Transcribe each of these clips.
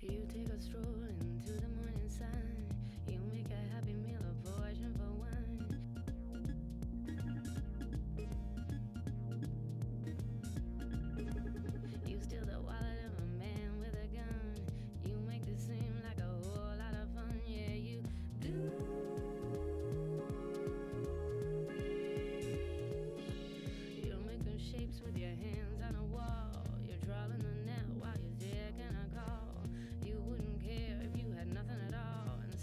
You take a stroll into the morning sun. You make a happy meal, a portion for one. You steal the wallet of a man with a gun. You make this seem like a whole lot of fun. Yeah, you do. You're making shapes with your hands on a wall. You're drawing the net while you're taking a call. You wouldn't care if you had nothing at all. And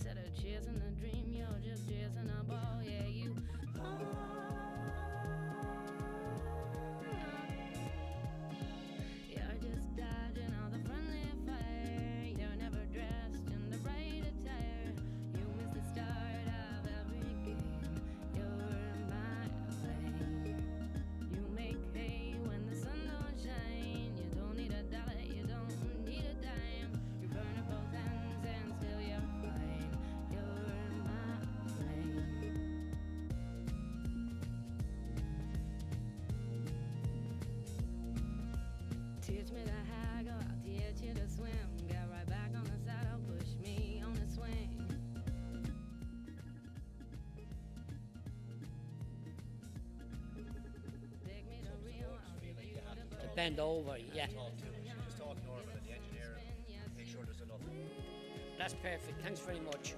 bend over, yeah. Just talk normal and the engineer will make sure there's enough. That's perfect. Thanks very much.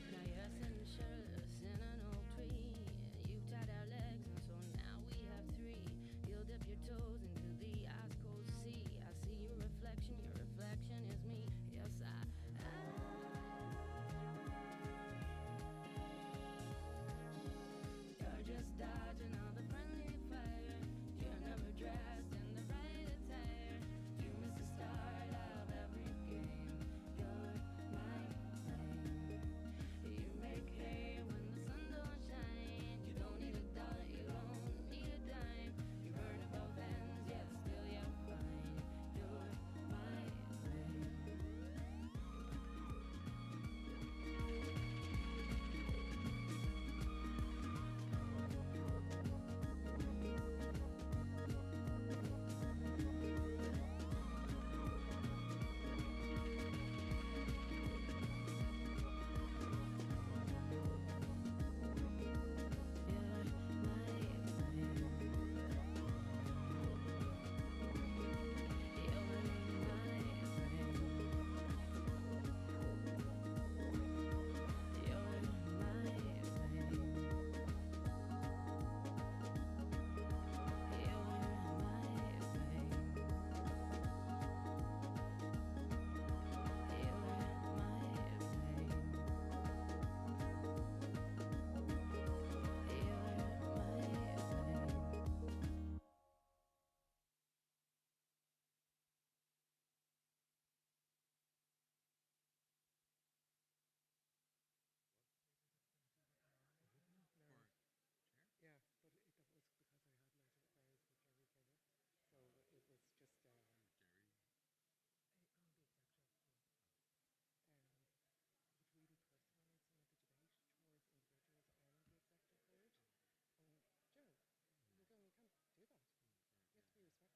Now you're sitting shirtless in an oak tree. You've tied our legs, and so now we have three. You'll dip your toes into the ice cold sea. I see your reflection is me. Yes, you're just dodging all the friendly fire. You're never dressed in the right attire. You miss the start of every game. You're my flame. You make hay when the sun don't shine. You don't need a dollar, you don't need a dime. You burn at both ends, yet still you're fine. You're my flame. Yeah, but that was because I had loads of hours with Jerry Taylor. So it was just Jerry. I'm the executive. It really personalised some of the debate towards individuals on the executive board. And Joe, you're going, you can't do that. You have to be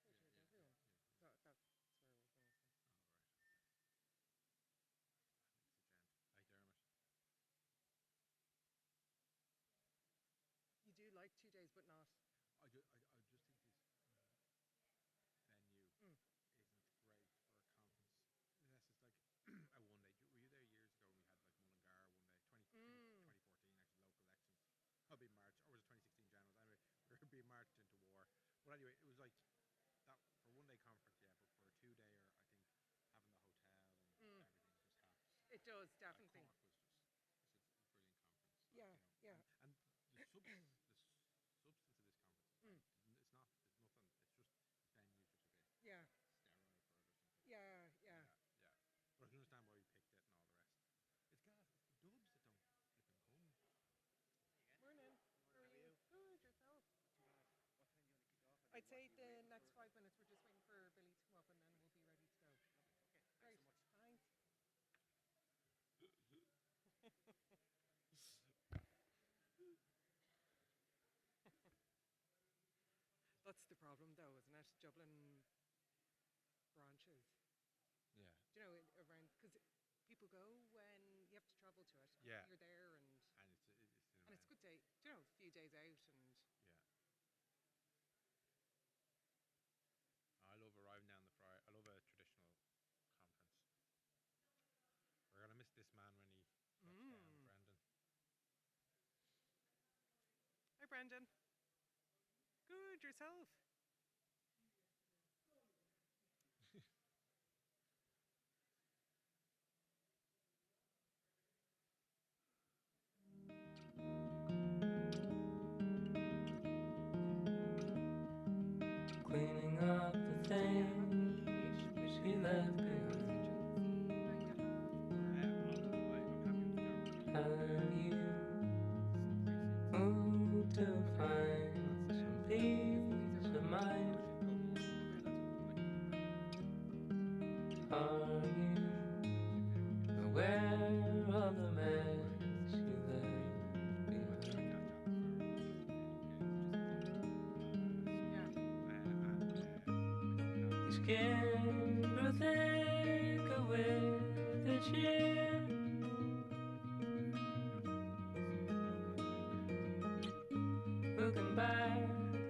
respectful to everyone. So that's where I was going. So. Oh, right. Okay. Thanks, a gent. You do like 2 days, but not. I just think this venue isn't great for a conference. Unless it's like a one day. Were you there years ago when we had like Mullingar one day? 2014 actually, local elections. It'll be March, or was it 2016 January? Anyway, we were being marched into war. But anyway, it was like that for a one day conference, yeah, but for a 2-dayer, I think having the hotel and everything just helps. It does, definitely. Cork was just it's a brilliant conference. Yeah, you know. yeah. And the substance of this conference, it's not. It's nothing. It's just the venue's just a bit Yeah. sterile for it or something. Yeah. Yeah. But I can understand why we picked it and all the rest. It's gas. It's the dubs that don't flipping come. Morning. How are you? Good, yourself? What time do you want to kick off? I'd say the next 5 minutes. We're just waiting for Billy to come up and then we'll be ready to go. Okay, Great. thanks so much. Thanks. That's the problem, though, isn't it? Dublin branches. Yeah. Do you know, around, because people go when you have to travel to it. Yeah. You're there and it's it's a good day. Do you know, a few days out and. Yeah. I love arriving down the Friday. I love a traditional conference. We're gonna miss this man when he drops down, Brendan. Hi, Brendan. Good, yourself? Cleaning up the things she left behind. Have you moved to find some peace of mind? Are you aware of the mess you left behind? You scared or think with the cheer. Looking back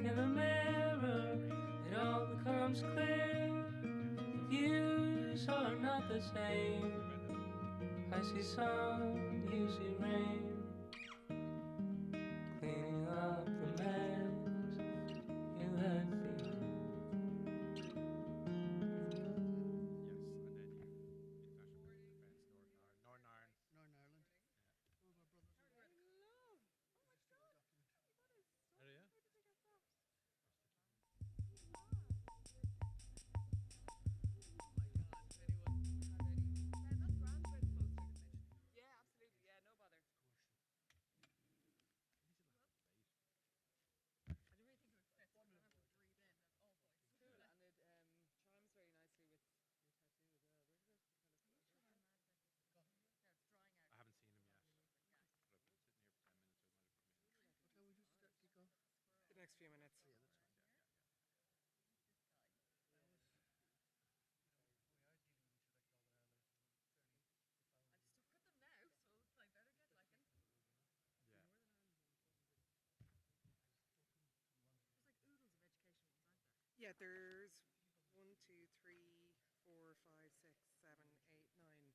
in the mirror. the same. I see sun, you see rain. Cleaning up the mess you left behind. Yes, and then you international defence, Northern Ireland. Oh yeah. I haven't seen him yet, but I've been sitting here for 10 minutes, so he might have come in. The next few minutes. Yeah. Yeah, there's 1, 2, 3, 4, 5, 6, 7, 8, 9, 9.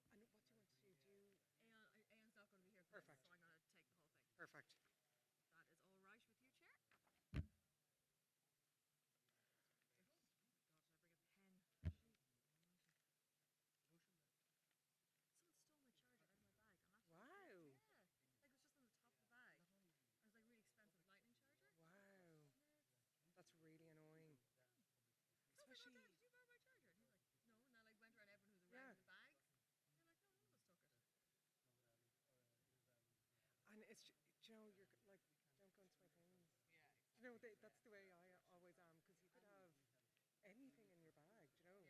And what do you want to do? Do you... Aon's not going to be here for Perfect. this, so I'm going to take the whole thing. Perfect. That is all right with you, Chair? God, should I bring a pen? Someone stole my charger out of my bag. Wow. Yeah, like it was just on the top of the bag. It was like a really expensive lightning charger. Wow. That's really annoying. So I was like, Especially... oh, Dad, did you borrow my charger? And he was like, no. And I like went around everyone who's Yeah. around the bags. They're like, no, none of us took it. And it's, you know, you're like, don't go into my things. Yeah, You know, that's the way I always am, because you could have anything in your bag, you know? Yeah.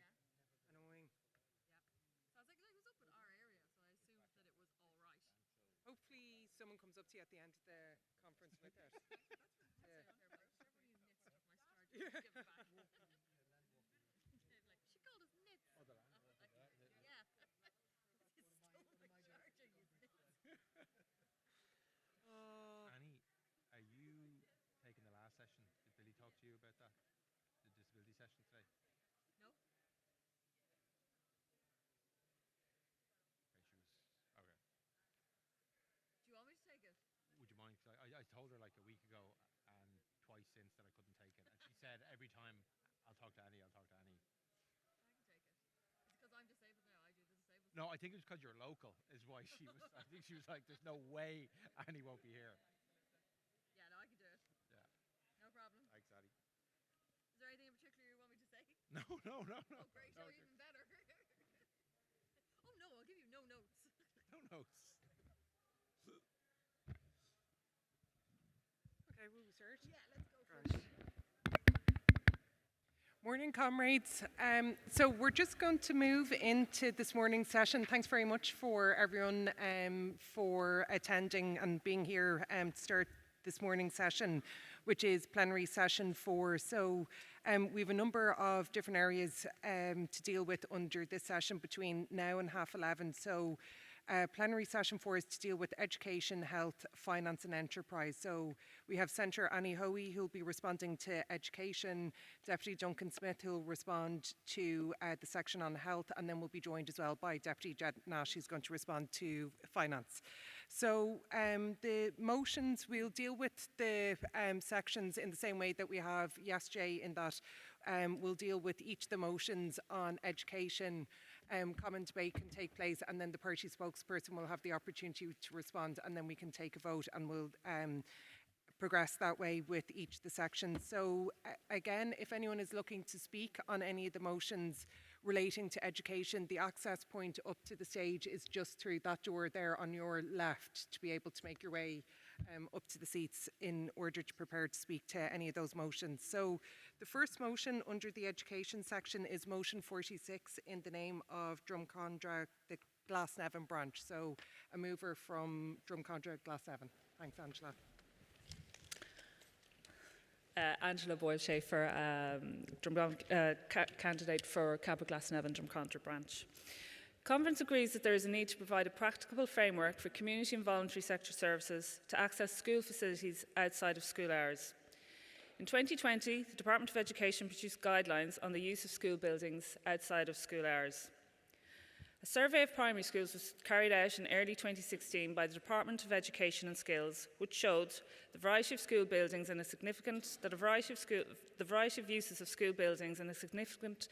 Annoying. Yeah. So I was like, it was up in our area, so I assumed that it was all right. Hopefully someone comes up to you at the end of the conference with it. Yeah. Everybody who knits stuff my charger, give it back. Like, she called us knits. Oh, the land. Yeah. You stole my charger, you knits. Oh, Annie, are you taking the last session? Did Billy talk to you about that? The disability session today? No? Okay, she was. Okay. Do you want me to take it? Would you mind? 'Cause I told her like a week ago and twice since that I couldn't take it. And she said every time, I'll talk to Annie, I'll talk to Annie. I can take it. Is it because I'm disabled now? I do the disabled No, stuff. I think it was because you're local, is why she was. I think she was like, there's no way Annie won't be here. Yeah, no, I can do it. Yeah. No problem. Thanks, Annie. Is there anything in particular you want me to say? No. Oh, great. No, Oh, even better. Oh, no, I'll give you no notes. no notes. okay, will we start? Yeah, let's go for Grand. it. Morning, comrades. So we're just going to move into this morning's session. Thanks very much for everyone for attending and being here to start this morning's session, which is plenary session 4. So we have a number of different areas to deal with under this session between now and 11:30. So plenary session 4 is to deal with education, health, finance and enterprise. So we have Senator Annie Hoey who will be responding to education, Deputy Duncan Smith who will respond to the section on health, and then we'll be joined as well by Deputy Jed Nash who's going to respond to finance. So the motions, we'll deal with the sections in the same way that we have yesterday, in that we'll deal with each of the motions on education. Common debate can take place, and then the party spokesperson will have the opportunity to respond, and then we can take a vote, and we'll progress that way with each of the sections. So again, if anyone is looking to speak on any of the motions relating to education, the access point up to the stage is just through that door there on your left, to be able to make your way up to the seats in order to prepare to speak to any of those motions. So the first motion under the education section is motion 46 in the name of Drumcondra, the Glasnevin branch. So a mover from Drumcondra, Glasnevin. Thanks, Angela. Angela Boyle-Schaefer, candidate for Cabra Glasnevin Drumcondra branch. Conference agrees that there is a need to provide a practicable framework for community and voluntary sector services to access school facilities outside of school hours. In 2020, the Department of Education produced guidelines on the use of school buildings outside of school hours. A survey of primary schools was carried out in early 2016 by the Department of Education and Skills, which showed the variety of school buildings and the variety of uses of school buildings in a significant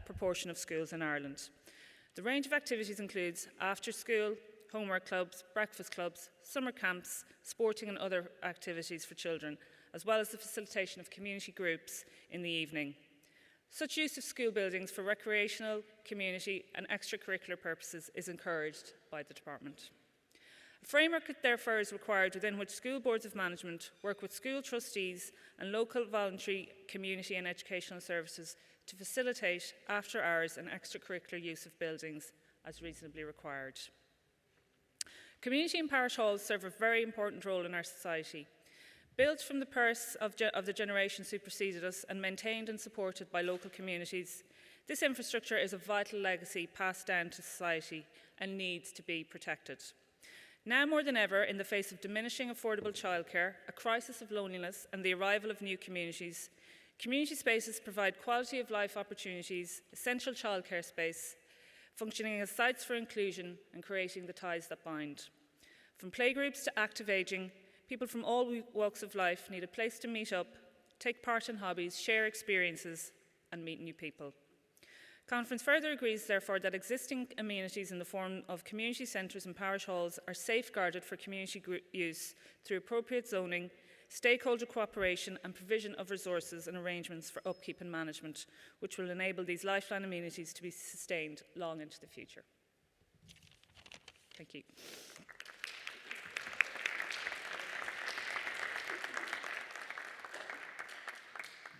proportion of schools in Ireland. The range of activities includes after-school, homework clubs, breakfast clubs, summer camps, sporting and other activities for children, as well as the facilitation of community groups in the evening. Such use of school buildings for recreational, community and extracurricular purposes is encouraged by the department. A framework therefore is required within which school boards of management work with school trustees and local voluntary community and educational services to facilitate after-hours and extracurricular use of buildings as reasonably required. Community and parish halls serve a very important role in our society. Built from the purse of the generations who preceded us and maintained and supported by local communities, this infrastructure is a vital legacy passed down to society and needs to be protected. Now more than ever, in the face of diminishing affordable childcare, a crisis of loneliness and the arrival of new communities, community spaces provide quality of life opportunities, essential childcare space, functioning as sites for inclusion and creating the ties that bind. From playgroups to active ageing, people from all walks of life need a place to meet up, take part in hobbies, share experiences, and meet new people. Conference further agrees, therefore, that existing amenities in the form of community centres and parish halls are safeguarded for community use through appropriate zoning, stakeholder cooperation and provision of resources and arrangements for upkeep and management, which will enable these lifeline amenities to be sustained long into the future. Thank you.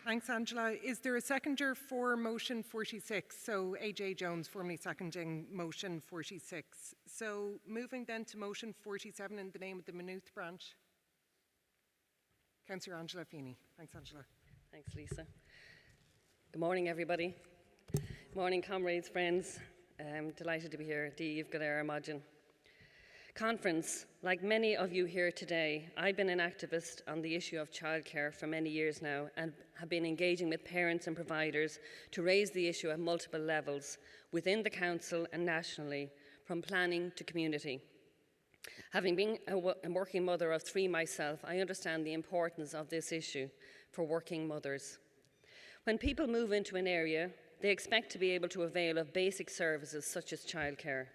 Thanks, Angela. Is there a seconder for motion 46? So AJ Jones formally seconding motion 46. So moving then to motion 47 in the name of the Maynooth branch. Councillor Angela Feeney. Thanks, Angela. Thanks, Lisa. Good morning, everybody. Good morning, comrades, friends. I'm delighted to be here. Dave, Gadara, Majin. Conference, like many of you here today, I've been an activist on the issue of childcare for many years now and have been engaging with parents and providers to raise the issue at multiple levels within the council and nationally, from planning to community. Having been a working mother of 3 myself, I understand the importance of this issue for working mothers. When people move into an area, they expect to be able to avail of basic services such as childcare.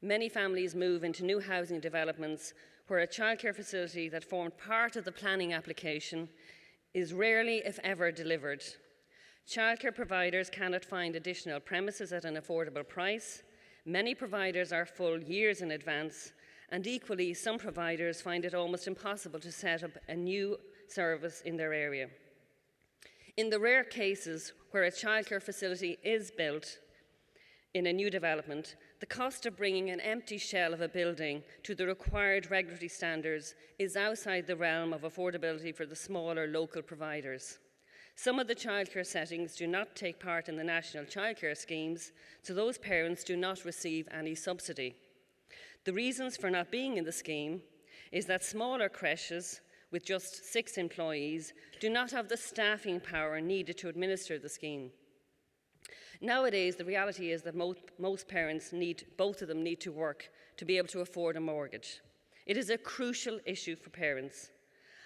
Many families move into new housing developments where a childcare facility that formed part of the planning application is rarely, if ever, delivered. Childcare providers cannot find additional premises at an affordable price. Many providers are full years in advance, and equally, some providers find it almost impossible to set up a new service in their area. In the rare cases where a childcare facility is built in a new development, the cost of bringing an empty shell of a building to the required regulatory standards is outside the realm of affordability for the smaller local providers. Some of the childcare settings do not take part in the national childcare schemes, so those parents do not receive any subsidy. The reasons for not being in the scheme is that smaller creches with just 6 employees do not have the staffing power needed to administer the scheme. Nowadays, the reality is that most parents both of them need to work to be able to afford a mortgage. It is a crucial issue for parents.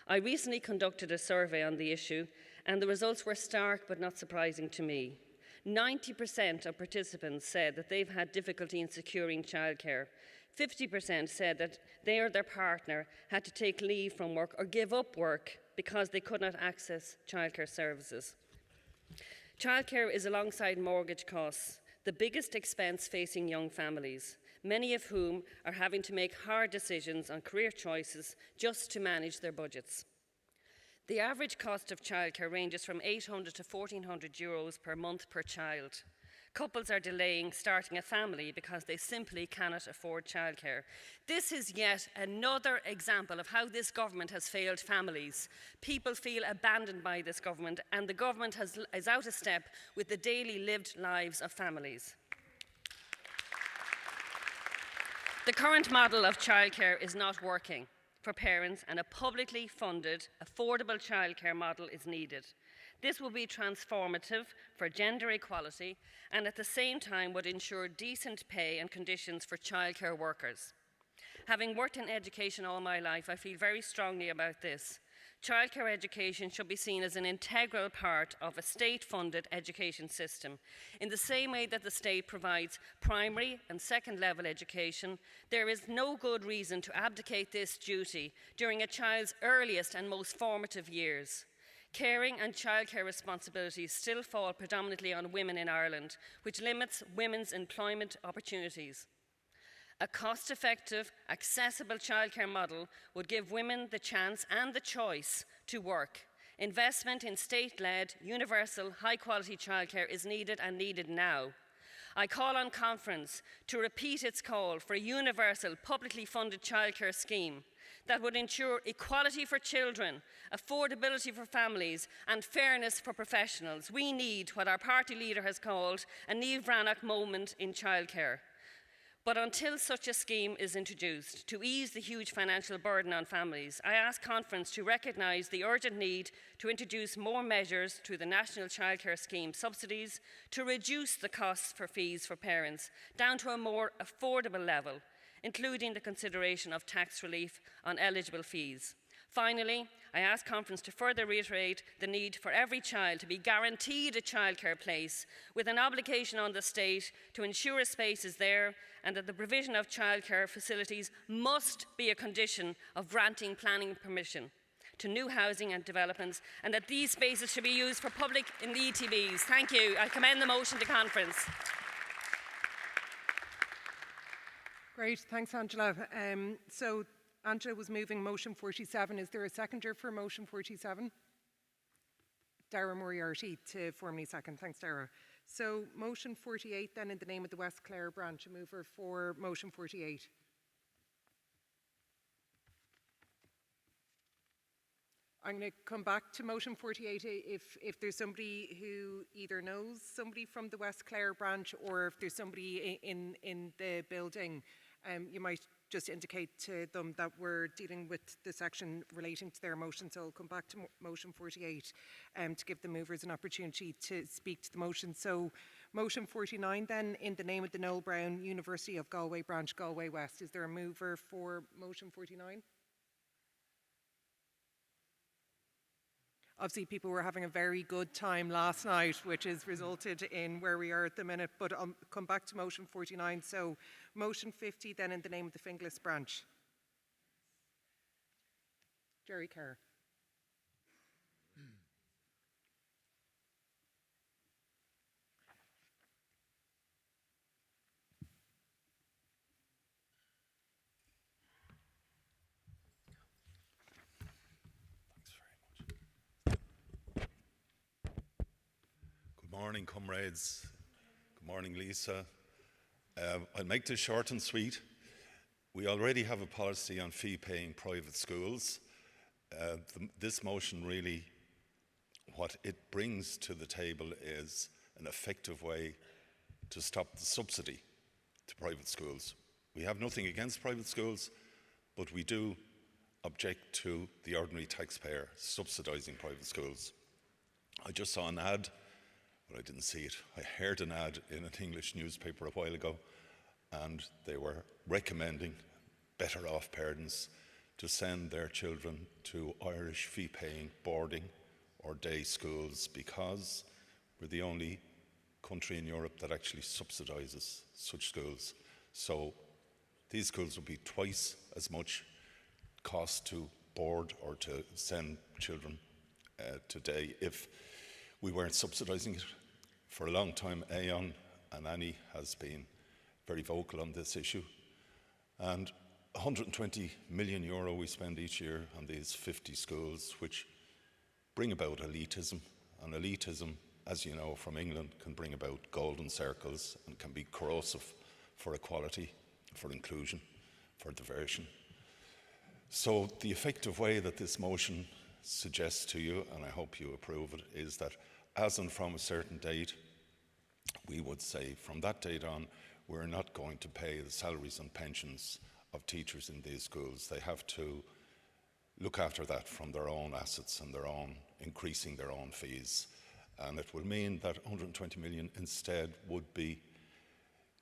I recently conducted a survey on the issue, and the results were stark but not surprising to me. 90% of participants said that they've had difficulty in securing childcare. 50% said that they or their partner had to take leave from work or give up work because they could not access childcare services. Childcare is, alongside mortgage costs, the biggest expense facing young families, many of whom are having to make hard decisions on career choices just to manage their budgets. The average cost of childcare ranges from €800 to €1,400 per month per child. Couples are delaying starting a family because they simply cannot afford childcare. This is yet another example of how this government has failed families. People feel abandoned by this government, and the government is out of step with the daily lived lives of families. The current model of childcare is not working. for parents, and a publicly funded, affordable childcare model is needed. This will be transformative for gender equality and at the same time would ensure decent pay and conditions for childcare workers. Having worked in education all my life, I feel very strongly about this. Childcare education should be seen as an integral part of a state-funded education system. In the same way that the state provides primary and second-level education, there is no good reason to abdicate this duty during a child's earliest and most formative years. Caring and childcare responsibilities still fall predominantly on women in Ireland, which limits women's employment opportunities. A cost-effective, accessible childcare model would give women the chance and the choice to work. Investment in state-led, universal, high-quality childcare is needed and needed now. I call on Conference to repeat its call for a universal, publicly funded childcare scheme that would ensure equality for children, affordability for families, and fairness for professionals. We need what our party leader has called a Niamh Bhreathnach moment in childcare. But until such a scheme is introduced to ease the huge financial burden on families, I ask Conference to recognise the urgent need to introduce more measures through the National Childcare Scheme subsidies to reduce the costs for fees for parents down to a more affordable level, including the consideration of tax relief on eligible fees. Finally, I ask Conference to further reiterate the need for every child to be guaranteed a childcare place with an obligation on the state to ensure a space is there and that the provision of childcare facilities must be a condition of granting planning permission to new housing and developments and that these spaces should be used for public in the ETBs. Thank you. I commend the motion to Conference. Great, thanks Angela. So Angela was moving motion 47. Is there a seconder for motion 47? Dara Moriarty to formally second. Thanks, Dara. So motion 48 then in the name of the West Clare branch. A mover for motion 48. I'm going to come back to motion 48 if there's somebody who either knows somebody from the West Clare branch or if there's somebody in the building, you might just indicate to them that we're dealing with the section relating to their motion. So I'll come back to motion 48 to give the movers an opportunity to speak to the motion. So motion 49 then, in the name of the Noel Brown University of Galway branch, Galway West. Is there a mover for motion 49? Obviously, people were having a very good time last night, which has resulted in where we are at the minute, but I'll come back to motion 49. So motion 50 then in the name of the Finglas branch. Jerry Kerr. Good morning, comrades. Good morning, Lisa. I'll make this short and sweet. We already have a policy on fee-paying private schools. This motion really, what it brings to the table is an effective way to stop the subsidy to private schools. We have nothing against private schools, but we do object to the ordinary taxpayer subsidising private schools. I just saw an ad, but I didn't see it. I heard an ad in an English newspaper a while ago, and they were recommending better off parents to send their children to Irish fee-paying boarding or day schools because we're the only country in Europe that actually subsidises such schools. So these schools would be twice as much cost to board or to send children today if we weren't subsidising it. For a long time, Aon and Annie has been very vocal on this issue. And 120 million euro we spend each year on these 50 schools, which bring about elitism. And elitism, as you know from England, can bring about golden circles and can be corrosive for equality, for inclusion, for diversion. So the effective way that this motion suggests to you, and I hope you approve it, is that as and from a certain date, we would say from that date on, we're not going to pay the salaries and pensions of teachers in these schools. They have to look after that from their own assets and their own, increasing their own fees. And it will mean that 120 million instead would be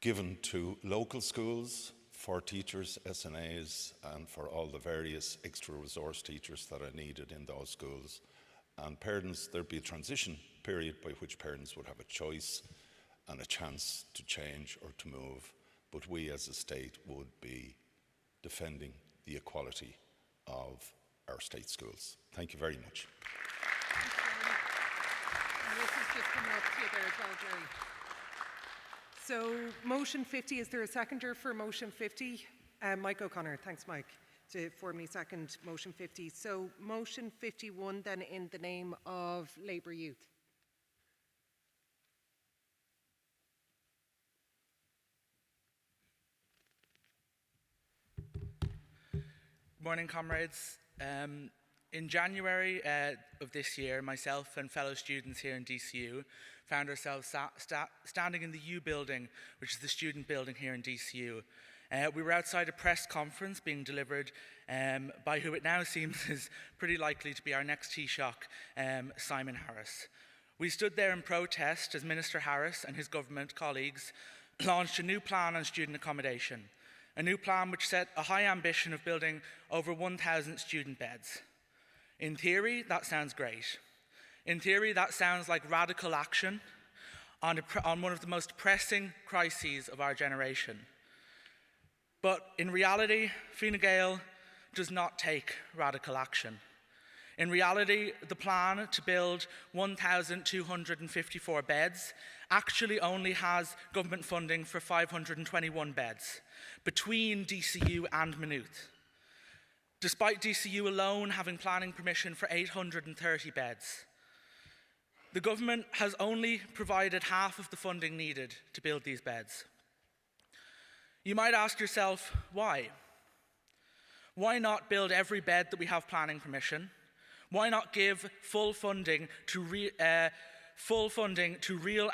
given to local schools for teachers, SNAs, and for all the various extra resource teachers that are needed in those schools. And parents, there'd be a transition period by which parents would have a choice and a chance to change or to move. But we as a state would be defending the equality of our state schools. Thank you very much. And this is just coming up to you there as well, Jerry. So motion 50, is there a seconder for motion 50? Mike O'Connor, thanks Mike, to formally second motion 50. So motion 51 then in the name of Labour Youth. Good morning, comrades. In January of this year, myself and fellow students here in DCU found ourselves standing in the U building, which is the student building here in DCU. We were outside a press conference being delivered by who it now seems is pretty likely to be our next Taoiseach, Simon Harris. We stood there in protest as Minister Harris and his government colleagues launched a new plan on student accommodation, a new plan which set a high ambition of building over 1,000 student beds. In theory, that sounds great. In theory, that sounds like radical action on one of the most pressing crises of our generation. But in reality, Fine Gael does not take radical action. In reality, the plan to build 1,254 beds actually only has government funding for 521 beds between DCU and Maynooth, despite DCU alone having planning permission for 830 beds. The government has only provided half of the funding needed to build these beds. You might ask yourself, why? Why not build every bed that we have planning permission? Why not give full funding to real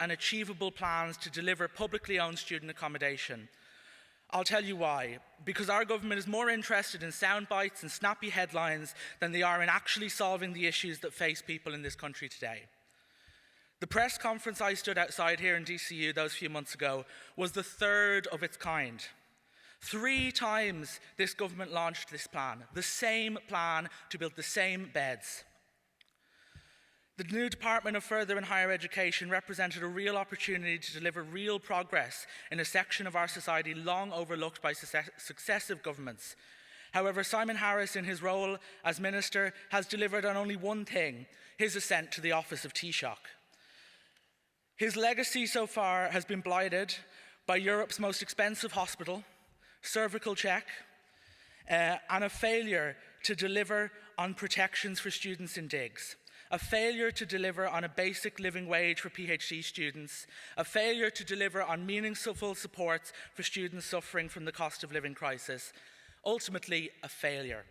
and achievable plans to deliver publicly owned student accommodation? I'll tell you why. Because our government is more interested in sound bites and snappy headlines than they are in actually solving the issues that face people in this country today. The press conference I stood outside here in DCU those few months ago was the third of its kind. 3 times this government launched this plan, the same plan to build the same beds. The new Department of Further and Higher Education represented a real opportunity to deliver real progress in a section of our society long overlooked by successive governments. However, Simon Harris, in his role as Minister, has delivered on only one thing: his ascent to the office of Taoiseach. His legacy so far has been blighted by Europe's most expensive hospital, cervical check, and a failure to deliver on protections for students in digs. A failure to deliver on a basic living wage for PhD students, a failure to deliver on meaningful supports for students suffering from the cost of living crisis, ultimately a failure.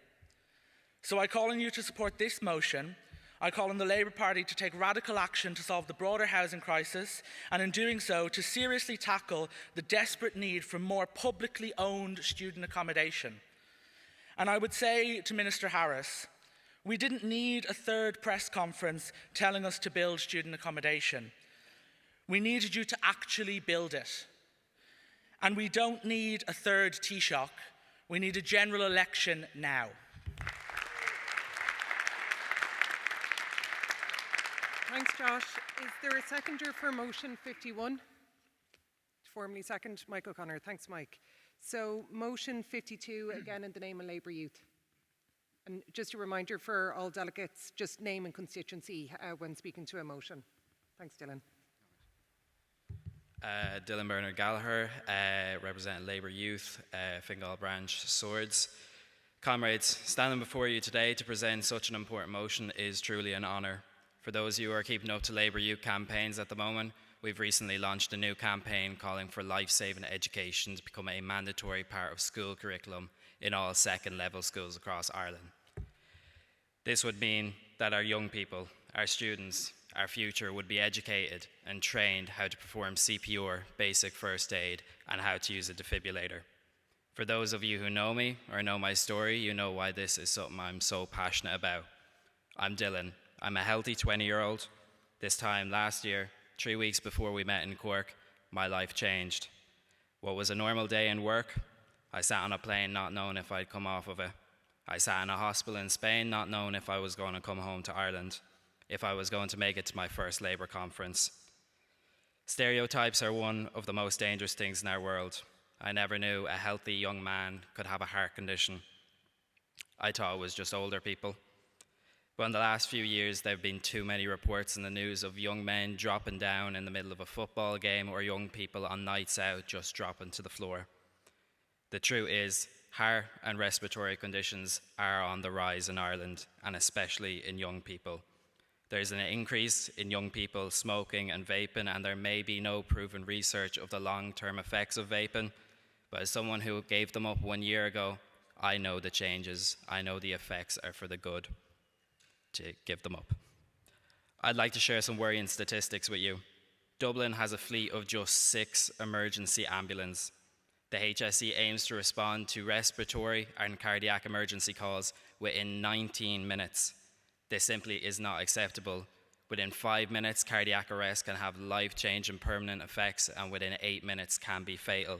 So I call on you to support this motion. I call on the Labour Party to take radical action to solve the broader housing crisis, and in doing so, to seriously tackle the desperate need for more publicly owned student accommodation. And I would say to Minister Harris, we didn't need a third press conference telling us to build student accommodation. We needed you to actually build it. And we don't need a third Taoiseach. We need a general election now. Thanks, Josh. Is there a seconder for motion 51? Formally second, Mike O'Connor. Thanks, Mike. So motion 52, again in the name of Labour Youth. And just a reminder for all delegates, just name and constituency when speaking to a motion. Thanks, Dylan. Dylan Bernard Gallagher, representing Labour Youth, Fingal Branch Swords. Comrades, standing before you today to present such an important motion is truly an honour. For those of you who are keeping up to Labour Youth campaigns at the moment, we've recently launched a new campaign calling for life-saving education to become a mandatory part of school curriculum in all second-level schools across Ireland. This would mean that our young people, our students, our future would be educated and trained how to perform CPR, basic first aid, and how to use a defibrillator. For those of you who know me or know my story, you know why this is something I'm so passionate about. I'm Dylan. I'm a healthy 20-year-old. This time last year, 3 weeks before we met in Cork, my life changed. What was a normal day in work, I sat on a plane not knowing if I'd come off of it. I sat in a hospital in Spain not knowing if I was going to come home to Ireland, if I was going to make it to my first Labour conference. Stereotypes are one of the most dangerous things in our world. I never knew a healthy young man could have a heart condition. I thought it was just older people. But in the last few years, there have been too many reports in the news of young men dropping down in the middle of a football game or young people on nights out just dropping to the floor. The truth is, heart and respiratory conditions are on the rise in Ireland, and especially in young people. There's an increase in young people smoking and vaping, and there may be no proven research of the long-term effects of vaping, but as someone who gave them up 1 year ago, I know the changes. I know the effects are for the good to give them up. I'd like to share some worrying statistics with you. Dublin has a fleet of just 6 emergency ambulances. The HSE aims to respond to respiratory and cardiac emergency calls within 19 minutes. This simply is not acceptable. Within 5 minutes, cardiac arrest can have life-changing permanent effects, and within 8 minutes can be fatal.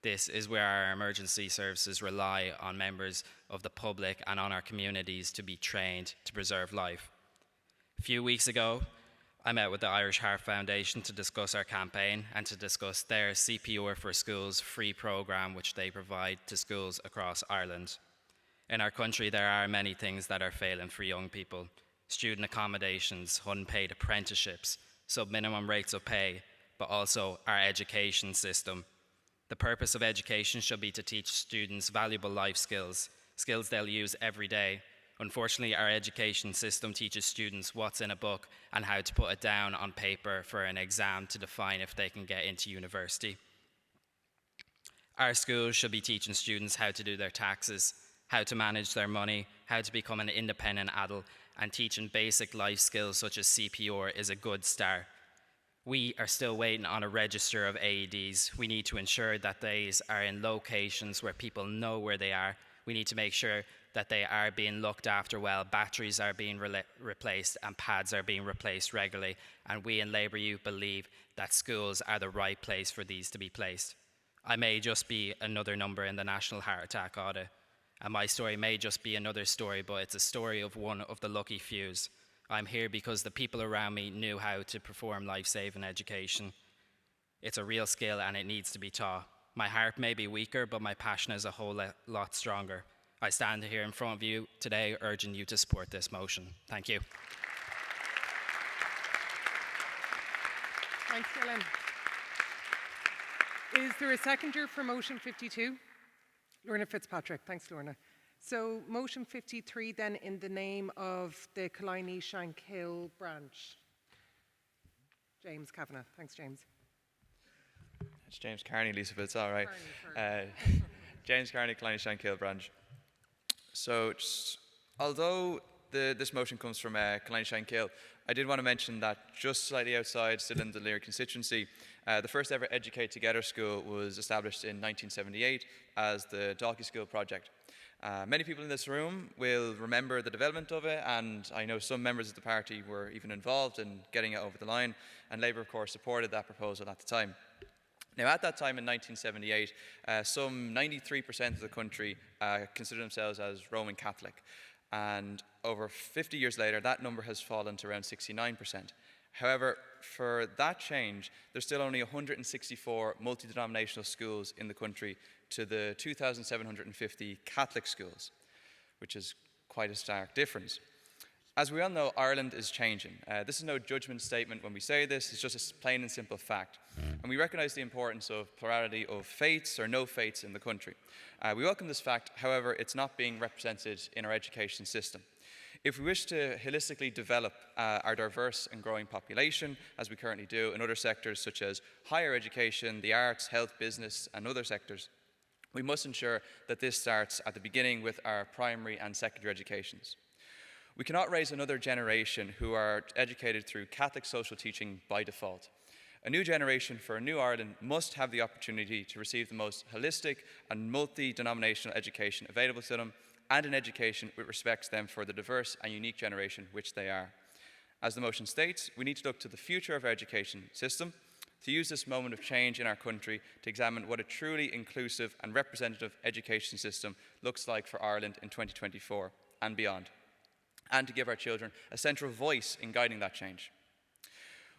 This is where our emergency services rely on members of the public and on our communities to be trained to preserve life. A few weeks ago, I met with the Irish Heart Foundation to discuss our campaign and to discuss their CPR for Schools free programme which they provide to schools across Ireland. In our country, there are many things that are failing for young people. Student accommodations, unpaid apprenticeships, sub-minimum rates of pay, but also our education system. The purpose of education should be to teach students valuable life skills, skills they'll use every day. Unfortunately, our education system teaches students what's in a book and how to put it down on paper for an exam to define if they can get into university. Our schools should be teaching students how to do their taxes, how to manage their money, how to become an independent adult, and teaching basic life skills such as CPR is a good start. We are still waiting on a register of AEDs. We need to ensure that these are in locations where people know where they are. We need to make sure that they are being looked after well, batteries are being replaced and pads are being replaced regularly. And we in Labour Youth believe that schools are the right place for these to be placed. I may just be another number in the National Heart Attack Audit, and my story may just be another story, but it's a story of one of the lucky fews. I'm here because the people around me knew how to perform life-saving education. It's a real skill and it needs to be taught. My heart may be weaker, but my passion is a whole lot stronger. I stand here in front of you today urging you to support this motion. Thank you. Thanks, Dylan. Is there a seconder for motion 52? Lorna Fitzpatrick. Thanks, Lorna. So motion 53 then in the name of the Killiney Shankill branch. James Kavanagh. Thanks, James. It's James Carney, Lisa, but it's all right. James Carney, Killiney Shankill branch. So although this motion comes from Killiney Shankill, I did want to mention that just slightly outside, still in the Lear constituency, the first ever Educate Together school was established in 1978 as the Dalkey School project. Many people in this room will remember the development of it, and I know some members of the party were even involved in getting it over the line, and Labour, of course, supported that proposal at the time. Now, at that time in 1978, some 93% of the country considered themselves as Roman Catholic, and over 50 years later, that number has fallen to around 69%. However, for that change, there's still only 164 multi-denominational schools in the country to the 2,750 Catholic schools, which is quite a stark difference. As we all know, Ireland is changing. This is no judgment statement when we say this, it's just a plain and simple fact. And we recognise the importance of plurality of faiths or no faiths in the country. We welcome this fact, however, it's not being represented in our education system. If we wish to holistically develop our diverse and growing population, as we currently do in other sectors such as higher education, the arts, health, business, and other sectors, we must ensure that this starts at the beginning with our primary and secondary educations. We cannot raise another generation who are educated through Catholic social teaching by default. A new generation for a new Ireland must have the opportunity to receive the most holistic and multi-denominational education available to them, and an education which respects them for the diverse and unique generation which they are. As the motion states, we need to look to the future of our education system, to use this moment of change in our country to examine what a truly inclusive and representative education system looks like for Ireland in 2024 and beyond, and to give our children a central voice in guiding that change.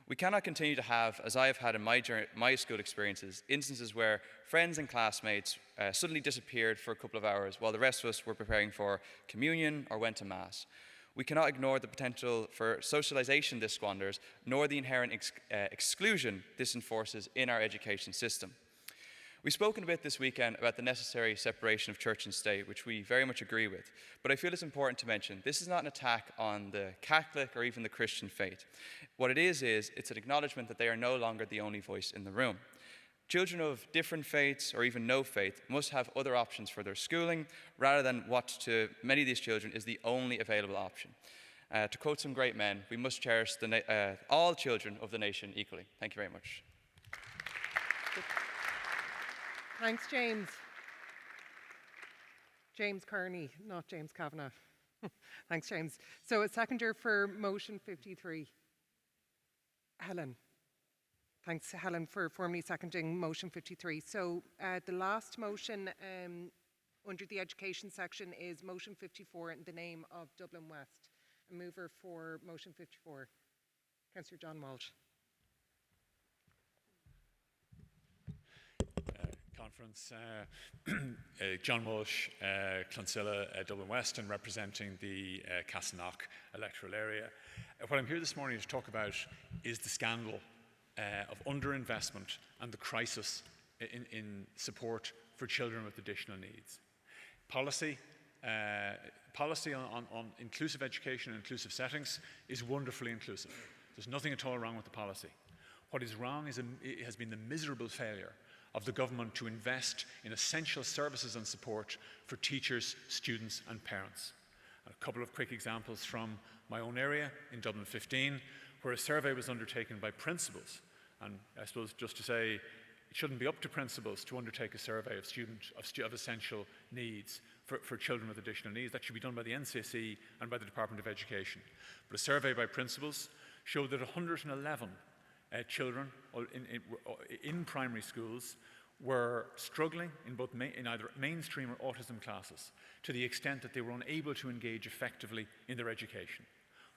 We cannot continue to have, as I have had in my school experiences, instances where friends and classmates suddenly disappeared for a couple of hours while the rest of us were preparing for communion or went to Mass. We cannot ignore the potential for socialization this squanders, nor the inherent exclusion this enforces in our education system. We've spoken a bit this weekend about the necessary separation of church and state, which we very much agree with. But I feel it's important to mention this is not an attack on the Catholic or even the Christian faith. What it is it's an acknowledgement that they are no longer the only voice in the room. Children of different faiths or even no faith must have other options for their schooling, rather than what to many of these children is the only available option. To quote some great men, we must cherish all children of the nation equally. Thank you very much. Thanks, James. James Kearney, not James Kavanagh. Thanks, James. So a seconder for motion 53. Helen. Thanks, Helen, for formally seconding motion 53. So the last motion under the education section is motion 54 in the name of Dublin West. A mover for motion 54, Councillor John Walsh. Conference. John Walsh, Clonsilla, Dublin West, and representing the Castleknock electoral area. What I'm here this morning to talk about is the scandal of underinvestment and the crisis in support for children with additional needs. Policy on inclusive education and inclusive settings is wonderfully inclusive. There's nothing at all wrong with the policy. What is wrong is it has been the miserable failure of the government to invest in essential services and support for teachers, students and parents. A couple of quick examples from my own area in Dublin 15, where a survey was undertaken by principals. And I suppose just to say, it shouldn't be up to principals to undertake a survey of essential needs for children with additional needs. That should be done by the NCC and by the Department of Education. But a survey by principals showed that 111 children in primary schools were struggling in either mainstream or autism classes, to the extent that they were unable to engage effectively in their education.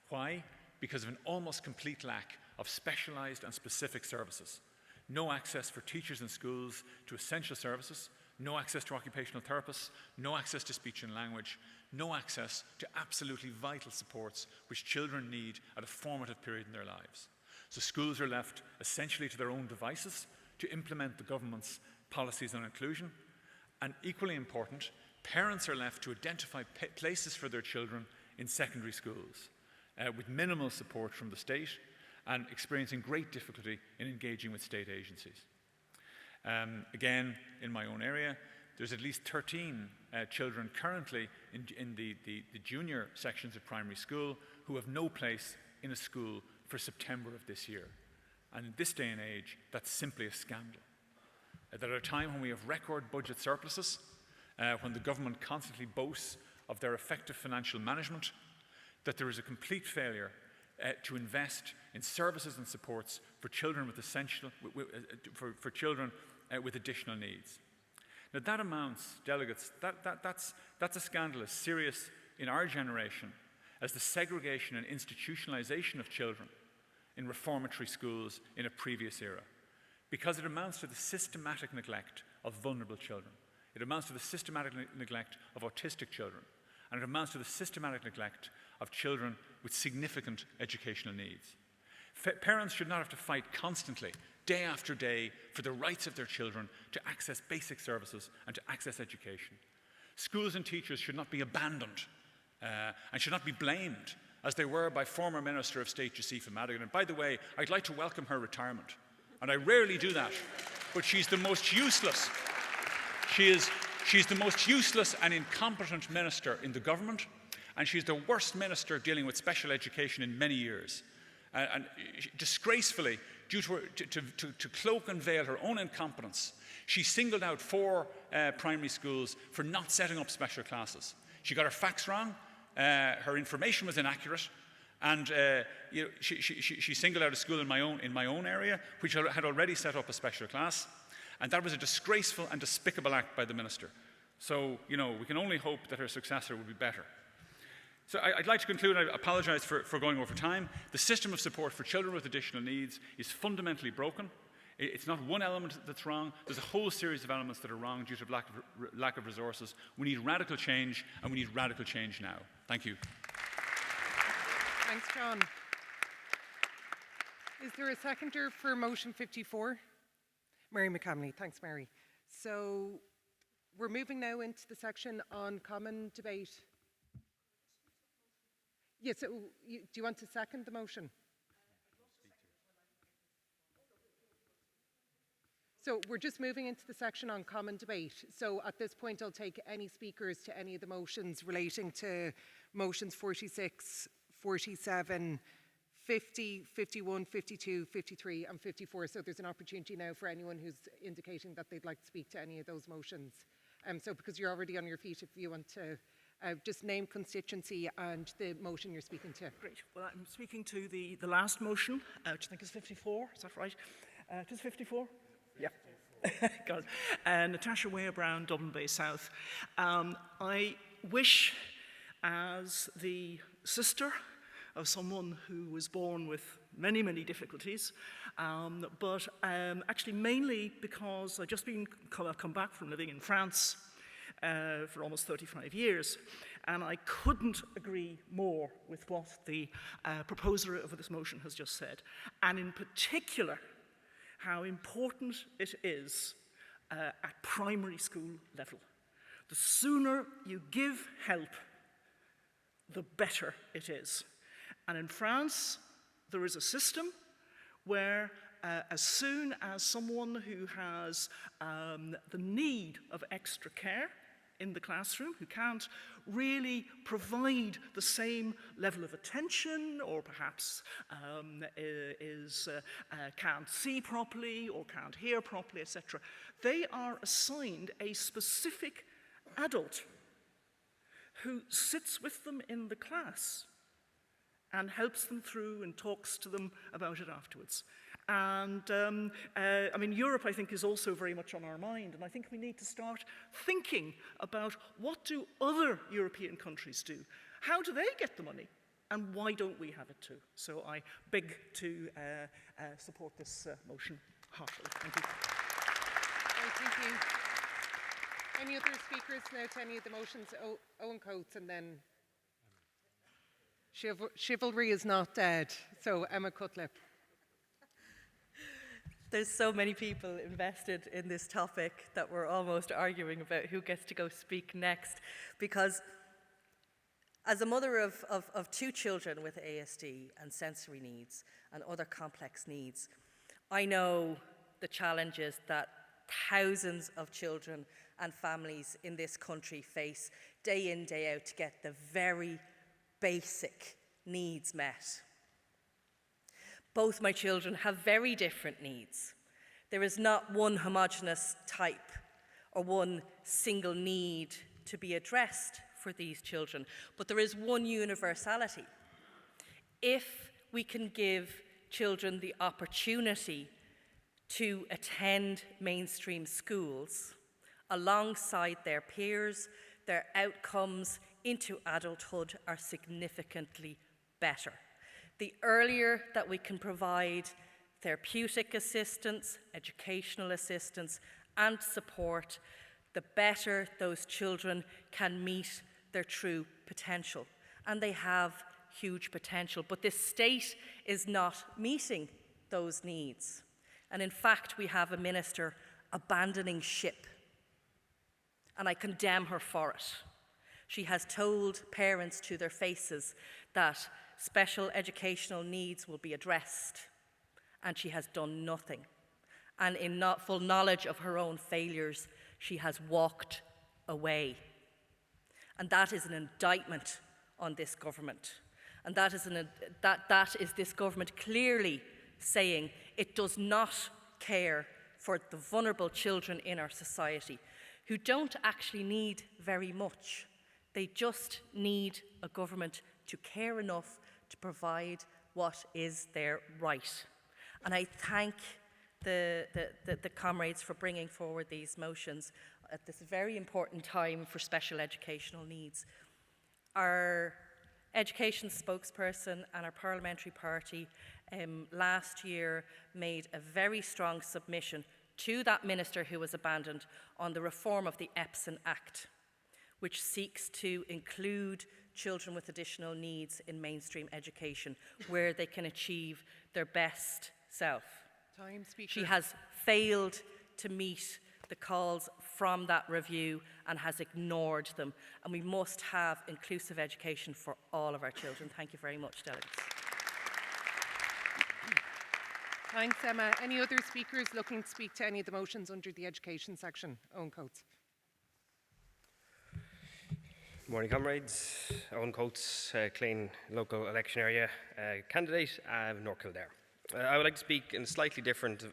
Why? Because of an almost complete lack of specialised and specific services. No access for teachers in schools to essential services, no access to occupational therapists, no access to speech and language, no access to absolutely vital supports which children need at a formative period in their lives. So schools are left essentially to their own devices to implement the government's policies on inclusion. And equally important, parents are left to identify places for their children in secondary schools with minimal support from the state and experiencing great difficulty in engaging with state agencies. Again, in my own area, there's at least 13 children currently in the junior sections of primary school who have no place in a school for September of this year. And in this day and age, that's simply a scandal. That at a time when we have record budget surpluses, when the government constantly boasts of their effective financial management, that there is a complete failure to invest in services and supports for children with children with additional needs. Now that amounts, delegates, that's a scandal as serious in our generation as the segregation and institutionalization of children in reformatory schools in a previous era, because it amounts to the systematic neglect of vulnerable children. It amounts to the systematic neglect of autistic children, and it amounts to the systematic neglect of children with significant educational needs. Parents should not have to fight constantly, day after day, for the rights of their children to access basic services and to access education. Schools and teachers should not be abandoned and should not be blamed, as they were by former Minister of State Josepha Madigan. And by the way, I'd like to welcome her retirement. And I rarely do that, but she's the most useless. She's the most useless and incompetent minister in the government, and she's the worst minister dealing with special education in many years. And disgracefully, due to cloak and veil her own incompetence, she singled out 4 primary schools for not setting up special classes. She got her facts wrong, her information was inaccurate, and she singled out a school in my own area which had already set up a special class, and that was a disgraceful and despicable act by the minister. So, we can only hope that her successor will be better. So I'd like to conclude, and I apologise for going over time. The system of support for children with additional needs is fundamentally broken. It's not one element that's wrong. There's a whole series of elements that are wrong due to lack of resources. We need radical change, and we need radical change now. Thank you. Thanks, John. Is there a seconder for motion 54? Mary McCamley. Thanks, Mary. So we're moving now into the section on common debate. Yes, do you want to second the motion? So we're just moving into the section on common debate. So at this point, I'll take any speakers to any of the motions relating to motions 46, 47, 50, 51, 52, 53, and 54. So there's an opportunity now for anyone who's indicating that they'd like to speak to any of those motions. So because you're already on your feet, if you want to just name constituency and the motion you're speaking to. Great. Well, I'm speaking to the last motion, which I think is 54. Is that right? It is 54? Yeah. Got it. Natasha Weir-Brown, Dublin Bay South. I wish, as the sister of someone who was born with many, many difficulties, but actually mainly because I've just come back from living in France for almost 35 years, and I couldn't agree more with what the proposer of this motion has just said, and in particular, how important it is at primary school level. The sooner you give help, the better it is. And in France, there is a system where as soon as someone who has the need of extra care in the classroom, who can't really provide the same level of attention, or perhaps can't see properly or can't hear properly, etc., they are assigned a specific adult who sits with them in the class and helps them through and talks to them about it afterwards. And I mean, Europe, I think, is also very much on our mind, and I think we need to start thinking about what do other European countries do? How do they get the money? And why don't we have it too? So I beg to support this motion heartily. Thank you. Right, thank you. Any other speakers now to any of the motions? Owen Coates, and then chivalry is not dead. So Emma Cutlip. There's so many people invested in this topic that we're almost arguing about who gets to go speak next. Because as a mother of 2 children with ASD and sensory needs and other complex needs, I know the challenges that thousands of children and families in this country face day in, day out to get the very basic needs met. Both my children have very different needs. There is not one homogeneous type or one single need to be addressed for these children, but there is one universality. If we can give children the opportunity to attend mainstream schools alongside their peers, their outcomes into adulthood are significantly better. The earlier that we can provide therapeutic assistance, educational assistance, and support, the better those children can meet their true potential. And they have huge potential, but this state is not meeting those needs. And in fact, we have a minister abandoning ship, and I condemn her for it. She has told parents to their faces that special educational needs will be addressed, and she has done nothing. And in not full knowledge of her own failures, she has walked away. And that is an indictment on this government. And that is this government clearly saying it does not care for the vulnerable children in our society who don't actually need very much. They just need a government to care enough to provide what is their right. And I thank the comrades for bringing forward these motions at this very important time for special educational needs. Our education spokesperson and our parliamentary party last year made a very strong submission to that minister who was abandoned on the reform of the Epson Act, which seeks to include children with additional needs in mainstream education where they can achieve their best self. Time, Speaker. She has failed to meet the calls from that review and has ignored them. And we must have inclusive education for all of our children. Thank you very much, delegates. Thanks, Emma. Any other speakers looking to speak to any of the motions under the education section? Owen Coates. Morning, comrades. Owen Coates, Clean local election area candidate, North Kildare. I would like to speak in a slightly different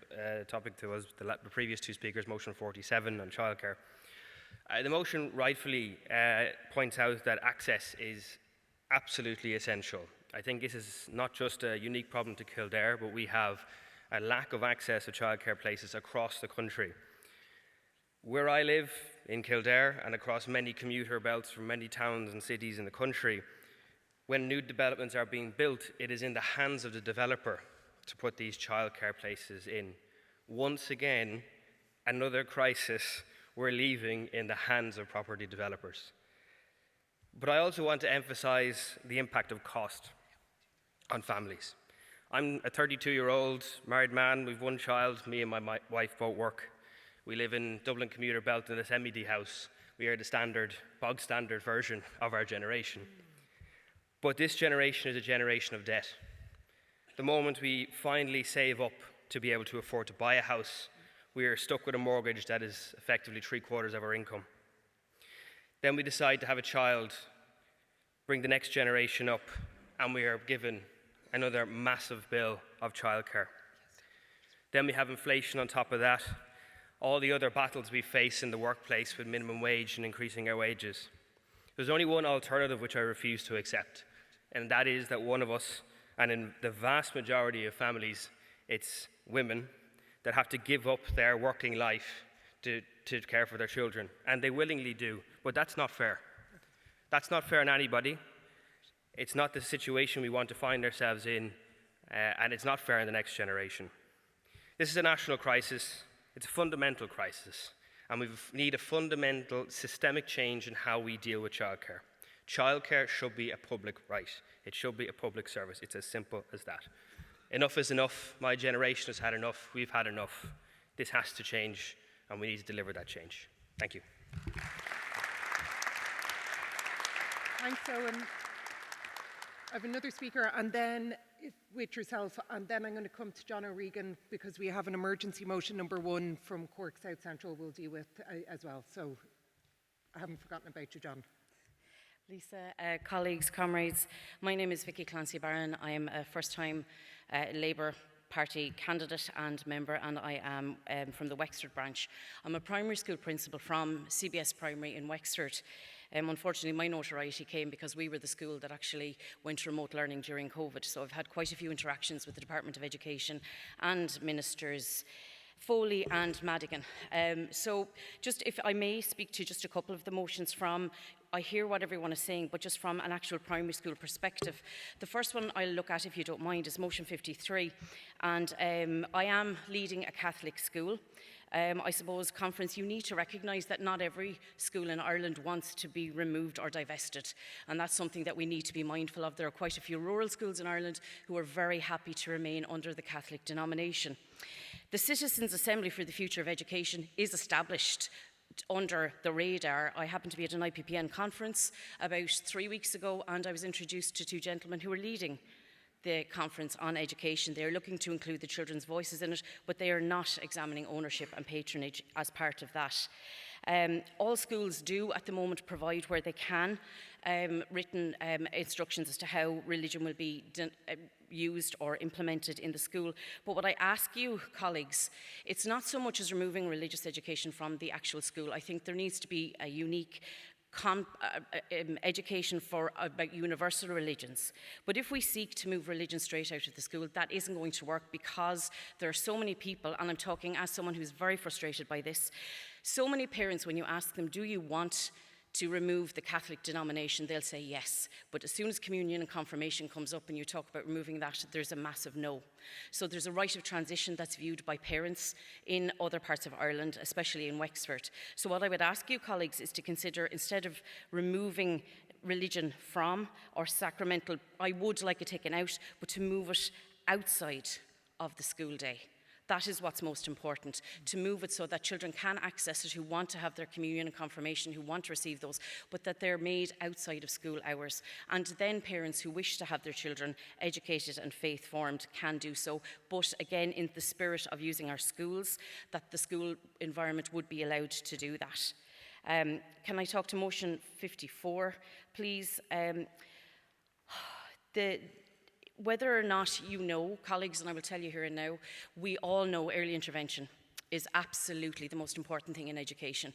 topic to the previous two speakers, motion 47 on childcare. The motion rightfully points out that access is absolutely essential. I think this is not just a unique problem to Kildare, but we have a lack of access to childcare places across the country. Where I live, in Kildare, and across many commuter belts from many towns and cities in the country, when new developments are being built, it is in the hands of the developer to put these childcare places in. Once again, another crisis we're leaving in the hands of property developers. But I also want to emphasize the impact of cost on families. I'm a 32-year-old married man with one child. Me and my wife both work. We live in Dublin commuter belt in this MED house. We are the bog standard version of our generation. But this generation is a generation of debt. The moment we finally save up to be able to afford to buy a house, we are stuck with a mortgage that is effectively 3/4 of our income. Then we decide to have a child, bring the next generation up, and we are given another massive bill of childcare. Then we have inflation on top of that, all the other battles we face in the workplace with minimum wage and increasing our wages. There's only one alternative which I refuse to accept, and that is that one of us, and in the vast majority of families, it's women, that have to give up their working life to care for their children. And they willingly do, but that's not fair. That's not fair on anybody. It's not the situation we want to find ourselves in, and it's not fair in the next generation. This is a national crisis. It's a fundamental crisis, and we need a fundamental systemic change in how we deal with childcare. Childcare should be a public right. It should be a public service. It's as simple as that. Enough is enough. My generation has had enough. We've had enough. This has to change, and we need to deliver that change. Thank you. Thanks, Owen. I have another speaker, and then with yourself, and then I'm going to come to John O'Regan because we have an emergency motion number 1 from Cork South Central we'll deal with as well. So I haven't forgotten about you, John. Lisa, colleagues, comrades, my name is Vicky Clancy-Barron. I am a first-time Labour Party candidate and member, and I am from the Wexford branch. I'm a primary school principal from CBS Primary in Wexford. Unfortunately, my notoriety came because we were the school that actually went to remote learning during COVID, so I've had quite a few interactions with the Department of Education and Ministers Foley and Madigan. So just if I may speak to just a couple of the motions from, I hear what everyone is saying, but just from an actual primary school perspective. The first one I'll look at, if you don't mind, is motion 53. And I am leading a Catholic school. I suppose, Conference, you need to recognise that not every school in Ireland wants to be removed or divested, and that's something that we need to be mindful of. There are quite a few rural schools in Ireland who are very happy to remain under the Catholic denomination. The Citizens' Assembly for the Future of Education is established under the radar. I happened to be at an IPPN conference about 3 weeks ago, and I was introduced to 2 gentlemen who were leading the conference on education. They are looking to include the children's voices in it, but they are not examining ownership and patronage as part of that. All schools do at the moment provide, where they can, written instructions as to how religion will be used or implemented in the school. But what I ask you, colleagues, it's not so much as removing religious education from the actual school. I think there needs to be a unique education about universal religions. But if we seek to move religion straight out of the school, that isn't going to work, because there are so many people, and I'm talking as someone who's very frustrated by this, so many parents, when you ask them, do you want to remove the Catholic denomination, they'll say yes. But as soon as communion and confirmation comes up and you talk about removing that, there's a massive no. So there's a rite of transition that's viewed by parents in other parts of Ireland, especially in Wexford. So what I would ask you, colleagues, is to consider, instead of removing religion from, or sacramental, I would like it taken out, but to move it outside of the school day. That is what's most important, to move it so that children can access it, who want to have their communion and confirmation, who want to receive those, but that they're made outside of school hours. And then parents who wish to have their children educated and faith-formed can do so, but again, in the spirit of using our schools, that the school environment would be allowed to do that. Can I talk to motion 54, please? Whether or not you know, colleagues, and I will tell you here and now, we all know early intervention is absolutely the most important thing in education.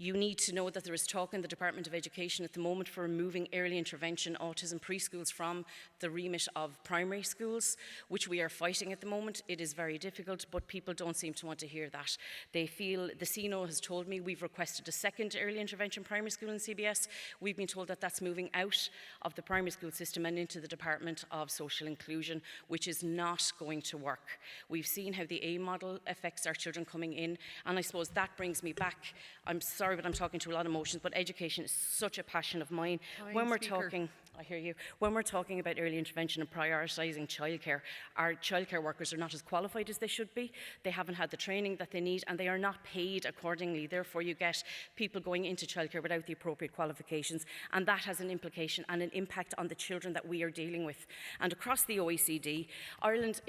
You need to know that there is talk in the Department of Education at the moment for removing early intervention autism preschools from the remit of primary schools, which we are fighting at the moment. It is very difficult, but people don't seem to want to hear that. They feel, the CNO has told me, we've requested a second early intervention primary school in CBS. We've been told that that's moving out of the primary school system and into the Department of Social Inclusion, which is not going to work. We've seen how the A model affects our children coming in, and I suppose that brings me back. I'm sorry, but I'm talking to a lot of emotions, but education is such a passion of mine. When we're talking, I hear you, when we're talking about early intervention and prioritising childcare, our childcare workers are not as qualified as they should be. They haven't had the training that they need, and they are not paid accordingly. Therefore, you get people going into childcare without the appropriate qualifications, and that has an implication and an impact on the children that we are dealing with. And across the OECD, Ireland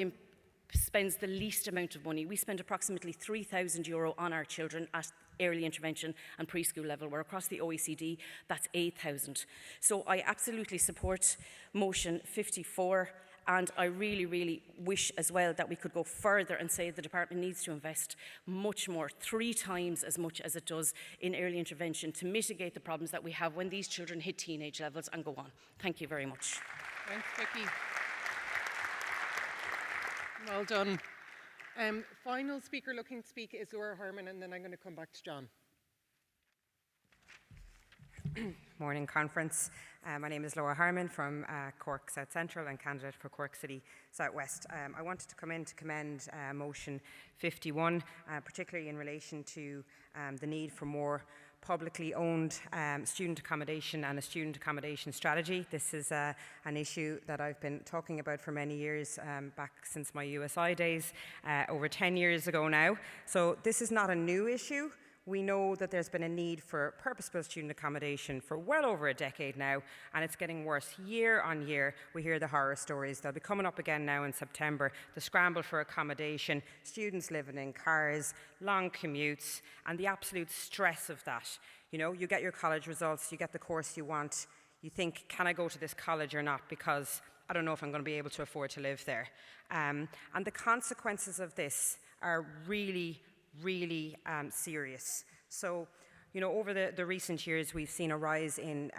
spends the least amount of money. We spend approximately €3,000 on our children at early intervention and preschool level, where across the OECD, that's 8,000. So I absolutely support motion 54, and I really, really wish as well that we could go further and say the department needs to invest much more, 3 times as much as it does in early intervention, to mitigate the problems that we have when these children hit teenage levels and go on. Thank you very much. Thanks, Vicky. Well done. Final speaker looking to speak is Laura Harmon, and then I'm going to come back to John. Morning, conference. My name is Laura Harmon from Cork South Central and candidate for Cork City South West. I wanted to come in to commend motion 51, particularly in relation to the need for more publicly owned student accommodation and a student accommodation strategy. This is an issue that I've been talking about for many years, back since my USI days, over 10 years ago now. So this is not a new issue. We know that there's been a need for purpose-built student accommodation for well over a decade now, and it's getting worse year on year. We hear the horror stories. They'll be coming up again now in September. The scramble for accommodation, students living in cars, long commutes, and the absolute stress of that. You know, you get your college results, you get the course you want, you think, can I go to this college or not, because I don't know if I'm going to be able to afford to live there. And the consequences of this are really serious. So, you know, over the recent years, we've seen a rise in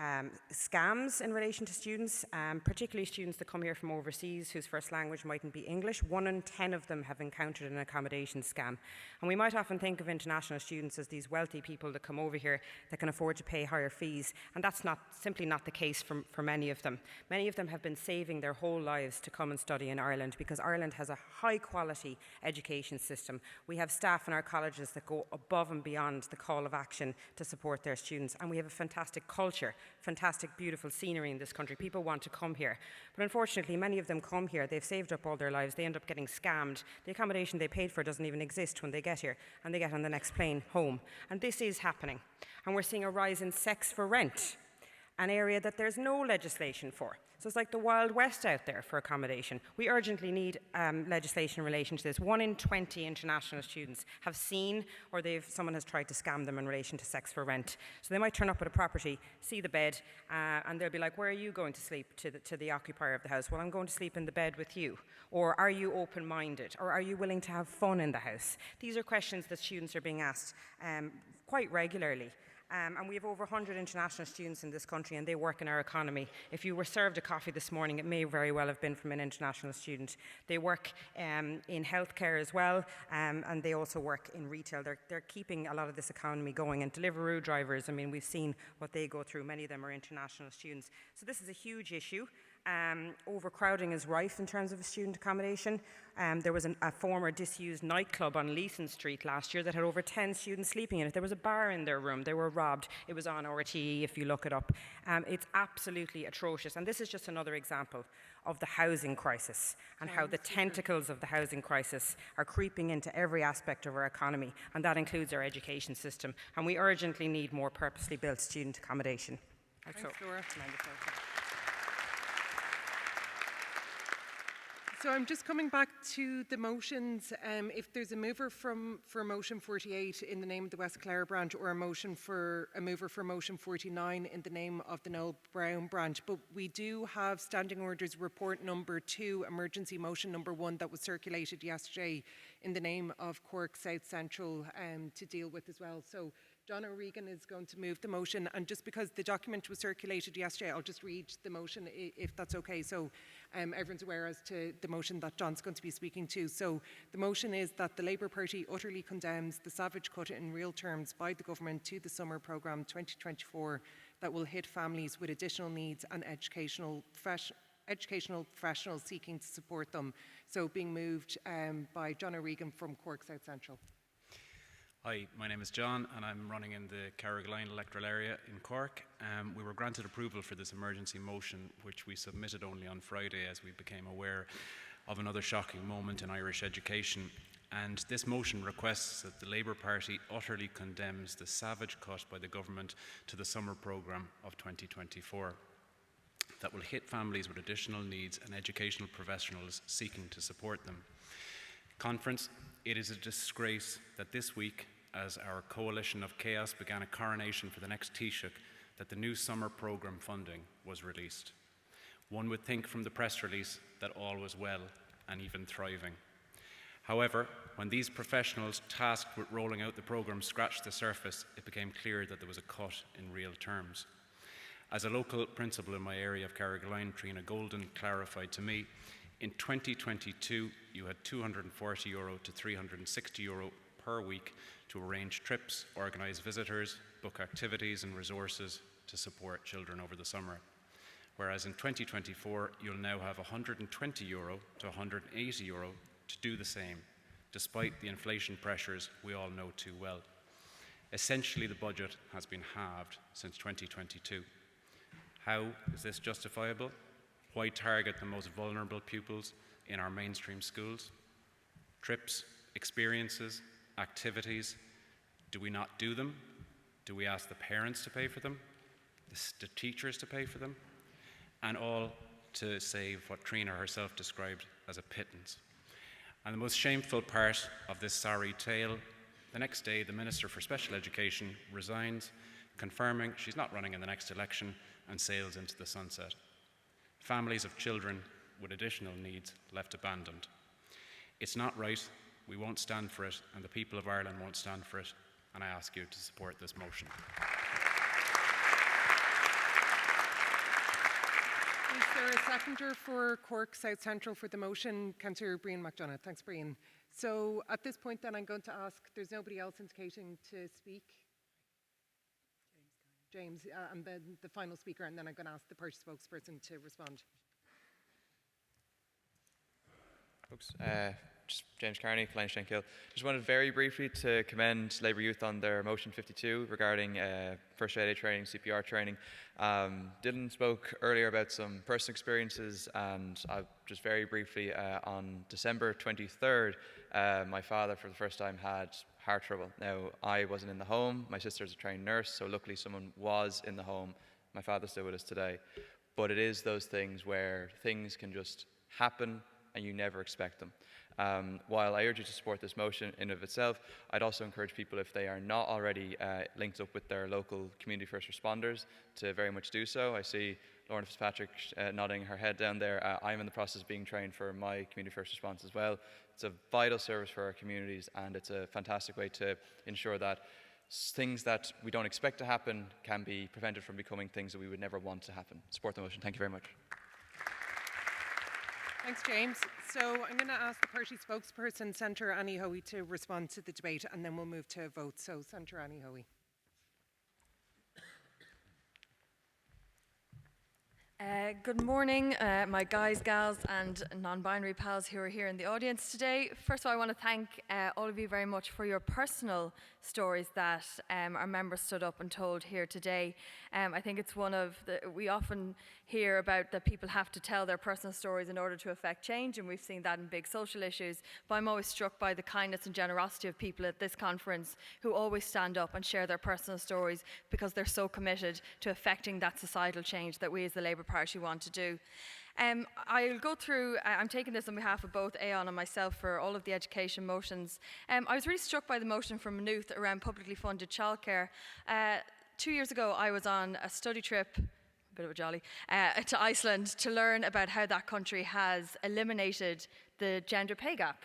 scams in relation to students, particularly students that come here from overseas whose first language mightn't be English. 1 in 10 of them have encountered an accommodation scam. And we might often think of international students as these wealthy people that come over here that can afford to pay higher fees. And that's simply not the case for many of them. Many of them have been saving their whole lives to come and study in Ireland, because Ireland has a high quality education system. We have staff in our colleges that go above and beyond the call of action to support their students, and we have a fantastic culture, fantastic beautiful scenery in this country. People want to come here, but unfortunately many of them come here, they've saved up all their lives, they end up getting scammed. The accommodation they paid for doesn't even exist when they get here, and they get on the next plane home. And this is happening, and we're seeing a rise in sex for rent. an area that there's no legislation for. So it's like the Wild West out there for accommodation. We urgently need legislation in relation to this. 1 in 20 international students have seen, or someone has tried to scam them in relation to sex for rent. So they might turn up at a property, see the bed, and they'll be like, where are you going to sleep? To the occupier of the house. Well, I'm going to sleep in the bed with you. Or are you open-minded? Or are you willing to have fun in the house? These are questions that students are being asked quite regularly. And we have over 100 international students in this country, and they work in our economy. If you were served a coffee this morning, it may very well have been from an international student. They work in healthcare as well, and they also work in retail. They're keeping a lot of this economy going. And Deliveroo drivers, I mean, we've seen what they go through. Many of them are international students. So this is a huge issue. Overcrowding is rife in terms of student accommodation. There was a former disused nightclub on Leeson Street last year that had over 10 students sleeping in it. There was a bar in their room. They were robbed. It was on RTE if you look it up. It's absolutely atrocious. And this is just another example of the housing crisis and how the tentacles of the housing crisis are creeping into every aspect of our economy, and that includes our education system. And we urgently need more purposely built student accommodation. Thanks, Laura. So I'm just coming back to the motions. If there's a mover for motion 48 in the name of the West Clare branch, or a mover for motion 49 in the name of the Noel Brown branch, but we do have standing orders report number 2, emergency motion number 1, that was circulated yesterday in the name of Cork South Central to deal with as well. So John O'Regan is going to move the motion, and just because the document was circulated yesterday, I'll just read the motion if that's okay, so everyone's aware as to the motion that John's going to be speaking to. So the motion is that the Labour Party utterly condemns the savage cut in real terms by the government to the summer programme 2024 that will hit families with additional needs and educational professionals seeking to support them. So being moved by John O'Regan from Cork South Central. Hi, my name is John, and I'm running in the Carrigaline electoral area in Cork. We were granted approval for this emergency motion, which we submitted only on Friday as we became aware of another shocking moment in Irish education. And this motion requests that the Labour Party utterly condemns the savage cut by the government to the summer programme of 2024 that will hit families with additional needs and educational professionals seeking to support them. Conference, it is a disgrace that this week, as our coalition of chaos began a coronation for the next Taoiseach, that the new summer programme funding was released. One would think from the press release that all was well and even thriving. However, when these professionals tasked with rolling out the programme scratched the surface, it became clear that there was a cut in real terms. As a local principal in my area of Carrigaline, Trina Golden clarified to me, in 2022, you had €240 to €360 per week to arrange trips, organise visitors, book activities and resources to support children over the summer. Whereas in 2024, you'll now have €120 to €180 to do the same, despite the inflation pressures we all know too well. Essentially, the budget has been halved since 2022. How is this justifiable? Why target the most vulnerable pupils in our mainstream schools? Trips, experiences, activities, do we not do them? Do we ask the parents to pay for them? The teachers to pay for them? And all to save what Trina herself described as a pittance. And the most shameful part of this sorry tale, the next day the Minister for Special Education resigns, confirming she's not running in the next election, and sails into the sunset. Families of children with additional needs left abandoned. It's not right, we won't stand for it, and the people of Ireland won't stand for it, and I ask you to support this motion. Is there a seconder for Cork South Central for the motion? Councillor Brian McDonagh. Thanks, Brian. So at this point then I'm going to ask, there's nobody else indicating to speak? James, and then the final speaker, and then I'm going to ask the party spokesperson to respond. Folks, just James Carney, Plenary. Just wanted very briefly to commend Labour Youth on their motion 52 regarding first aid training, CPR training. Dylan spoke earlier about some personal experiences, and just very briefly, on December 23rd, my father for the first time had heart trouble. Now, I wasn't in the home, my sister's a trained nurse, so luckily someone was in the home my father's still with us today. But it is those things where things can just happen and you never expect them. While I urge you to support this motion in of itself, I'd also encourage people, if they are not already linked up with their local community first responders, to very much do so. I see Lauren Fitzpatrick nodding her head down there. I'm in the process of being trained for my community first response as well. It's a vital service for our communities, and it's a fantastic way to ensure that things that we don't expect to happen can be prevented from becoming things that we would never want to happen. Support the motion. Thank you very much. Thanks, James. So I'm going to ask the party spokesperson, Senator Annie Hoey, to respond to the debate, and then we'll move to a vote. So, Senator Annie Hoey. Good morning, my guys, gals and non-binary pals who are here in the audience today. First of all, I want to thank all of you very much for your personal stories that our members stood up and told here today. I think it's one of we often hear about that people have to tell their personal stories in order to affect change, and we've seen that in big social issues. But I'm always struck by the kindness and generosity of people at this conference who always stand up and share their personal stories because they're so committed to affecting that societal change that we as the Labour Party want to do. I'll go through, I'm taking this on behalf of both Aon and myself for all of the education motions. I was really struck by the motion from Maynooth around publicly funded childcare. 2 years ago, I was on a study trip, a bit of a jolly, to Iceland to learn about how that country has eliminated the gender pay gap.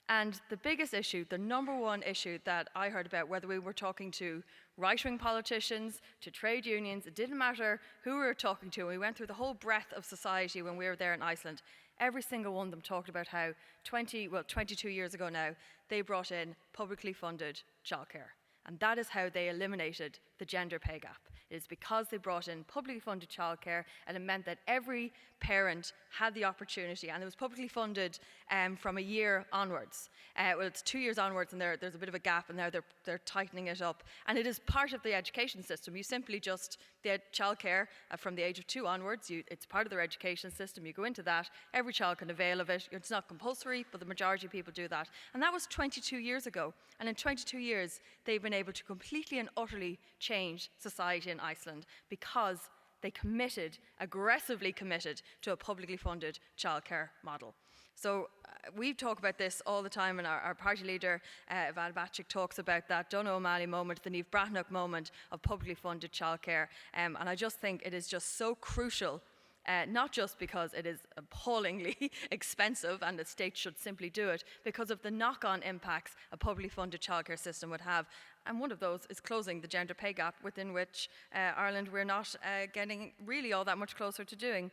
And the biggest issue, the number one issue that I heard about, whether we were talking to right-wing politicians, to trade unions, it didn't matter who we were talking to. We went through the whole breadth of society when we were there in Iceland. Every single one of them talked about how 22 years ago now, they brought in publicly funded childcare. And that is how they eliminated the gender pay gap. It is because they brought in publicly funded childcare, and it meant that every parent had the opportunity, and it was publicly funded from a year onwards. Well, it's 2 years onwards, and there's a bit of a gap, and now they're tightening it up. And it is part of the education system. You simply just, the childcare from the age of 2 onwards, it's part of their education system. You go into that, every child can avail of it. It's not compulsory, but the majority of people do that. And that was 22 years ago. And in 22 years, they've been able to completely and utterly change society in Iceland because they aggressively committed to a publicly funded childcare model. So we talk about this all the time, and our party leader, Val Bacik, talks about that Donogh O'Malley moment, the Niamh Brathnach moment of publicly funded childcare. And I just think it is just so crucial, not just because it is appallingly expensive and the state should simply do it, because of the knock-on impacts a publicly funded childcare system would have. And one of those is closing the gender pay gap, within which Ireland we're not getting really all that much closer to doing.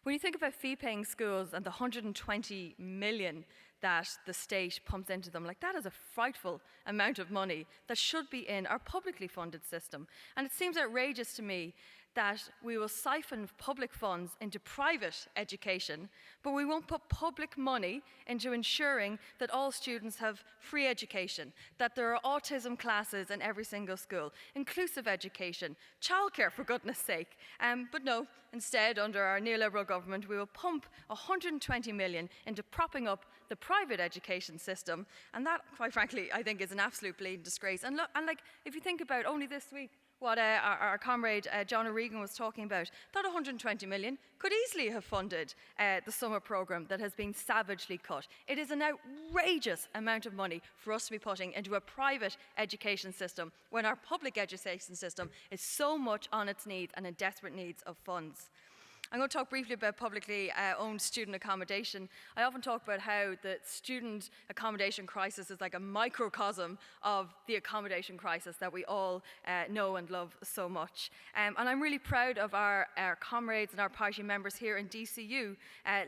When you think about fee-paying schools and the 120 million that the state pumps into them, like, that is a frightful amount of money that should be in our publicly funded system. And it seems outrageous to me that we will siphon public funds into private education, but we won't put public money into ensuring that all students have free education, that there are autism classes in every single school, inclusive education, childcare, for goodness sake. But no, instead, under our neoliberal government, we will pump 120 million into propping up the private education system, and that, quite frankly, I think is an absolute bleeding disgrace. And look, if you think about only this week, what our comrade John O'Regan was talking about, that 120 million could easily have funded the summer programme that has been savagely cut. It is an outrageous amount of money for us to be putting into a private education system when our public education system is so much on its knees and in desperate needs of funds. I'm going to talk briefly about publicly owned student accommodation. I often talk about how the student accommodation crisis is like a microcosm of the accommodation crisis that we all know and love so much. And I'm really proud of our comrades and our party members here in DCU,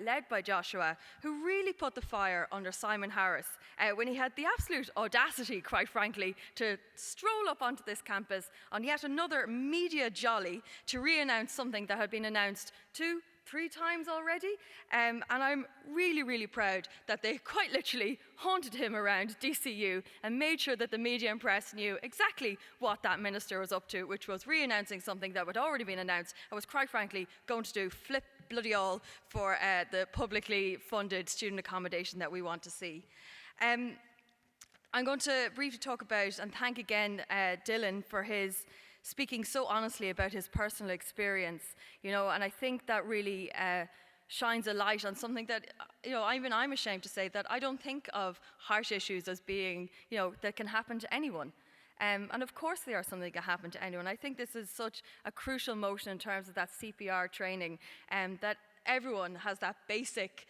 led by Joshua, who really put the fire under Simon Harris when he had the absolute audacity, quite frankly, to stroll up onto this campus on yet another media jolly to re-announce something that had been announced 2-3 times already, and I'm really, really proud that they quite literally haunted him around DCU and made sure that the media and press knew exactly what that minister was up to, which was re-announcing something that had already been announced and was, quite frankly, going to do flip bloody all for the publicly funded student accommodation that we want to see. I'm going to briefly talk about and thank again Dylan for his speaking so honestly about his personal experience, you know, and I think that really shines a light on something that, you know, even I'm ashamed to say that I don't think of heart issues as being, you know, that can happen to anyone. And of course they are something that can happen to anyone. I think this is such a crucial motion in terms of that CPR training, that everyone has that basic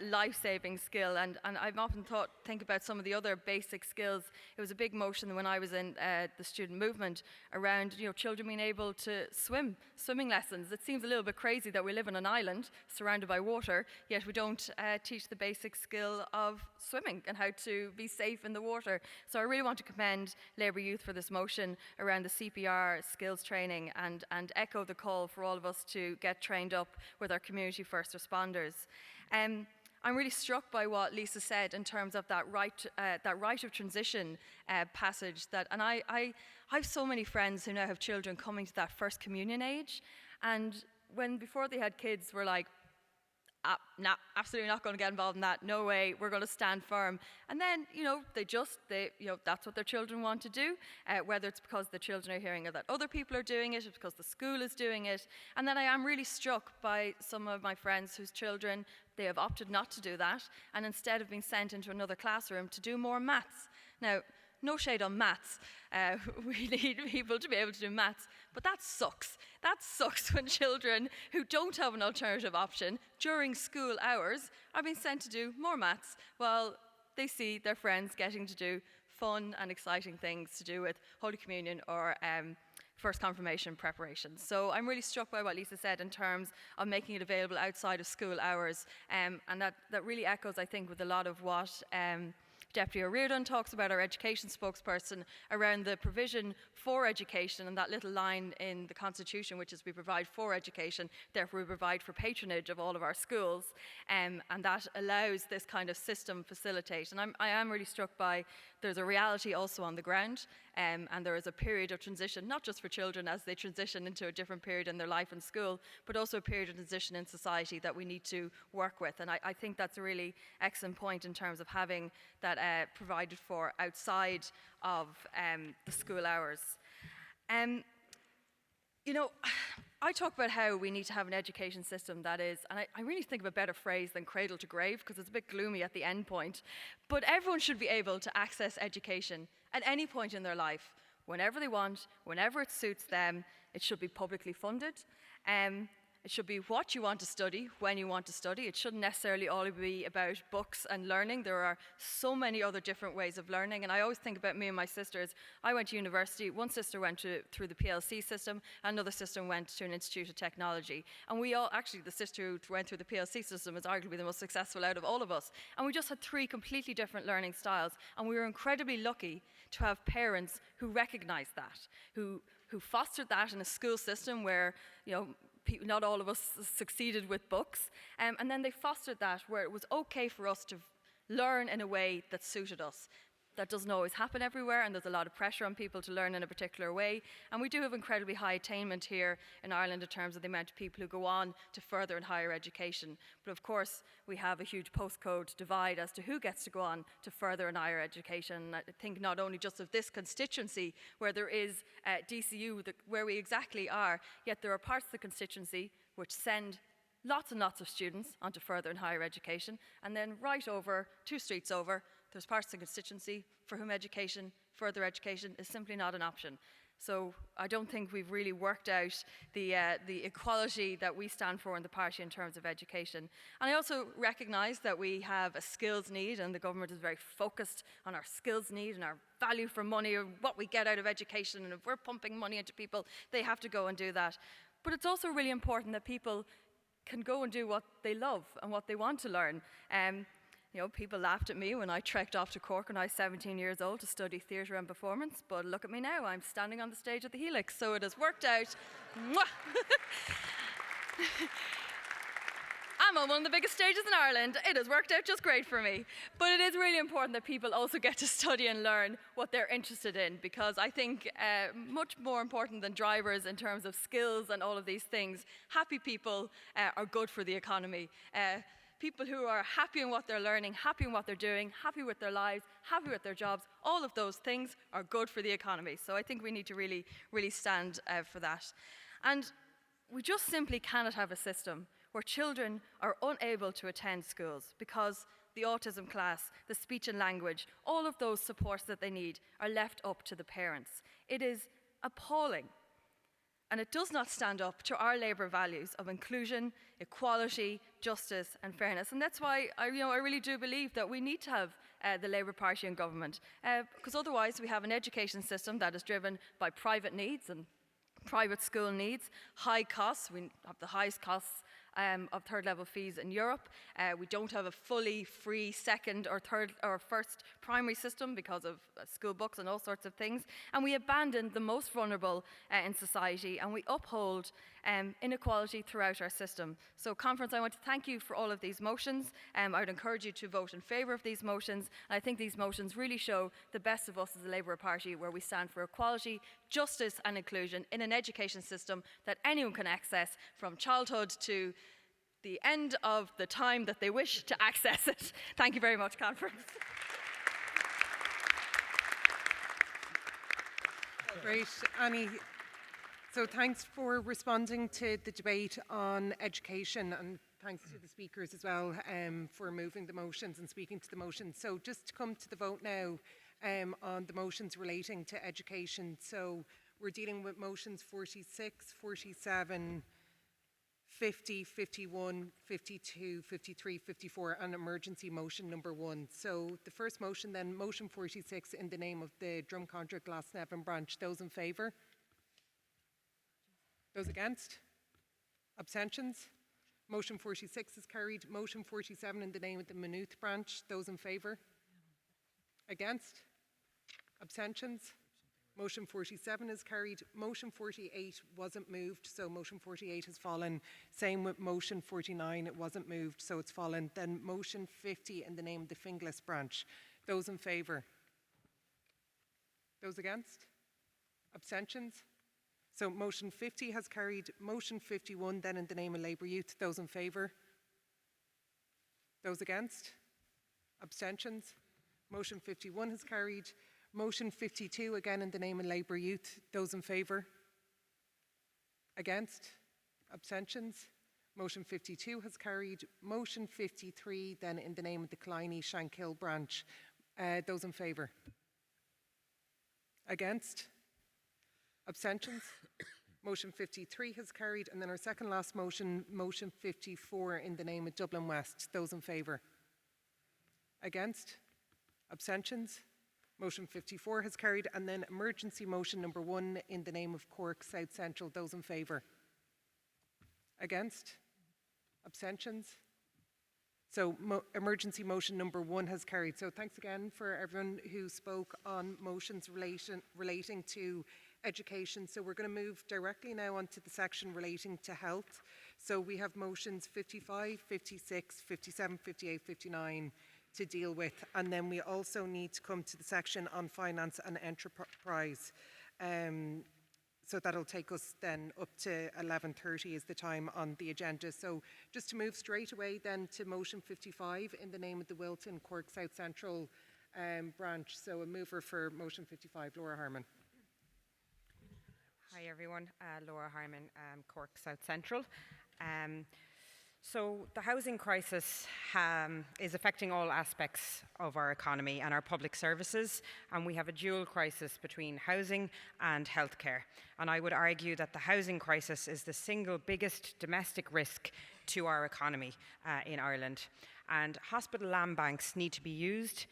life-saving skill, and I've often think about some of the other basic skills. It was a big motion when I was in the student movement around, you know, children being able to swimming lessons. It seems a little bit crazy that we live on an island surrounded by water, yet we don't teach the basic skill of swimming and how to be safe in the water. So I really want to commend Labour Youth for this motion around the CPR skills training, and echo the call for all of us to get trained up with our community first responders. I'm really struck by what Lisa said in terms of that right of transition passage. And I have so many friends who now have children coming to that first communion age, and when before they had kids, were like, nah, absolutely not going to get involved in that. No way, we're going to stand firm. And then, you know, that's what their children want to do, whether it's because the children are hearing that other people are doing it, or because the school is doing it. And then I am really struck by some of my friends whose children, they have opted not to do that, and instead of being sent into another classroom to do more maths. Now, no shade on maths. We need people to be able to do maths, but that sucks. That sucks when children who don't have an alternative option during school hours are being sent to do more maths while they see their friends getting to do fun and exciting things to do with Holy Communion or First Confirmation preparations. So I'm really struck by what Lisa said in terms of making it available outside of school hours, and that really echoes, I think, with a lot of what Deputy O'Riordan talks about, our education spokesperson, around the provision for education, and that little line in the Constitution, which is we provide for education, therefore we provide for patronage of all of our schools, and that allows this kind of system facilitate. And I am really struck by there's a reality also on the ground, and there is a period of transition, not just for children as they transition into a different period in their life in school, but also a period of transition in society that we need to work with. And I think that's a really excellent point in terms of having that provided for outside of the school hours. You know, I talk about how we need to have an education system that is, and I really think of a better phrase than cradle to grave, because it's a bit gloomy at the end point, but everyone should be able to access education at any point in their life, whenever they want, whenever it suits them. It should be publicly funded. It should be what you want to study, when you want to study. It shouldn't necessarily all be about books and learning. There are so many other different ways of learning. And I always think about me and my sisters. I went to university. One sister went through the PLC system. Another sister went to an Institute of Technology. And we all, actually, the sister who went through the PLC system is arguably the most successful out of all of us. And we just had 3 completely different learning styles. And we were incredibly lucky to have parents who recognized that, who fostered that in a school system where, you know, not all of us succeeded with books, and then they fostered that where it was okay for us to learn in a way that suited us. That doesn't always happen everywhere, and there's a lot of pressure on people to learn in a particular way. And we do have incredibly high attainment here in Ireland in terms of the amount of people who go on to further and higher education. But of course, we have a huge postcode divide as to who gets to go on to further and higher education. I think not only just of this constituency where there is DCU, where we exactly are, yet there are parts of the constituency which send lots and lots of students onto further and higher education, and then right over, 2 streets over, there's parts of the constituency for whom further education is simply not an option. So I don't think we've really worked out the equality that we stand for in the party in terms of education. And I also recognise that we have a skills need, and the government is very focused on our skills need and our value for money, or what we get out of education. And if we're pumping money into people, they have to go and do that. But it's also really important that people can go and do what they love and what they want to learn. You know, people laughed at me when I trekked off to Cork when I was 17 years old to study theatre and performance, but look at me now, I'm standing on the stage at the Helix, so it has worked out. I'm on one of the biggest stages in Ireland. It has worked out just great for me. But it is really important that people also get to study and learn what they're interested in, because I think much more important than drivers in terms of skills and all of these things, happy people are good for the economy. people who are happy in what they're learning, happy in what they're doing, happy with their lives, happy with their jobs, all of those things are good for the economy. So I think we need to really, really stand for that. And we just simply cannot have a system where children are unable to attend schools because the autism class, the speech and language, all of those supports that they need are left up to the parents. It is appalling. And it does not stand up to our Labour values of inclusion, equality, justice and fairness. And that's why I really do believe that we need to have the Labour Party in government. Because otherwise we have an education system that is driven by private needs and private school needs, high costs. We have the highest costs of third level fees in Europe. We don't have a fully free second or third or first primary system because of school books and all sorts of things. And we abandon the most vulnerable in society, and we uphold inequality throughout our system. So conference, I want to thank you for all of these motions. I would encourage you to vote in favour of these motions. And I think these motions really show the best of us as the Labour Party, where we stand for equality, justice and inclusion in an education system that anyone can access from childhood to the end of the time that they wish to access it. Thank you very much, conference. Great, Annie. So thanks for responding to the debate on education, and thanks to the speakers as well for moving the motions and speaking to the motions. So just to come to the vote now on the motions relating to education. So we're dealing with motions 46, 47, 50, 51, 52, 53, 54, and emergency motion number 1. So the first motion then, motion 46 in the name of the Drumcondra Glasnevin branch. Those in favour? Those against? Abstentions? Motion 46 is carried. Motion 47 in the name of the Maynooth branch. Those in favour? Against? Abstentions? Motion 47 is carried. Motion 48 wasn't moved, so motion 48 has fallen. Same with motion 49, it wasn't moved, so it's fallen. Then motion 50 in the name of the Finglas branch. Those in favour? Those against? Abstentions? So motion 50 has carried. Motion 51 then in the name of Labour Youth. Those in favour? Those against? Abstentions? Motion 51 has carried. Motion 52, again in the name of Labour Youth. Those in favour? Against? Abstentions? Motion 52 has carried. Motion 53, then in the name of the Killiney Shankill branch. Those in favour? Against? Abstentions? Motion 53 has carried. And then our second last motion, motion 54 in the name of Dublin West. Those in favour? Against? Abstentions? Motion 54 has carried. And then emergency motion number 1 in the name of Cork South Central. Those in favour? Against? Abstentions? So emergency motion number 1 has carried. So thanks again for everyone who spoke on motions relating to education. So we're going to move directly now onto the section relating to health. So we have motions 55, 56, 57, 58, 59 to deal with. And then we also need to come to the section on finance and enterprise. So that'll take us then up to 11:30 is the time on the agenda. So just to move straight away then to motion 55 in the name of the Wilton Cork South Central branch. So a mover for motion 55, Laura Harmon. Hi everyone, Laura Harmon, Cork South Central. So the housing crisis is affecting all aspects of our economy and our public services, and we have a dual crisis between housing and healthcare. And I would argue that the housing crisis is the single biggest domestic risk to our economy in Ireland. And hospital land banks need to be used.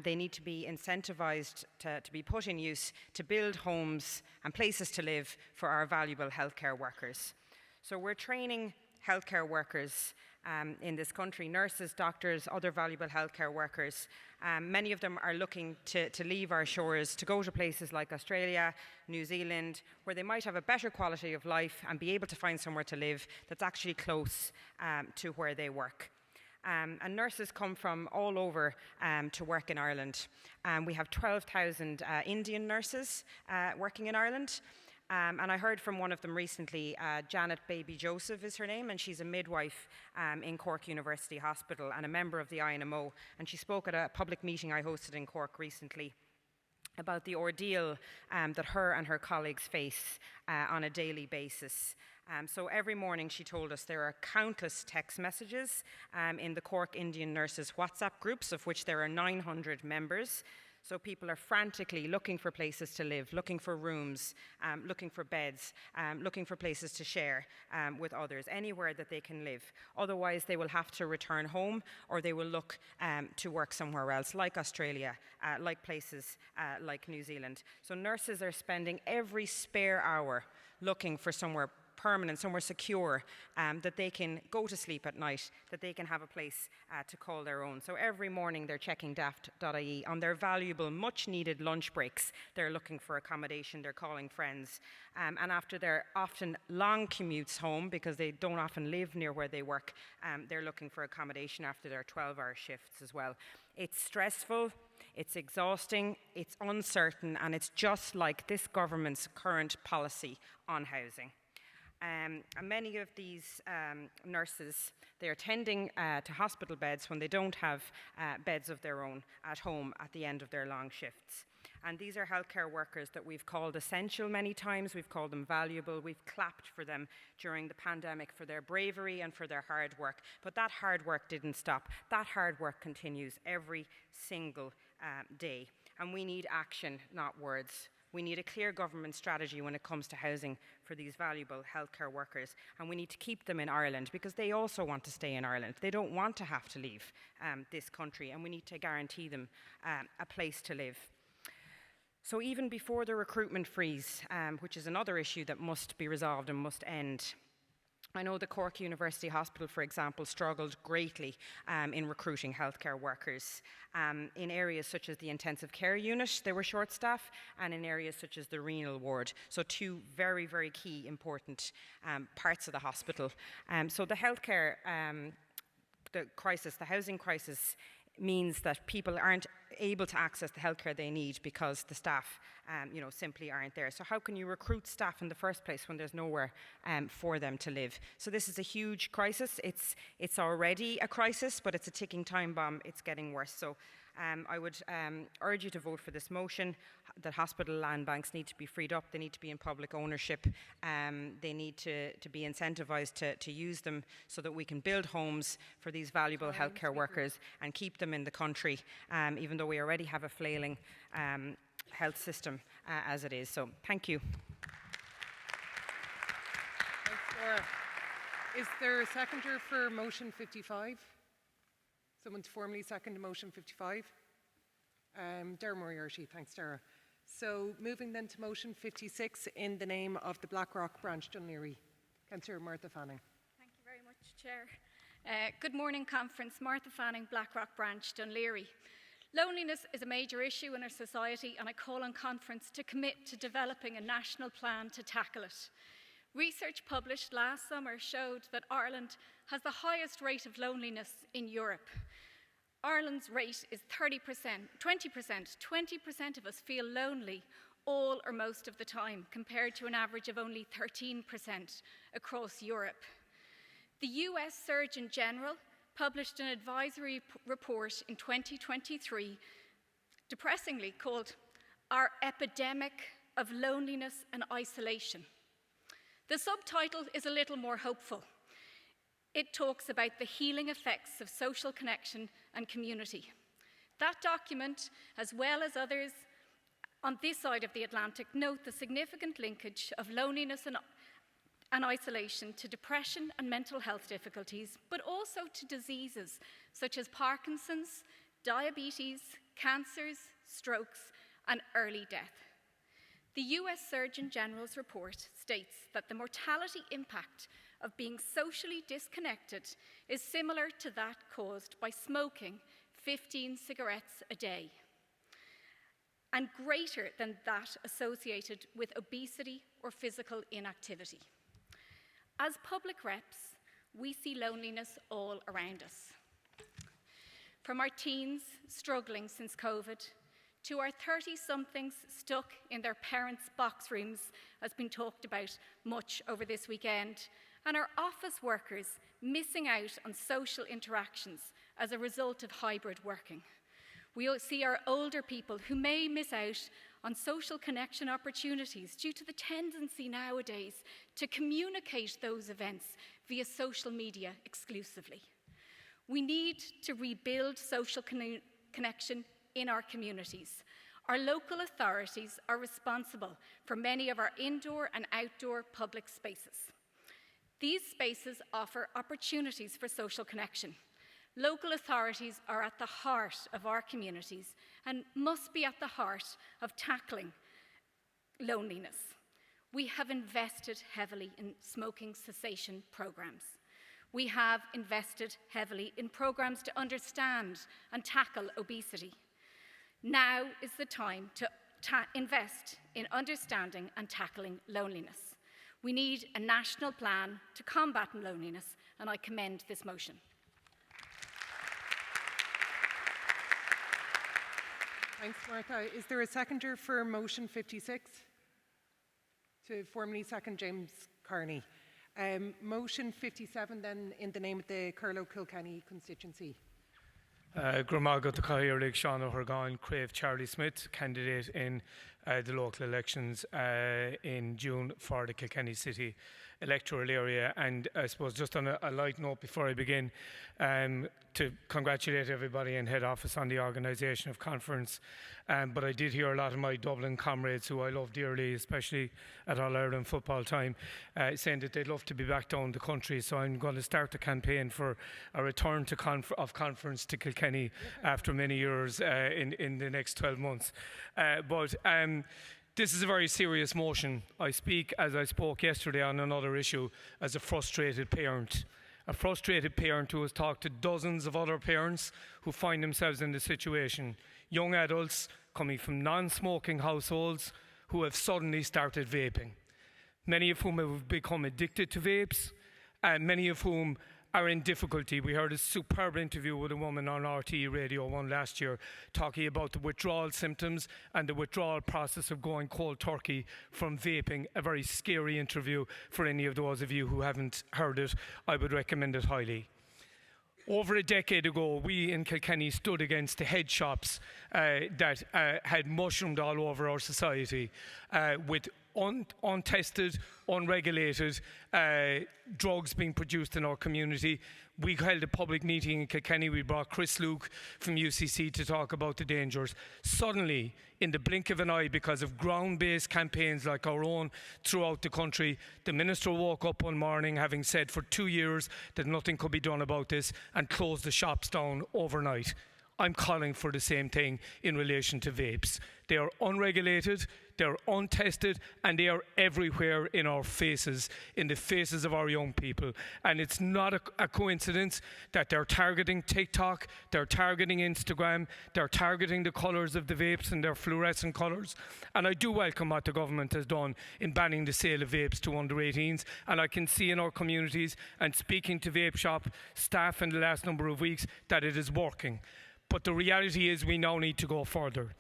They need to be incentivised to be put in use to build homes and places to live for our valuable healthcare workers. So we're training healthcare workers in this country, nurses, doctors, other valuable healthcare workers. Many of them are looking to leave our shores, to go to places like Australia, New Zealand, where they might have a better quality of life and be able to find somewhere to live that's actually close to where they work. And nurses come from all over to work in Ireland. We have 12,000 Indian nurses working in Ireland. And I heard from one of them recently, Janet Baby Joseph is her name, and she's a midwife in Cork University Hospital and a member of the INMO. And she spoke at a public meeting I hosted in Cork recently about the ordeal that her and her colleagues face on a daily basis. So every morning, she told us, there are countless text messages in the Cork Indian Nurses WhatsApp groups, of which there are 900 members. So people are frantically looking for places to live, looking for rooms, looking for beds, looking for places to share with others, anywhere that they can live. Otherwise, they will have to return home, or they will look to work somewhere else, like Australia, like places like New Zealand. So nurses are spending every spare hour looking for somewhere permanent, somewhere secure, that they can go to sleep at night, that they can have a place to call their own. So every morning they're checking daft.ie. On their valuable, much needed lunch breaks, they're looking for accommodation, they're calling friends. And after their often long commutes home, because they don't often live near where they work, they're looking for accommodation after their 12-hour shifts as well. It's stressful, it's exhausting, it's uncertain, and it's just like this government's current policy on housing. And many of these nurses, they're tending to hospital beds when they don't have beds of their own at home at the end of their long shifts. And these are healthcare workers that we've called essential many times, we've called them valuable, we've clapped for them during the pandemic for their bravery and for their hard work. But that hard work didn't stop. That hard work continues every single day. And we need action, not words. We need a clear government strategy when it comes to housing for these valuable healthcare workers, and we need to keep them in Ireland because they also want to stay in Ireland. They don't want to have to leave this country, and we need to guarantee them a place to live. So even before the recruitment freeze, which is another issue that must be resolved and must end, I know the Cork University Hospital, for example, struggled greatly in recruiting healthcare workers. In areas such as the intensive care unit, they were short staff, and in areas such as the renal ward. So two very, very key important parts of the hospital. So the healthcare the housing crisis means that people aren't able to access the healthcare they need because the staff simply aren't there. So how can you recruit staff in the first place when there's nowhere for them to live? So this is a huge crisis. It's already a crisis, but it's a ticking time bomb. It's getting worse. So I would urge you to vote for this motion that hospital land banks need to be freed up. They need to be in public ownership. They need to be incentivised to use them so that we can build homes for these valuable healthcare workers and keep them in the country, even though we already have a flailing health system as it is. So thank you. Thanks, Laura. Is there a seconder for motion 55? Someone to formally second motion 55? Dara Moriarty, thanks Dara. So moving then to motion 56 in the name of the Blackrock Branch Dunleary. Councillor Martha Fanning. Thank you very much, Chair. Good morning, Conference. Martha Fanning, Blackrock Branch Dunleary. Loneliness is a major issue in our society, and I call on Conference to commit to developing a national plan to tackle it. Research published last summer showed that Ireland has the highest rate of loneliness in Europe. Ireland's rate is 20%. 20% of us feel lonely all or most of the time, compared to an average of only 13% across Europe. The US Surgeon General published an advisory report in 2023, depressingly called Our Epidemic of Loneliness and Isolation. The subtitle is a little more hopeful. It talks about the healing effects of social connection and community. That document, as well as others on this side of the Atlantic, note the significant linkage of loneliness and isolation to depression and mental health difficulties, but also to diseases such as Parkinson's, diabetes, cancers, strokes, and early death. The US Surgeon General's report states that the mortality impact of being socially disconnected is similar to that caused by smoking 15 cigarettes a day, and greater than that associated with obesity or physical inactivity. As public reps, we see loneliness all around us. From our teens struggling since COVID, to our 30-somethings stuck in their parents' box rooms, has been talked about much over this weekend, and our office workers missing out on social interactions as a result of hybrid working. We see our older people who may miss out on social connection opportunities due to the tendency nowadays to communicate those events via social media exclusively. We need to rebuild social connection in our communities. Our local authorities are responsible for many of our indoor and outdoor public spaces. These spaces offer opportunities for social connection. Local authorities are at the heart of our communities and must be at the heart of tackling loneliness. We have invested heavily in smoking cessation programs. We have invested heavily in programs to understand and tackle obesity. Now is the time to invest in understanding and tackling loneliness. We need a national plan to combat loneliness, and I commend this motion. Thanks, Martha. Is there a seconder for motion 56? To formally second James Carney. Motion 57 then in the name of the Carlow-Kilkenny constituency. Gramaga to Cahirig Sean O'Horgan, Crave Charlie Smith, candidate in the local elections in June for the Kilkenny City electoral area. And I suppose just on a light note before I begin, to congratulate everybody in head office on the organisation of conference. But I did hear a lot of my Dublin comrades, who I love dearly, especially at All-Ireland football time, saying that they'd love to be back down the country. So I'm going to start the campaign for a return to conference to Kilkenny after many years in the next 12 months. This is a very serious motion. I speak, as I spoke yesterday on another issue, as a frustrated parent. A frustrated parent who has talked to dozens of other parents who find themselves in this situation. Young adults coming from non-smoking households who have suddenly started vaping. Many of whom have become addicted to vapes, and many of whom are in difficulty. We heard a superb interview with a woman on RTE Radio 1 last year talking about the withdrawal symptoms and the withdrawal process of going cold turkey from vaping. A very scary interview for any of those of you who haven't heard it. I would recommend it highly. Over a decade ago, we in Kilkenny stood against the head shops that had mushroomed all over our society with untested, unregulated drugs being produced in our community. We held a public meeting in Kilkenny. We brought Chris Luke from UCC to talk about the dangers. Suddenly, in the blink of an eye, because of ground-based campaigns like our own throughout the country, the Minister woke up one morning having said for 2 years that nothing could be done about this and closed the shops down overnight. I'm calling for the same thing in relation to vapes. They are unregulated, they're untested, and they are everywhere in our faces, in the faces of our young people. And it's not a coincidence that they're targeting TikTok, they're targeting Instagram, they're targeting the colours of the vapes and their fluorescent colours. And I do welcome what the government has done in banning the sale of vapes to under 18s. And I can see in our communities and speaking to vape shop staff in the last number of weeks that it is working. But the reality is we now need to go further.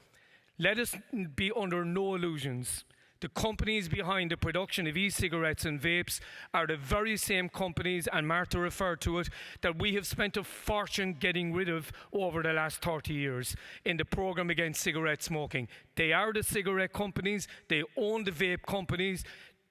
Let us be under no illusions. The companies behind the production of e-cigarettes and vapes are the very same companies, and Martha referred to it, that we have spent a fortune getting rid of over the last 30 years in the programme against cigarette smoking. They are the cigarette companies, they own the vape companies.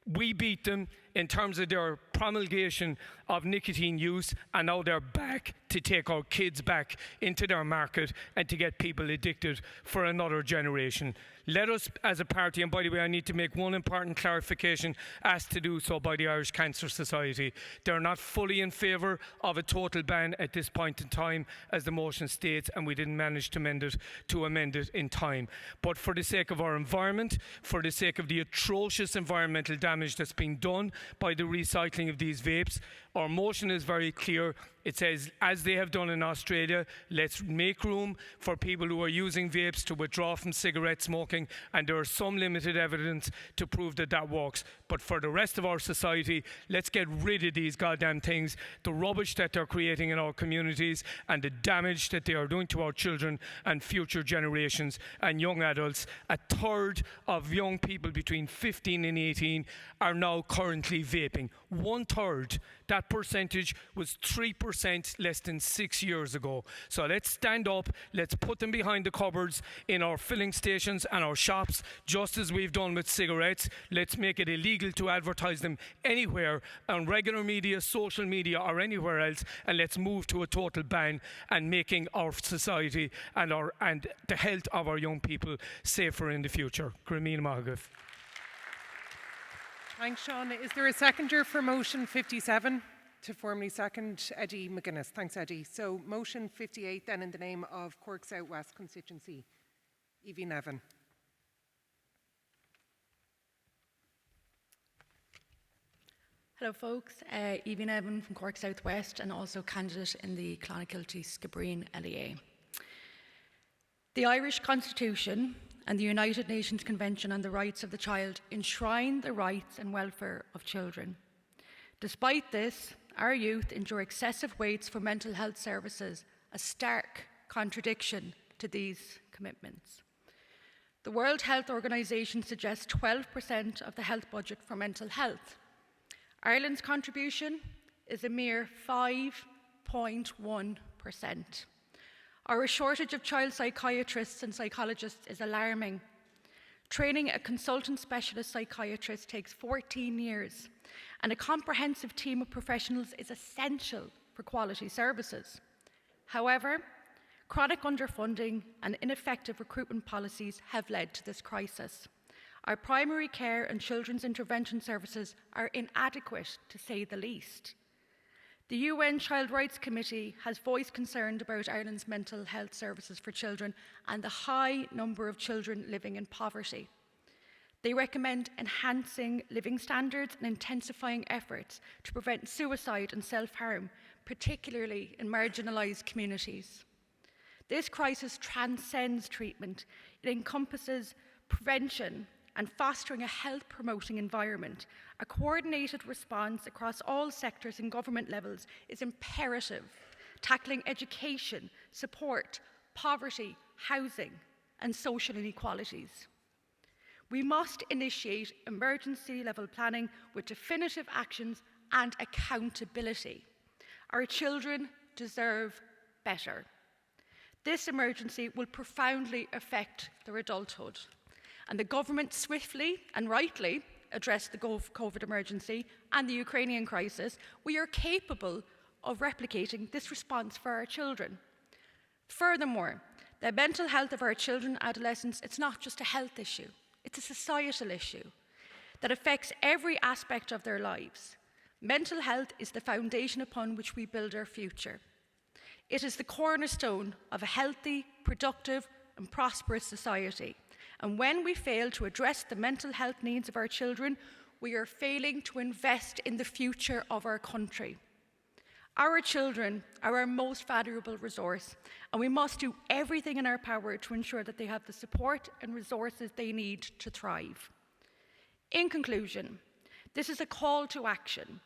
We beat them in terms of their promulgation of nicotine use, and now they're back to take our kids back into their market and to get people addicted for another generation. Let us, as a party, and by the way, I need to make one important clarification asked to do so by the Irish Cancer Society. They're not fully in favour of a total ban at this point in time, as the motion states, and we didn't manage to amend it in time. But for the sake of our environment, for the sake of the atrocious environmental damage that's been done by the recycling of these vapes, Our motion is very clear. It says, as they have done in Australia, let's make room for people who are using vapes to withdraw from cigarette smoking, and there is some limited evidence to prove that that works. But for the rest of our society, let's get rid of these goddamn things, the rubbish that they're creating in our communities, and the damage that they are doing to our children and future generations and young adults. A third of young people between 15 and 18 are now currently vaping. 1/3. That percentage was 3% less than 6 years ago. So let's stand up, let's put them behind the cupboards in our filling stations and our shops, just as we've done with cigarettes. Let's make it illegal to advertise them anywhere, on regular media, social media, or anywhere else, and let's move to a total ban and making our society and the health of our young people safer in the future. Grameen Mahagif. Thanks, Sean. Is there a seconder for motion 57 to formally second? Eddie McGuinness. Thanks, Eddie. So motion 58 then, in the name of Cork South West constituency. Evie Nevin. Hello folks, Evie Nevin from Cork South West and also candidate in the Clonakilty Skibbereen LEA. The Irish Constitution and the United Nations Convention on the Rights of the Child enshrine the rights and welfare of children. Despite this, our youth endure excessive waits for mental health services, a stark contradiction to these commitments. The World Health Organization suggests 12% of the health budget for mental health. Ireland's contribution is a mere 5.1%. Our shortage of child psychiatrists and psychologists is alarming. Training a consultant specialist psychiatrist takes 14 years, and a comprehensive team of professionals is essential for quality services. However, chronic underfunding and ineffective recruitment policies have led to this crisis. Our primary care and children's intervention services are inadequate, to say the least. The UN Child Rights Committee has voiced concern about Ireland's mental health services for children and the high number of children living in poverty. They recommend enhancing living standards and intensifying efforts to prevent suicide and self-harm, particularly in marginalised communities. This crisis transcends treatment. It encompasses prevention and fostering a health-promoting environment. A coordinated response across all sectors and government levels is imperative, tackling education, support, poverty, housing, and social inequalities. We must initiate emergency-level planning with definitive actions and accountability. Our children deserve better. This emergency will profoundly affect their adulthood. And the government swiftly and rightly addressed the COVID emergency and the Ukrainian crisis. We are capable of replicating this response for our children. Furthermore, the mental health of our children and adolescents, it's not just a health issue, it's a societal issue that affects every aspect of their lives. Mental health is the foundation upon which we build our future. It is the cornerstone of a healthy, productive, and prosperous society. And when we fail to address the mental health needs of our children, we are failing to invest in the future of our country. Our children are our most valuable resource, and we must do everything in our power to ensure that they have the support and resources they need to thrive. In conclusion, this is a call to action.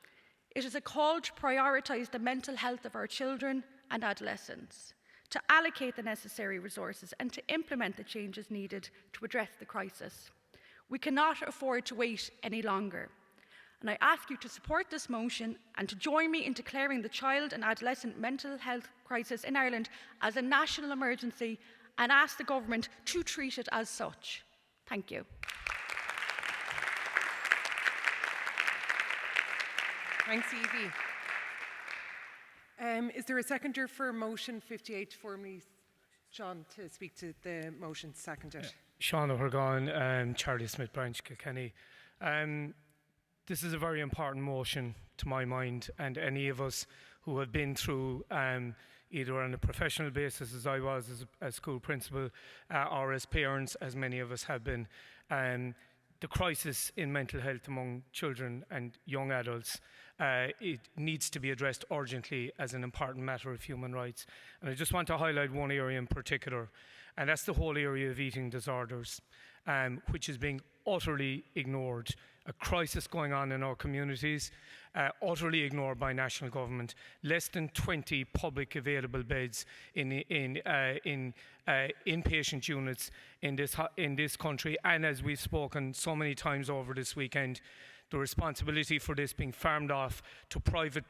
It is a call to prioritise the mental health of our children and adolescents, to allocate the necessary resources and to implement the changes needed to address the crisis. We cannot afford to wait any longer. And I ask you to support this motion and to join me in declaring the child and adolescent mental health crisis in Ireland as a national emergency and ask the government to treat it as such. Thank you. Thanks, Evie. Is there a seconder for motion 58 to formally, Sean, to speak to the motion seconded? Sean O'Hurgan, Charlie Smith Branch, Kilkenny. This is a very important motion to my mind, and any of us who have been through either on a professional basis, as I was as a school principal, or as parents, as many of us have been, the crisis in mental health among children and young adults, it needs to be addressed urgently as an important matter of human rights. And I just want to highlight one area in particular, and that's the whole area of eating disorders, which is being utterly ignored. A crisis going on in our communities, utterly ignored by national government. Less than 20 public available beds in inpatient units in this country, and as we've spoken so many times over this weekend, the responsibility for this being farmed off to private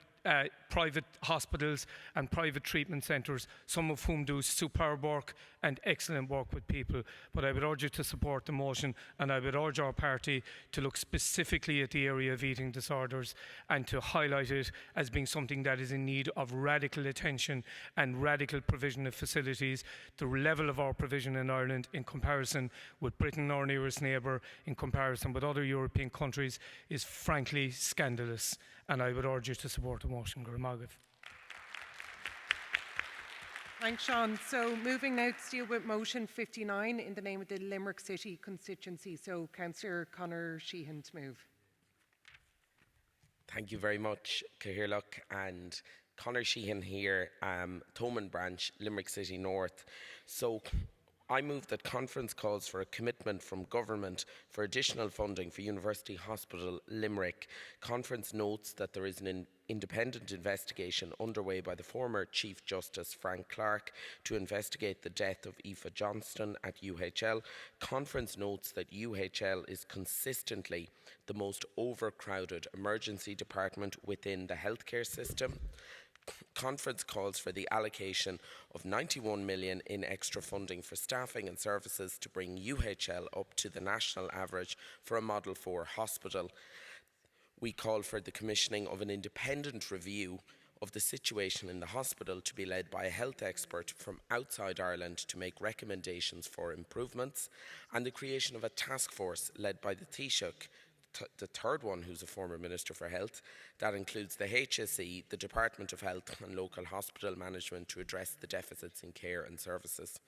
hospitals and private treatment centres, some of whom do superb work and excellent work with people. But I would urge you to support the motion, and I would urge our party to look specifically at the area of eating disorders and to highlight it as being something that is in need of radical attention and radical provision of facilities. The level of our provision in Ireland in comparison with Britain, our nearest neighbour, in comparison with other European countries, is frankly scandalous. And I would urge you to support the motion. Gurmagov. Thanks, Sean. So moving now to deal with motion 59 in the name of the Limerick City constituency. So Councillor Conor Sheehan to move. Thank you very much, Cahirlock, and Conor Sheehan here, Thomond Branch, Limerick City North. So I move that conference calls for a commitment from government for additional funding for University Hospital Limerick. Conference notes that there is an independent investigation underway by the former Chief Justice Frank Clark to investigate the death of Aoife Johnston at UHL. Conference notes that UHL is consistently the most overcrowded emergency department within the healthcare system. Conference calls for the allocation of 91 million in extra funding for staffing and services to bring UHL up to the national average for a Model 4 hospital. We call for the commissioning of an independent review of the situation in the hospital to be led by a health expert from outside Ireland to make recommendations for improvements, and the creation of a task force led by the Taoiseach, the third one who's a former Minister for Health, that includes the HSE, the Department of Health and Local Hospital Management to address the deficits in care and services.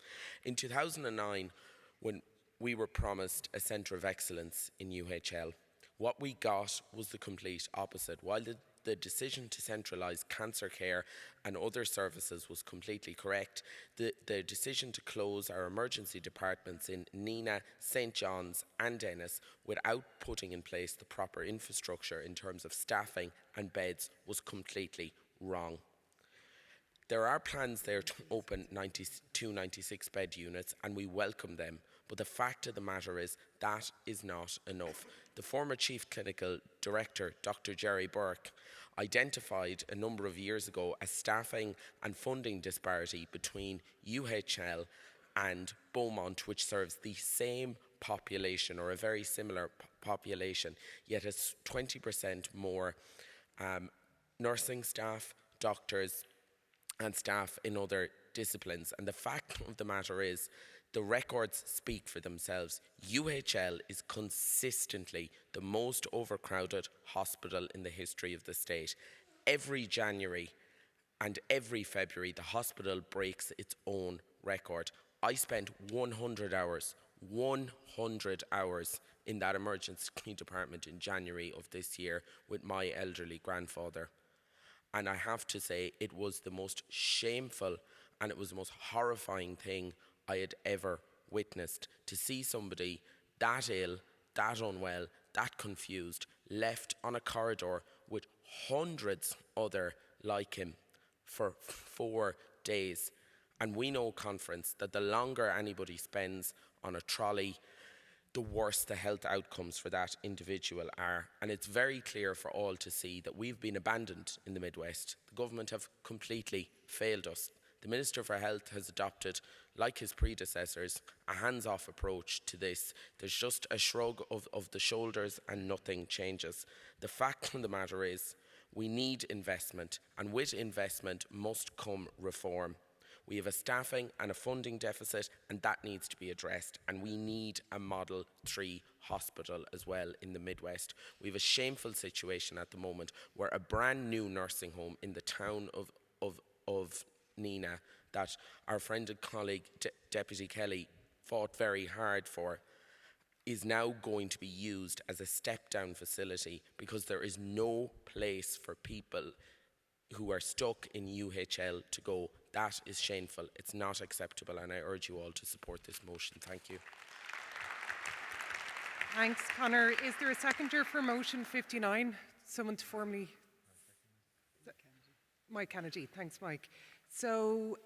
In 2009, when we were promised a centre of excellence in UHL, what we got was the complete opposite. While the decision to centralise cancer care and other services was completely correct, the decision to close our emergency departments in Nina, St John's and Ennis without putting in place the proper infrastructure in terms of staffing and beds was completely wrong. There are plans there to open 92, 96 bed units, and we welcome them. But the fact of the matter is that is not enough. The former Chief Clinical Director, Dr. Jerry Burke, identified a number of years ago a staffing and funding disparity between UHL and Beaumont, which serves the same population or a very similar population, yet has 20% more nursing staff, doctors and staff in other disciplines. And the fact of the matter is, the records speak for themselves. UHL is consistently the most overcrowded hospital in the history of the state. Every January and every February, the hospital breaks its own record. I spent 100 hours in that emergency department in January of this year with my elderly grandfather. And I have to say, it was the most shameful and it was the most horrifying thing I had ever witnessed, to see somebody that ill, that unwell, that confused, left on a corridor with hundreds other like him for 4 days. And we know, conference, that the longer anybody spends on a trolley, the worse the health outcomes for that individual are. And it's very clear for all to see that we've been abandoned in the Midwest. The government have completely failed us. The Minister for Health has adopted, like his predecessors, a hands-off approach to this. There's just a shrug of the shoulders and nothing changes. The fact of the matter is, we need investment, and with investment must come reform. We have a staffing and a funding deficit, and that needs to be addressed. And we need a Model 3 hospital as well in the Midwest. We have a shameful situation at the moment where a brand new nursing home in the town of Nina, that our friend and colleague Deputy Kelly fought very hard for, is now going to be used as a step-down facility because there is no place for people who are stuck in UHL to go. That is shameful. It's not acceptable, and I urge you all to support this motion. Thank you. Thanks, Conor. Is there a seconder for motion 59? Someone to formally... Mike Kennedy. Thanks, Mike. So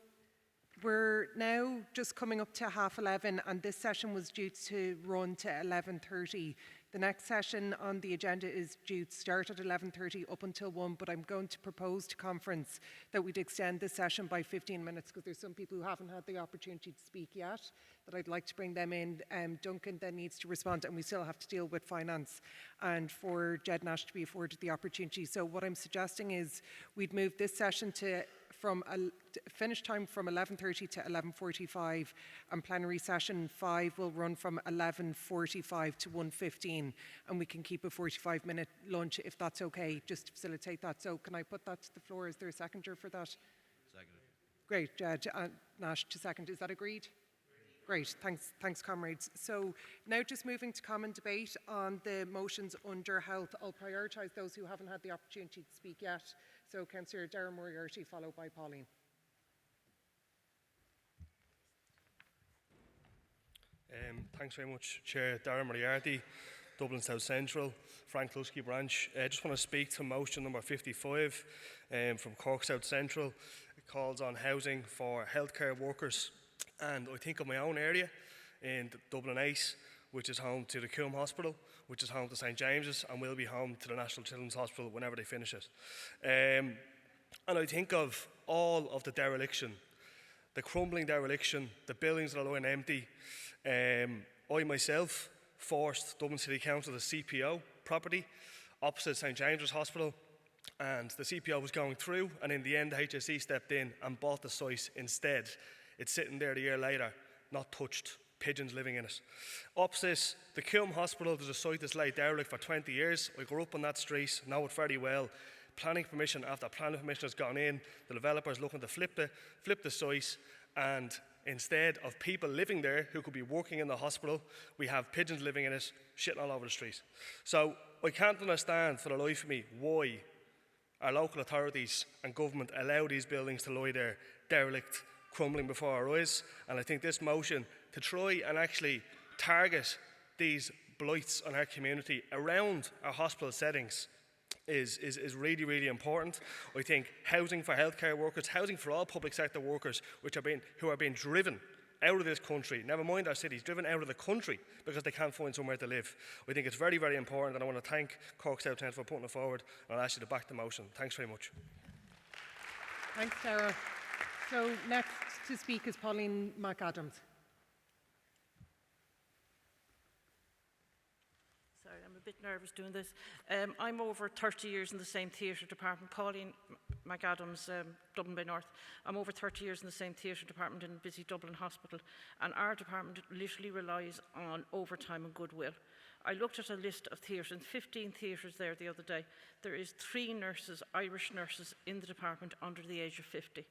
we're now just coming up to 11:30, and this session was due to run to 11:30. The next session on the agenda is due to start at 11:30 up until 1, but I'm going to propose to conference that we'd extend this session by 15 minutes because there's some people who haven't had the opportunity to speak yet that I'd like to bring them in. Duncan then needs to respond, and we still have to deal with finance, and for Jed Nash to be afforded the opportunity. So what I'm suggesting is we'd move this session to finish time from 11:30 to 11:45, and plenary session 5 will run from 11:45 to 1:15, and we can keep a 45-minute lunch if that's okay, just to facilitate that. So can I put that to the floor? Is there a seconder for that? Second. Great, Jed Nash to second. Is that agreed? Great, thanks comrades. So now just moving to common debate on the motions under health. I'll prioritise those who haven't had the opportunity to speak yet. So Councillor Darren Moriarty, followed by Pauline. Thanks very much, Chair. Darren Moriarty, Dublin South Central, Frank Lusky branch. I just want to speak to motion number 55 from Cork South Central. It calls on housing for healthcare workers. And I think of my own area in Dublin 8, which is home to the Coombe Hospital, which is home to St James's, and will be home to the National Children's Hospital whenever they finish it. And I think of all of the dereliction, the crumbling dereliction, the buildings that are lying empty. I myself forced Dublin City Council the CPO property opposite St James's Hospital, and the CPO was going through, and in the end the HSE stepped in and bought the site instead. It's sitting there a year later, not touched, pigeons living in it. Opposite the Coombe Hospital, there's a site that's laid derelict for 20 years. I grew up on that street, know it very well. Planning permission after planning permission has gone in, the developer's looking to flip the site, and instead of people living there who could be working in the hospital, we have pigeons living in it, shitting all over the street. So I can't understand for the life of me why our local authorities and government allow these buildings to lie there derelict, crumbling before our eyes. And I think this motion to try and actually target these blights on our community around our hospital settings is really, really important. I think housing for healthcare workers, housing for all public sector workers who are being driven out of this country, never mind our cities, driven out of the country because they can't find somewhere to live. I think it's very, very important, and I want to thank Cork South End for putting it forward, and I'll ask you to back the motion. Thanks very much. Thanks, Sarah. So next to speak is Pauline McAdams. Sorry, I'm a bit nervous doing this. I'm over 30 years in the same theatre department. Pauline McAdams, Dublin Bay North. I'm over 30 years in the same theatre department in busy Dublin Hospital, and our department literally relies on overtime and goodwill. I looked at a list of theatres, 15 theatres there the other day. There is 3 nurses, Irish nurses, in the department under the age of 50.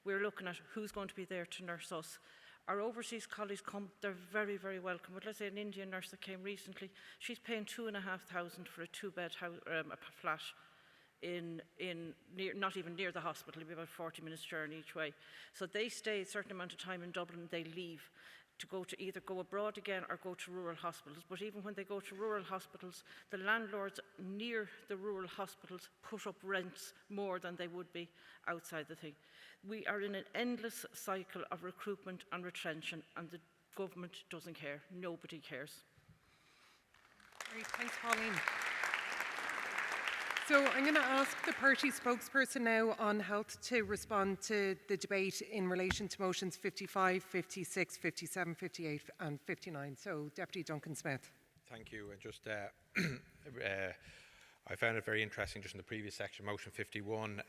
We're looking at who's going to be there to nurse us. Our overseas colleagues come, they're very, very welcome. But let's say an Indian nurse that came recently, she's paying $2,500 for a 2-bed flat not even near the hospital, it'll be about 40 minutes journey each way. So they stay a certain amount of time in Dublin, they leave to go to either go abroad again or go to rural hospitals. But even when they go to rural hospitals, the landlords near the rural hospitals put up rents more than they would be outside the thing. We are in an endless cycle of recruitment and retrenchment, and the government doesn't care. Nobody cares. Great, thanks, Pauline. So I'm going to ask the party spokesperson now on health to respond to the debate in relation to motions 55, 56, 57, 58 and 59. So Deputy Duncan Smith. Thank you. And just I found it very interesting just in the previous section, motion 51,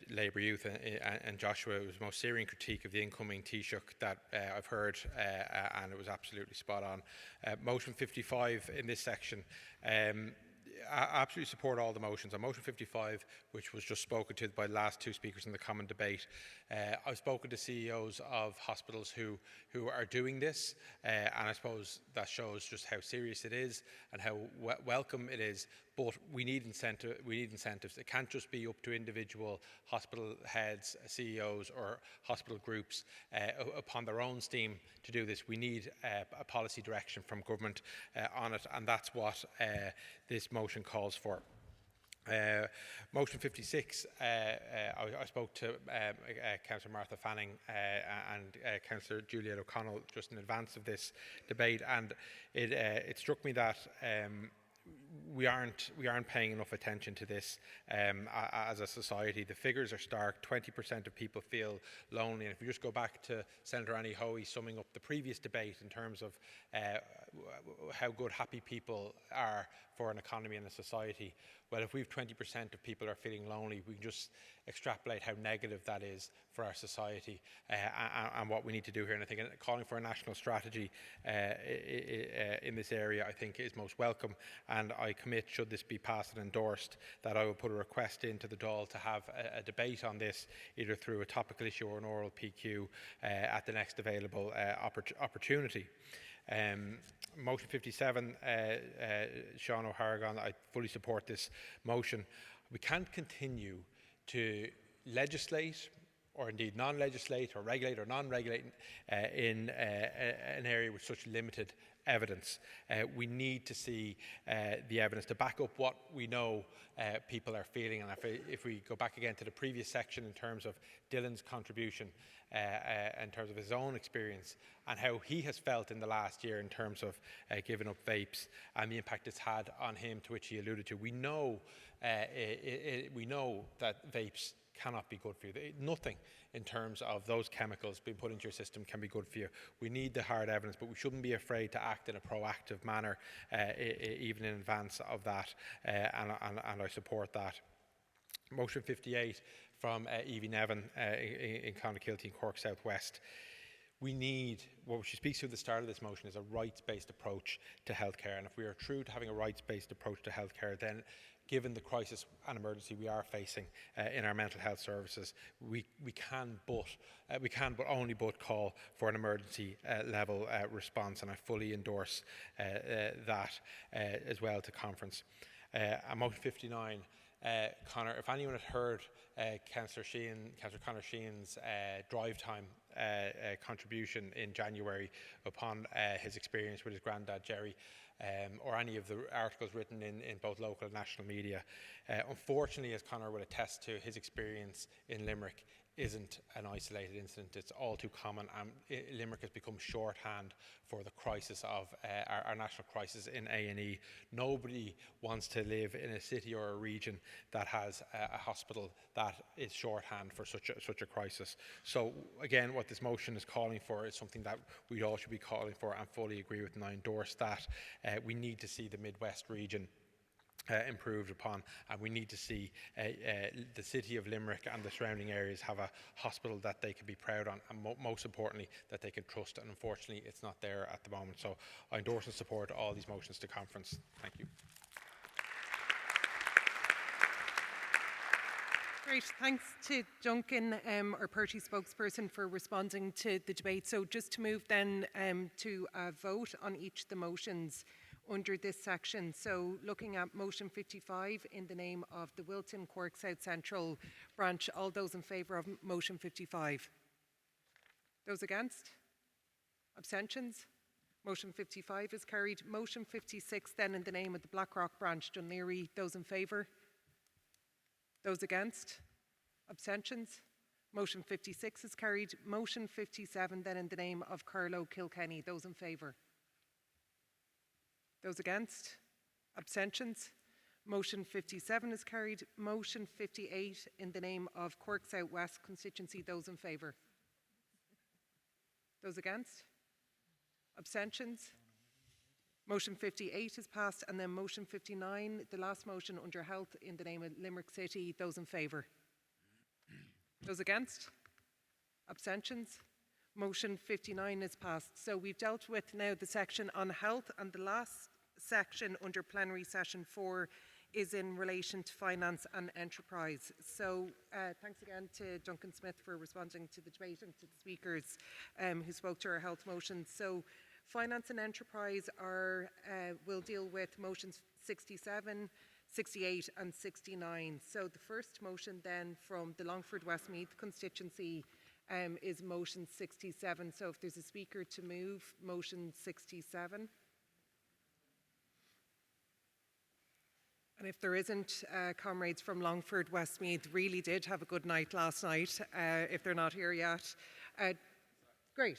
Labour Youth and Joshua, it was the most searing critique of the incoming Taoiseach that I've heard, and it was absolutely spot on. Motion 55 in this section, absolutely support all the motions. On motion 55, which was just spoken to by the last two speakers in the common debate, I've spoken to CEOs of hospitals who are doing this, and I suppose that shows just how serious it is and how welcome it is. But we need incentives. It can't just be up to individual hospital heads, CEOs, or hospital groups upon their own steam to do this. We need a policy direction from government on it, and that's what this motion calls for. Motion 56, I spoke to Councillor Martha Fanning and Councillor Juliet O'Connell just in advance of this debate, and it struck me that we aren't paying enough attention to this as a society. The figures are stark. 20% of people feel lonely, and if you just go back to Senator Annie Hoey summing up the previous debate in terms of how good happy people are for an economy and a society, well, if we've 20% of people are feeling lonely, we can just extrapolate how negative that is for our society and what we need to do here. And I think calling for a national strategy in this area, I think, is most welcome. And I commit, should this be passed and endorsed, that I will put a request into the Dáil to have a debate on this, either through a topical issue or an oral PQ at the next available opportunity. Motion 57, Sean O'Harrigan, I fully support this motion. We can't continue to legislate, or indeed non-legislate, or regulate or non-regulate in an area with such limited evidence. We need to see the evidence to back up what we know people are feeling. And if we go back again to the previous section in terms of Dylan's contribution, in terms of his own experience and how he has felt in the last year in terms of giving up vapes and the impact it's had on him, to which he alluded to. We know that vapes cannot be good for you. Nothing in terms of those chemicals being put into your system can be good for you. We need the hard evidence, but we shouldn't be afraid to act in a proactive manner, even in advance of that, and I support that. Motion 58 from Evie Nevin in Clonakilty and Cork South West. We need, what she speaks to at the start of this motion is a rights-based approach to healthcare, and if we are true to having a rights-based approach to healthcare, then given the crisis and emergency we are facing in our mental health services, we can only call for an emergency level response, and I fully endorse that as well to conference. Motion 59, Conor, if anyone had heard Councillor Conor Sheehan's drive time contribution in January upon his experience with his granddad Jerry, or any of the articles written in both local and national media. Unfortunately, as Conor will attest to, his experience in Limerick isn't an isolated incident. It's all too common, and Limerick has become shorthand for the crisis of our national crisis in A&E. Nobody wants to live in a city or a region that has a hospital that is shorthand for such a crisis. So again, what this motion is calling for is something that we all should be calling for, and fully agree with, and I endorse that. We need to see the Midwest region improved upon, and we need to see the city of Limerick and the surrounding areas have a hospital that they can be proud on, and most importantly that they can trust, and unfortunately it's not there at the moment. So I endorse and support all these motions to conference. Thank you. Great, thanks to Duncan, our party spokesperson, for responding to the debate. So just to move then to a vote on each of the motions under this section. So looking at motion 55 in the name of the Wilton Cork South Central branch, all those in favour of motion 55? Those against? Abstentions? Motion 55 is carried. Motion 56 then in the name of the Blackrock branch, Dún Laoghaire, those in favour? Those against? Abstentions? Motion 56 is carried. Motion 57 then in the name of Carlow Kilkenny, those in favour? Those against? Abstentions? Motion 57 is carried. Motion 58 in the name of Cork South West constituency, those in favour? Those against? Abstentions? Motion 58 is passed, and then motion 59, the last motion under health in the name of Limerick City, those in favour? Those against? Abstentions? Motion 59 is passed. So we've dealt with now the section on health, and the last section under plenary session 4 is in relation to finance and enterprise. So thanks again to Duncan Smith for responding to the debate and to the speakers who spoke to our health motions. So finance and enterprise will deal with motions 67, 68 and 69. So the first motion then from the Longford Westmeath constituency is motion 67. So if there's a speaker to move motion 67. And if there isn't, comrades from Longford Westmeath really did have a good night last night, if they're not here yet. Great,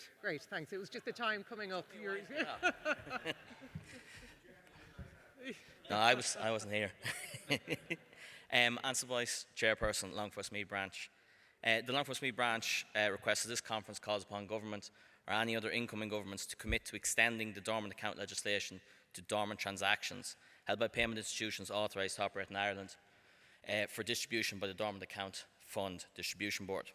thanks. It was just the time coming up. No, I wasn't here. Ansel Boyce, Chairperson, Longford Westmeath Branch. The Longford Westmeath Branch requests that this conference calls upon government or any other incoming governments to commit to extending the dormant account legislation to dormant transactions held by payment institutions authorised to operate in Ireland for distribution by the Dormant Account Fund Distribution Board.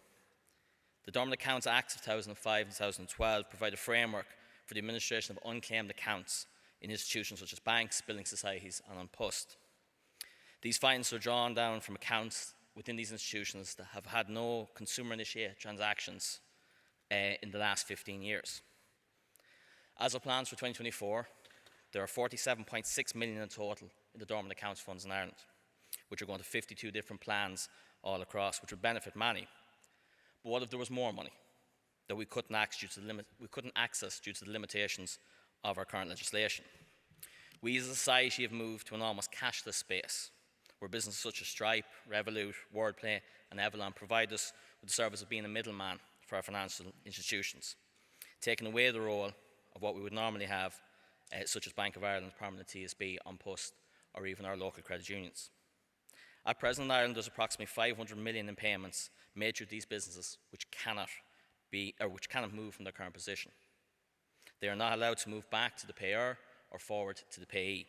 The Dormant Accounts Acts of 2005 and 2012 provide a framework for the administration of unclaimed accounts in institutions such as banks, building societies and on post. These funds are drawn down from accounts within these institutions that have had no consumer-initiated transactions in the last 15 years. As of plans for 2024, there are 47.6 million in total in the dormant accounts funds in Ireland, which are going to 52 different plans all across, which would benefit many. But what if there was more money that we couldn't access due to the limitations of our current legislation? We as a society have moved to an almost cashless space, where businesses such as Stripe, Revolut, WordPlay and Avalon provide us with the service of being a middleman for our financial institutions, taking away the role of what we would normally have, such as Bank of Ireland, Permanent TSB, On Post, or even our local credit unions. At present in Ireland, there's approximately 500 million in payments made through these businesses which cannot move from their current position. They are not allowed to move back to the payer or forward to the payee.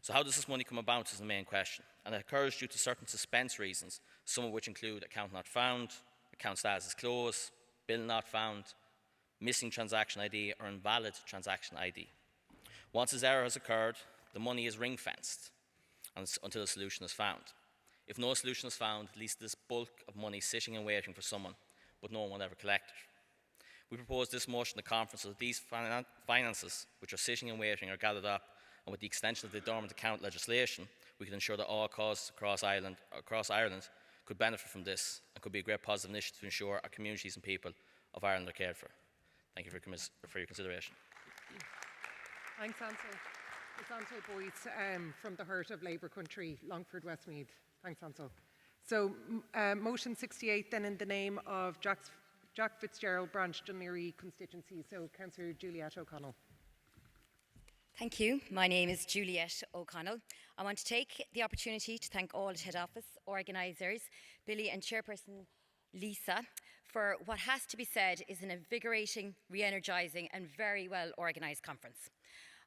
So how does this money come about is the main question, and it occurs due to certain suspense reasons, some of which include account not found, account status is closed, bill not found, missing transaction ID or invalid transaction ID. Once this error has occurred, the money is ring-fenced until a solution is found. If no solution is found, at least this bulk of money sitting and waiting for someone, but no one will ever collect it. We propose this motion to conference so that these finances, which are sitting and waiting, are gathered up, and with the extension of the dormant account legislation, we can ensure that all causes across Ireland could benefit from this and could be a great positive initiative to ensure our communities and people of Ireland are cared for. Thank you for your consideration. Thanks, Ansel. It's Ansel Boyce from the heart of Labour country, Longford Westmeath. Thanks, Ansel. So, motion 68 then in the name of Jack Fitzgerald Branch Dunleary constituency. So, Councillor Juliette O'Connell. Thank you. My name is Juliette O'Connell. I want to take the opportunity to thank all at head office, organisers, Billy and Chairperson Lisa, for what has to be said is an invigorating, re-energising and very well organised conference.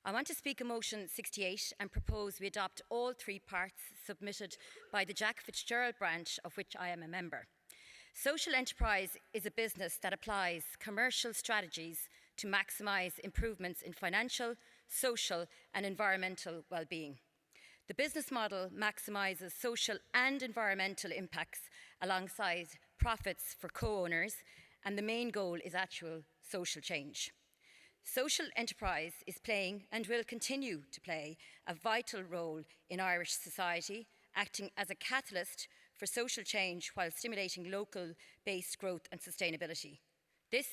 I want to speak on motion 68 and propose we adopt all three parts submitted by the Jack Fitzgerald branch, of which I am a member. Social enterprise is a business that applies commercial strategies to maximise improvements in financial, social and environmental well-being. The business model maximises social and environmental impacts alongside profits for co-owners, and the main goal is actual social change. Social enterprise is playing and will continue to play a vital role in Irish society, acting as a catalyst for social change while stimulating local-based growth and sustainability. This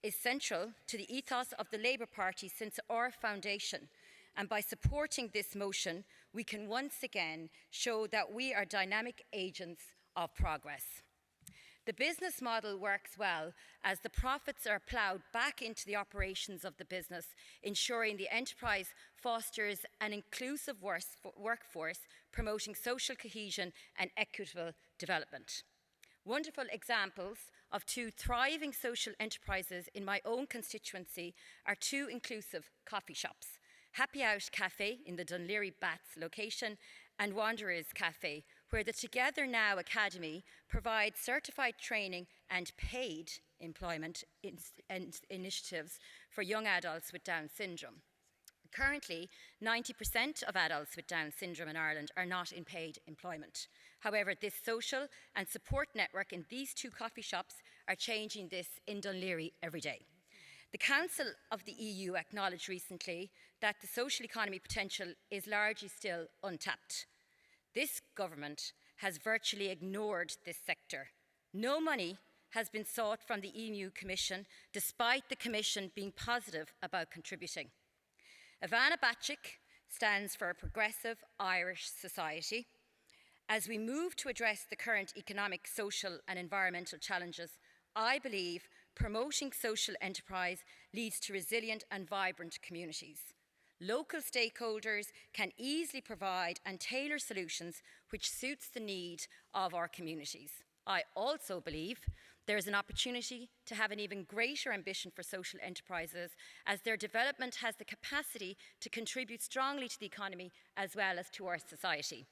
is central to the ethos of the Labour Party since our foundation, and by supporting this motion, we can once again show that we are dynamic agents of progress. The business model works well as the profits are ploughed back into the operations of the business, ensuring the enterprise fosters an inclusive workforce, promoting social cohesion and equitable development. Wonderful examples of two thriving social enterprises in my own constituency are two inclusive coffee shops, Happy Out Cafe in the Dunleary Bats location and Wanderers Cafe, where the Together Now Academy provides certified training and paid employment initiatives for young adults with Down syndrome. Currently, 90% of adults with Down syndrome in Ireland are not in paid employment. However, this social and support network in these 2 coffee shops are changing this in Dún Laoghaire every day. The Council of the EU acknowledged recently that the social economy potential is largely still untapped. This government has virtually ignored this sector. No money has been sought from the EU Commission, despite the Commission being positive about contributing. Ivana Bacik stands for a progressive Irish society. As we move to address the current economic, social and environmental challenges, I believe promoting social enterprise leads to resilient and vibrant communities. Local stakeholders can easily provide and tailor solutions which suits the need of our communities. I also believe there is an opportunity to have an even greater ambition for social enterprises, as their development has the capacity to contribute strongly to the economy as well as to our society.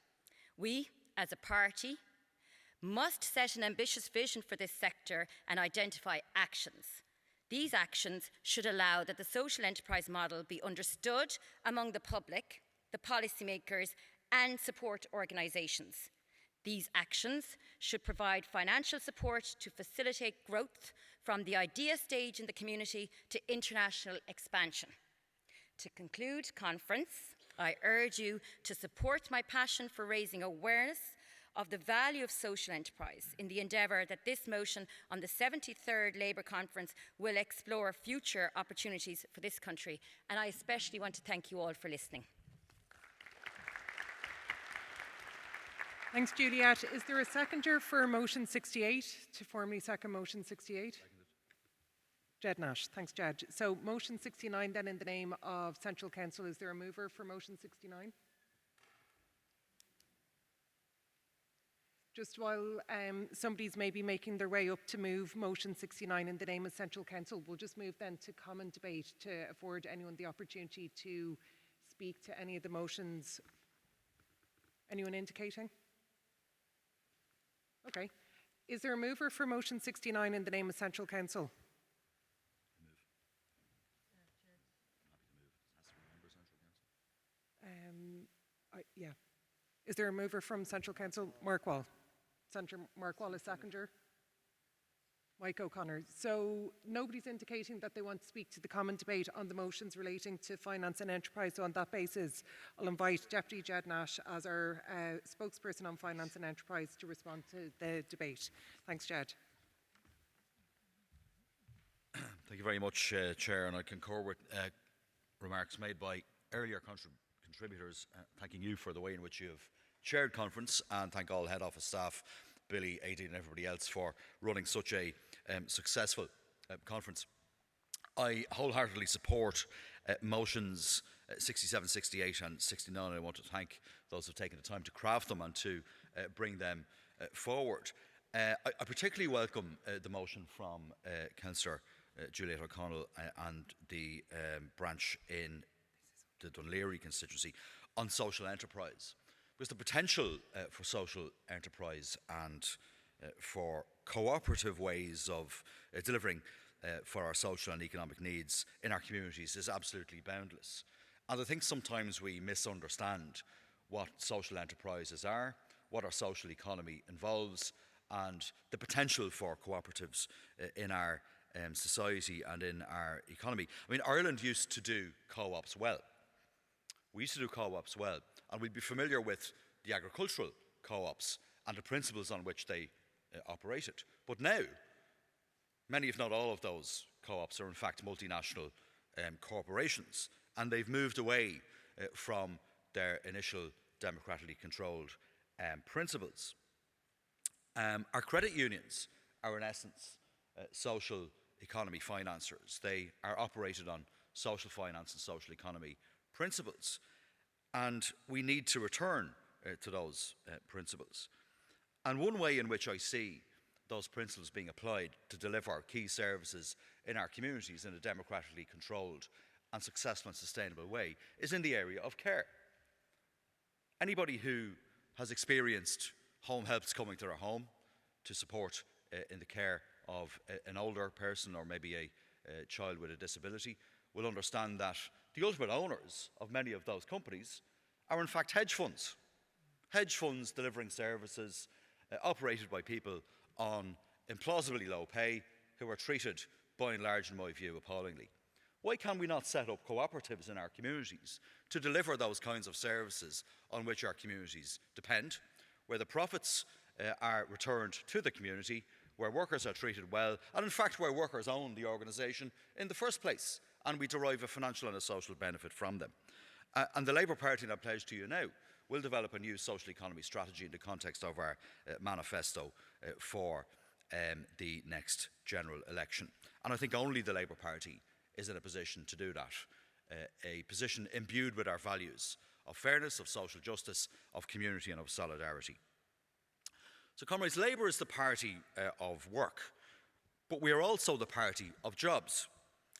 We, as a party, must set an ambitious vision for this sector and identify actions. These actions should allow that the social enterprise model be understood among the public, the policymakers and support organisations. These actions should provide financial support to facilitate growth from the idea stage in the community to international expansion. To conclude conference, I urge you to support my passion for raising awareness of the value of social enterprise in the endeavour that this motion on the 73rd Labour Conference will explore future opportunities for this country. And I especially want to thank you all for listening. Thanks, Juliet. Is there a seconder for motion 68 to formally second motion 68? Jed Nash. Thanks, Jed. So motion 69 then in the name of Central Council. Is there a mover for motion 69? Just while somebody's maybe making their way up to move motion 69 in the name of Central Council, we'll just move then to common debate to afford anyone the opportunity to speak to any of the motions. Anyone indicating? Okay. Is there a mover for motion 69 in the name of Central Council? Yeah. Is there a mover from Central Council? Mark Wall. Senator Mark Wall is seconder. Mike O'Connor. So nobody's indicating that they want to speak to the common debate on the motions relating to finance and enterprise. So on that basis, I'll invite Deputy Jed Nash as our spokesperson on finance and enterprise to respond to the debate. Thanks, Jed. Thank you very much, Chair, and I concur with remarks made by earlier contributors, thanking you for the way in which you have chaired conference, and thank all head office staff, Billy, Aidan and everybody else for running such a successful conference. I wholeheartedly support motions 67, 68 and 69. I want to thank those who have taken the time to craft them and to bring them forward. I particularly welcome the motion from Councillor Juliet O'Connell and the branch in the Dún Laoghaire constituency on social enterprise. Because the potential for social enterprise and for cooperative ways of delivering for our social and economic needs in our communities is absolutely boundless. And I think sometimes we misunderstand what social enterprises are, what our social economy involves, and the potential for cooperatives in our society and in our economy. I mean, Ireland used to do co-ops well. We used to do co-ops well, and we'd be familiar with the agricultural co-ops and the principles on which they operated. But now, many if not all of those co-ops are in fact multinational corporations, and they've moved away from their initial democratically controlled principles. Our credit unions are in essence social economy financiers. They are operated on social finance and social economy principles, and we need to return to those principles. And one way in which I see those principles being applied to deliver key services in our communities in a democratically controlled and successful and sustainable way is in the area of care. Anybody who has experienced home helps coming to their home to support in the care of an older person or maybe a child with a disability will understand that the ultimate owners of many of those companies are in fact hedge funds. Hedge funds delivering services operated by people on implausibly low pay who are treated, by and large, in my view, appallingly. Why can we not set up cooperatives in our communities to deliver those kinds of services on which our communities depend, where the profits are returned to the community, where workers are treated well, and in fact where workers own the organisation in the first place, and we derive a financial and a social benefit from them. And the Labour Party, and I pledge to you now, will develop a new social economy strategy in the context of our manifesto for the next general election. And I think only the Labour Party is in a position to do that, a position imbued with our values of fairness, of social justice, of community and of solidarity. So, comrades, Labour is the party of work, but we are also the party of jobs.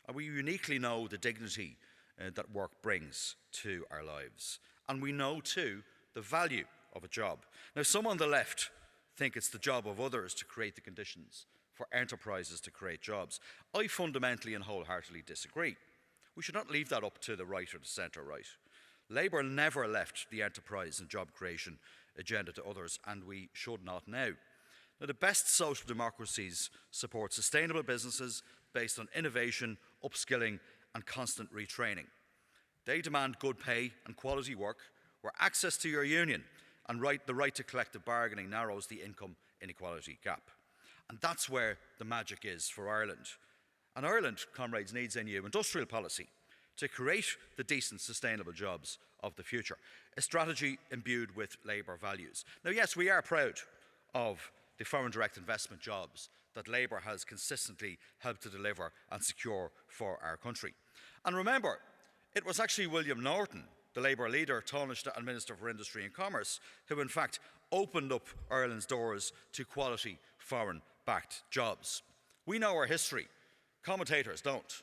And we uniquely know the dignity that work brings to our lives. And we know, too, the value of a job. Now, some on the left think it's the job of others to create the conditions for enterprises to create jobs. I fundamentally and wholeheartedly disagree. We should not leave that up to the right or the centre right. Labour never left the enterprise and job creation agenda to others, and we should not now. Now, the best social democracies support sustainable businesses based on innovation, upskilling and constant retraining. They demand good pay and quality work, where access to your union and the right to collective bargaining narrows the income inequality gap. And that's where the magic is for Ireland. And Ireland, comrades, needs a new industrial policy to create the decent, sustainable jobs of the future, a strategy imbued with Labour values. Now, yes, we are proud of the foreign direct investment jobs that Labour has consistently helped to deliver and secure for our country. And remember, it was actually William Norton, the Labour leader, Taoiseach and Minister for Industry and Commerce, who in fact opened up Ireland's doors to quality foreign-backed jobs. We know our history. Commentators don't.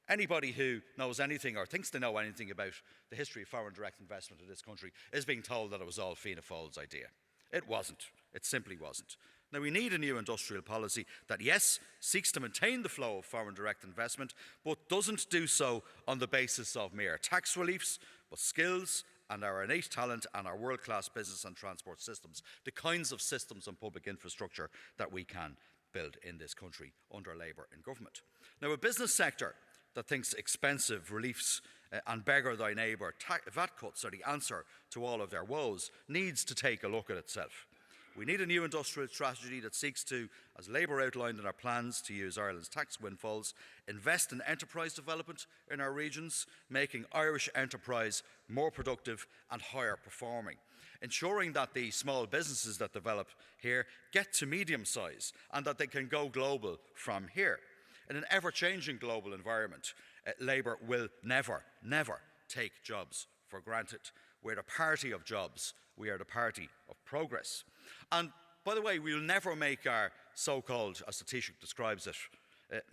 Anybody who knows anything or thinks they know anything about the history of foreign direct investment in this country is being told that it was all Fianna Fáil's idea. It wasn't. It simply wasn't. Now, we need a new industrial policy that, yes, seeks to maintain the flow of foreign direct investment, but doesn't do so on the basis of mere tax reliefs, but skills and our innate talent and our world-class business and transport systems, the kinds of systems and public infrastructure that we can build in this country under Labour in government. Now, a business sector that thinks expensive reliefs and beggar thy neighbour VAT cuts are the answer to all of their woes needs to take a look at itself. We need a new industrial strategy that seeks to, as Labour outlined in our plans to use Ireland's tax windfalls, invest in enterprise development in our regions, making Irish enterprise more productive and higher performing, ensuring that the small businesses that develop here get to medium size and that they can go global from here. In an ever-changing global environment, Labour will never, never take jobs for granted. We're the party of jobs. We are the party of progress. And by the way, we'll never make our so-called, as the Taoiseach describes it,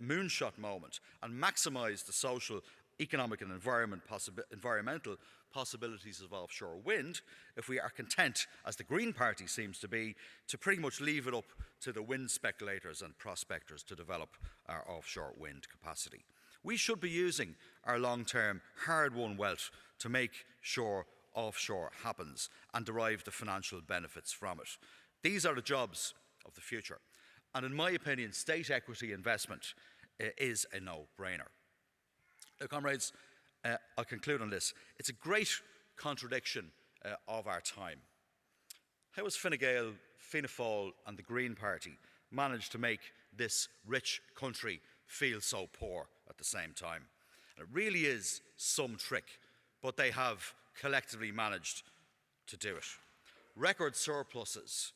moonshot moment and maximise the social, economic and environmental possibilities of offshore wind if we are content, as the Green Party seems to be, to pretty much leave it up to the wind speculators and prospectors to develop our offshore wind capacity. We should be using our long-term, hard-won wealth to make sure offshore happens and derive the financial benefits from it. These are the jobs of the future. And in my opinion, state equity investment is a no-brainer. Now, comrades, I'll conclude on this. It's a great contradiction of our time. How has Fine Gael, Fianna Fáil and the Green Party managed to make this rich country feel so poor at the same time? And it really is some trick, but they have collectively managed to do it. Record surpluses,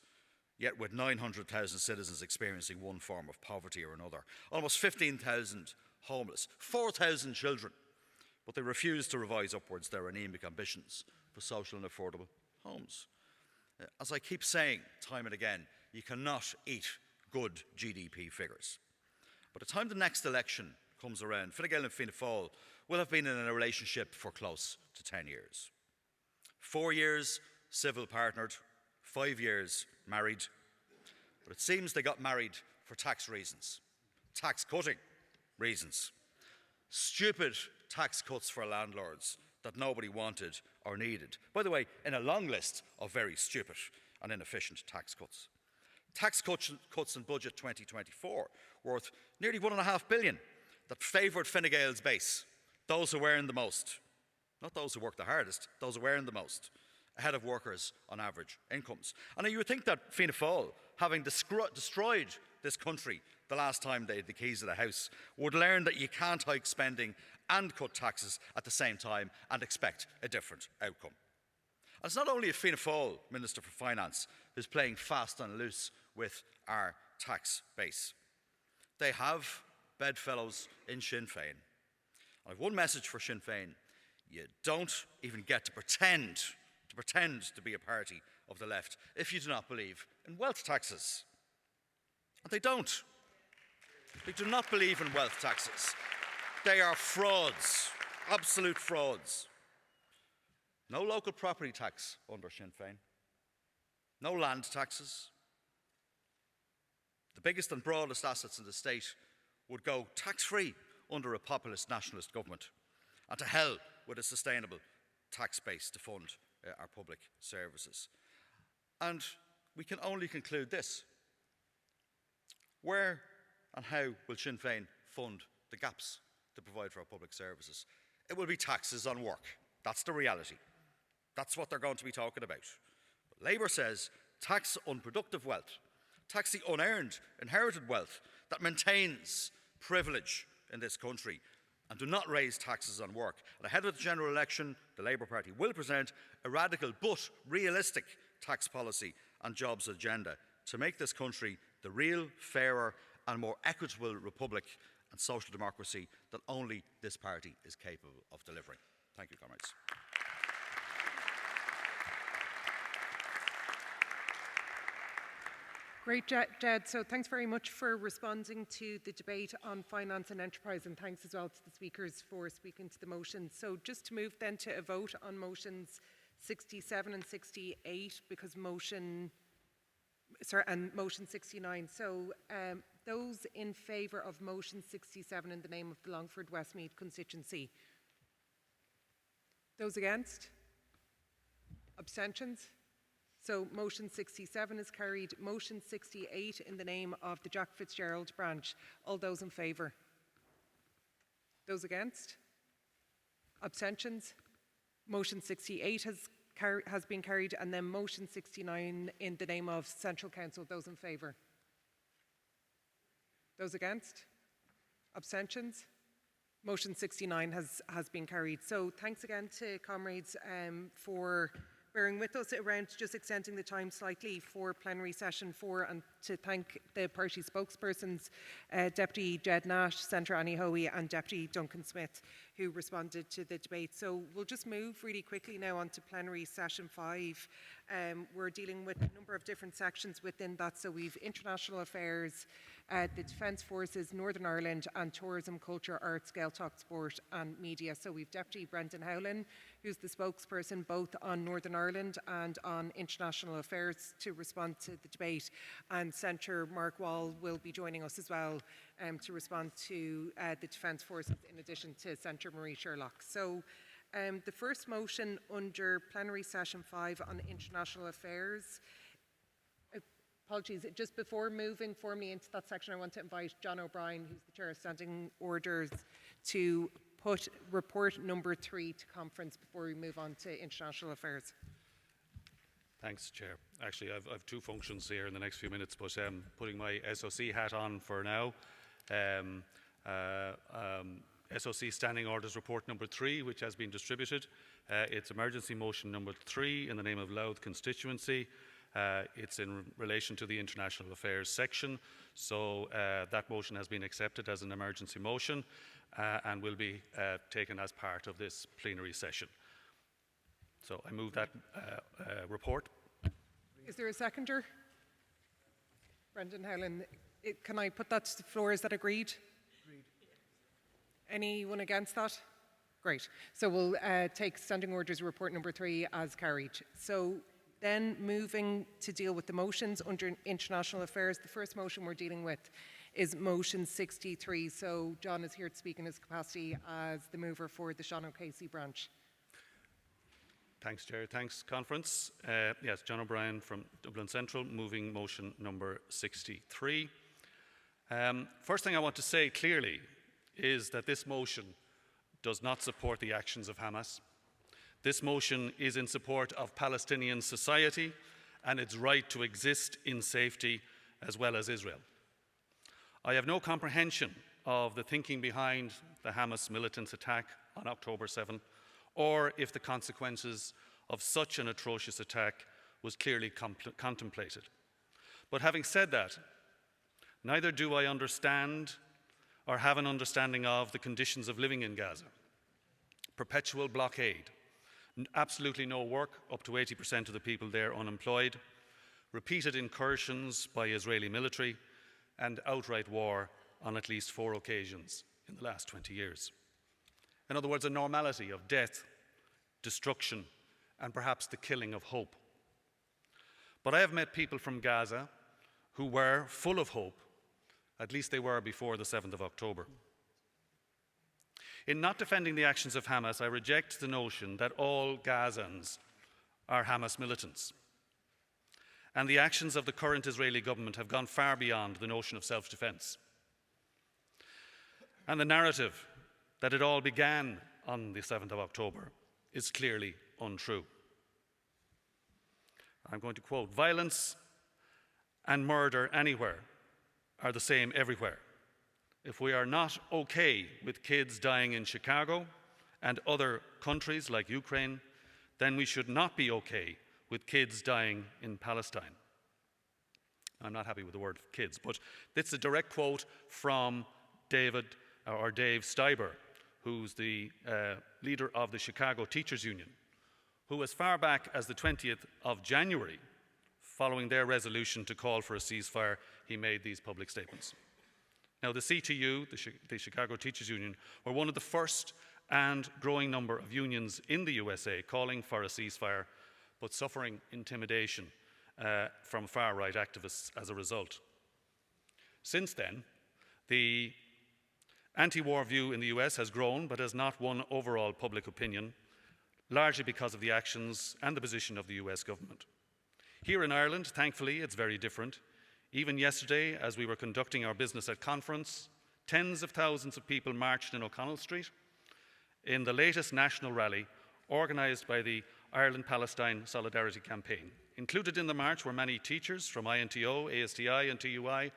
yet with 900,000 citizens experiencing one form of poverty or another. Almost 15,000 homeless, 4,000 children, but they refuse to revise upwards their anemic ambitions for social and affordable homes. As I keep saying time and again, you cannot eat good GDP figures. By the time the next election comes around, Fine Gael and Fianna Fáil will have been in a relationship for close to 10 years. 4 years civil partnered, 5 years married. But it seems they got married for tax reasons, tax cutting reasons. Stupid tax cuts for landlords that nobody wanted or needed. By the way, in a long list of very stupid and inefficient tax cuts. Tax cuts in budget 2024 worth nearly £1.5 billion that favoured Fine Gael's base, those who earn the most. Not those who work the hardest, those who earn the most, ahead of workers on average incomes. And you would think that Fianna Fáil, having destroyed this country the last time they had the keys of the house, would learn that you can't hike spending and cut taxes at the same time and expect a different outcome. And it's not only a Fianna Fáil Minister for Finance who's playing fast and loose with our tax base. They have bedfellows in Sinn Féin. I have one message for Sinn Féin. You don't even get to pretend to be a party of the left if you do not believe in wealth taxes. And they don't. They do not believe in wealth taxes. They are frauds, absolute frauds. No local property tax under Sinn Féin. No land taxes. The biggest and broadest assets in the state would go tax-free under a populist nationalist government. And to hell with a sustainable tax base to fund our public services. And we can only conclude this. Where and how will Sinn Féin fund the gaps to provide for our public services? It will be taxes on work. That's the reality. That's what they're going to be talking about. But Labour says tax unproductive wealth, tax the unearned, inherited wealth that maintains privilege in this country, and do not raise taxes on work. And ahead of the general election, the Labour Party will present a radical but realistic tax policy and jobs agenda to make this country the real, fairer and more equitable republic and social democracy that only this party is capable of delivering. Thank you, comrades. Great, Jed. So thanks very much for responding to the debate on finance and enterprise, and thanks as well to the speakers for speaking to the motions. So just to move then to a vote on motions 67 and 68, because motion 69. So those in favour of motion 67 in the name of the Longford Westmeath constituency. Those against? Abstentions? So motion 67 is carried. Motion 68 in the name of the Jack Fitzgerald branch. All those in favour? Those against? Abstentions? Motion 68 has been carried. And then motion 69 in the name of Central Council. Those in favour? Those against? Abstentions? Motion 69 has been carried. So thanks again to comrades for bearing with us around just extending the time slightly for plenary session 4, and to thank the party spokespersons, Deputy Jed Nash, Senator Annie Hoey and Deputy Duncan Smith, who responded to the debate. So we'll just move really quickly now on to plenary session 5. We're dealing with a number of different sections within that. So we've international affairs, the Defence Forces, Northern Ireland and tourism, culture, arts, Gaeltacht, sport and media. So we've Deputy Brendan Howlin, who's the spokesperson both on Northern Ireland and on international affairs, to respond to the debate. And Senator Mark Wall will be joining us as well to respond to the Defence Forces, in addition to Senator Marie Sherlock. So the first motion under plenary session 5 on international affairs. Apologies, just before moving formally into that section, I want to invite John O'Brien, who's the Chair of Standing Orders, to put report number 3 to conference before we move on to international affairs. Thanks, Chair. Actually, I've two functions here in the next few minutes, but putting my SOC hat on for now. SOC Standing Orders Report number 3, which has been distributed. It's emergency motion number 3 in the name of Louth constituency. It's in relation to the international affairs section. So that motion has been accepted as an emergency motion and will be taken as part of this plenary session. So I move that report. Is there a seconder? Brendan Howlin. Can I put that to the floor? Is that agreed? Agreed. Anyone against that? Great. So we'll take Standing Orders Report number 3 as carried. So then moving to deal with the motions under international affairs. The first motion we're dealing with is motion 63. So John is here to speak in his capacity as the mover for the Sean O'Casey branch. Thanks, Chair. Thanks, Conference. Yes, John O'Brien from Dublin Central, moving motion number 63. First thing I want to say clearly is that this motion does not support the actions of Hamas. This motion is in support of Palestinian society and its right to exist in safety as well as Israel. I have no comprehension of the thinking behind the Hamas militants' attack on October 7, or if the consequences of such an atrocious attack was clearly contemplated. But having said that, neither do I understand or have an understanding of the conditions of living in Gaza. Perpetual blockade, absolutely no work, up to 80% of the people there unemployed, repeated incursions by Israeli military, and outright war on at least 4 occasions in the last 20 years. In other words, a normality of death, destruction, and perhaps the killing of hope. But I have met people from Gaza who were full of hope, at least they were before the 7th of October. In not defending the actions of Hamas, I reject the notion that all Gazans are Hamas militants. And the actions of the current Israeli government have gone far beyond the notion of self-defense. And the narrative that it all began on the 7th of October is clearly untrue. I'm going to quote, "Violence and murder anywhere are the same everywhere. If we are not okay with kids dying in Chicago and other countries like Ukraine, then we should not be okay with kids dying in Palestine." I'm not happy with the word kids, but it's a direct quote from Dave Steiber, who's the leader of the Chicago Teachers Union, who as far back as the 20th of January, following their resolution to call for a ceasefire, he made these public statements. Now, the CTU, the Chicago Teachers Union, were one of the first and growing number of unions in the USA calling for a ceasefire, but suffering intimidation from far-right activists as a result. Since then, the anti-war view in the US has grown, but has not won overall public opinion, largely because of the actions and the position of the US government. Here in Ireland, thankfully, it's very different. Even yesterday, as we were conducting our business at conference, tens of thousands of people marched in O'Connell Street in the latest national rally organised by the Ireland-Palestine Solidarity Campaign. Included in the march were many teachers from INTO, ASTI and TUI,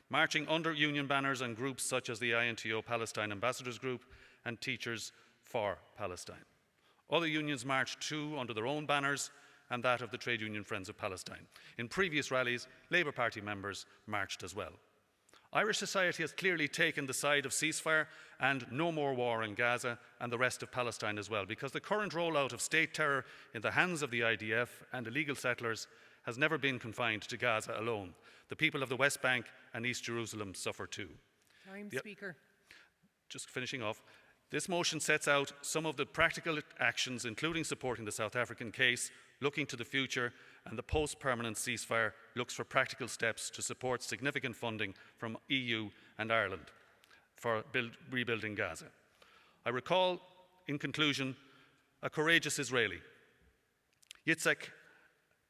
marching under union banners and groups such as the INTO Palestine Ambassadors Group and Teachers for Palestine. Other unions marched too under their own banners and that of the Trade Union Friends of Palestine. In previous rallies, Labour Party members marched as well. Irish society has clearly taken the side of ceasefire and no more war in Gaza and the rest of Palestine as well, because the current rollout of state terror in the hands of the IDF and illegal settlers has never been confined to Gaza alone. The people of the West Bank and East Jerusalem suffer too. Speaker. Just finishing off. This motion sets out some of the practical actions, including supporting the South African case, looking to the future, and the post-permanent ceasefire looks for practical steps to support significant funding from EU and Ireland for rebuilding Gaza. I recall, in conclusion, a courageous Israeli, Yitzhak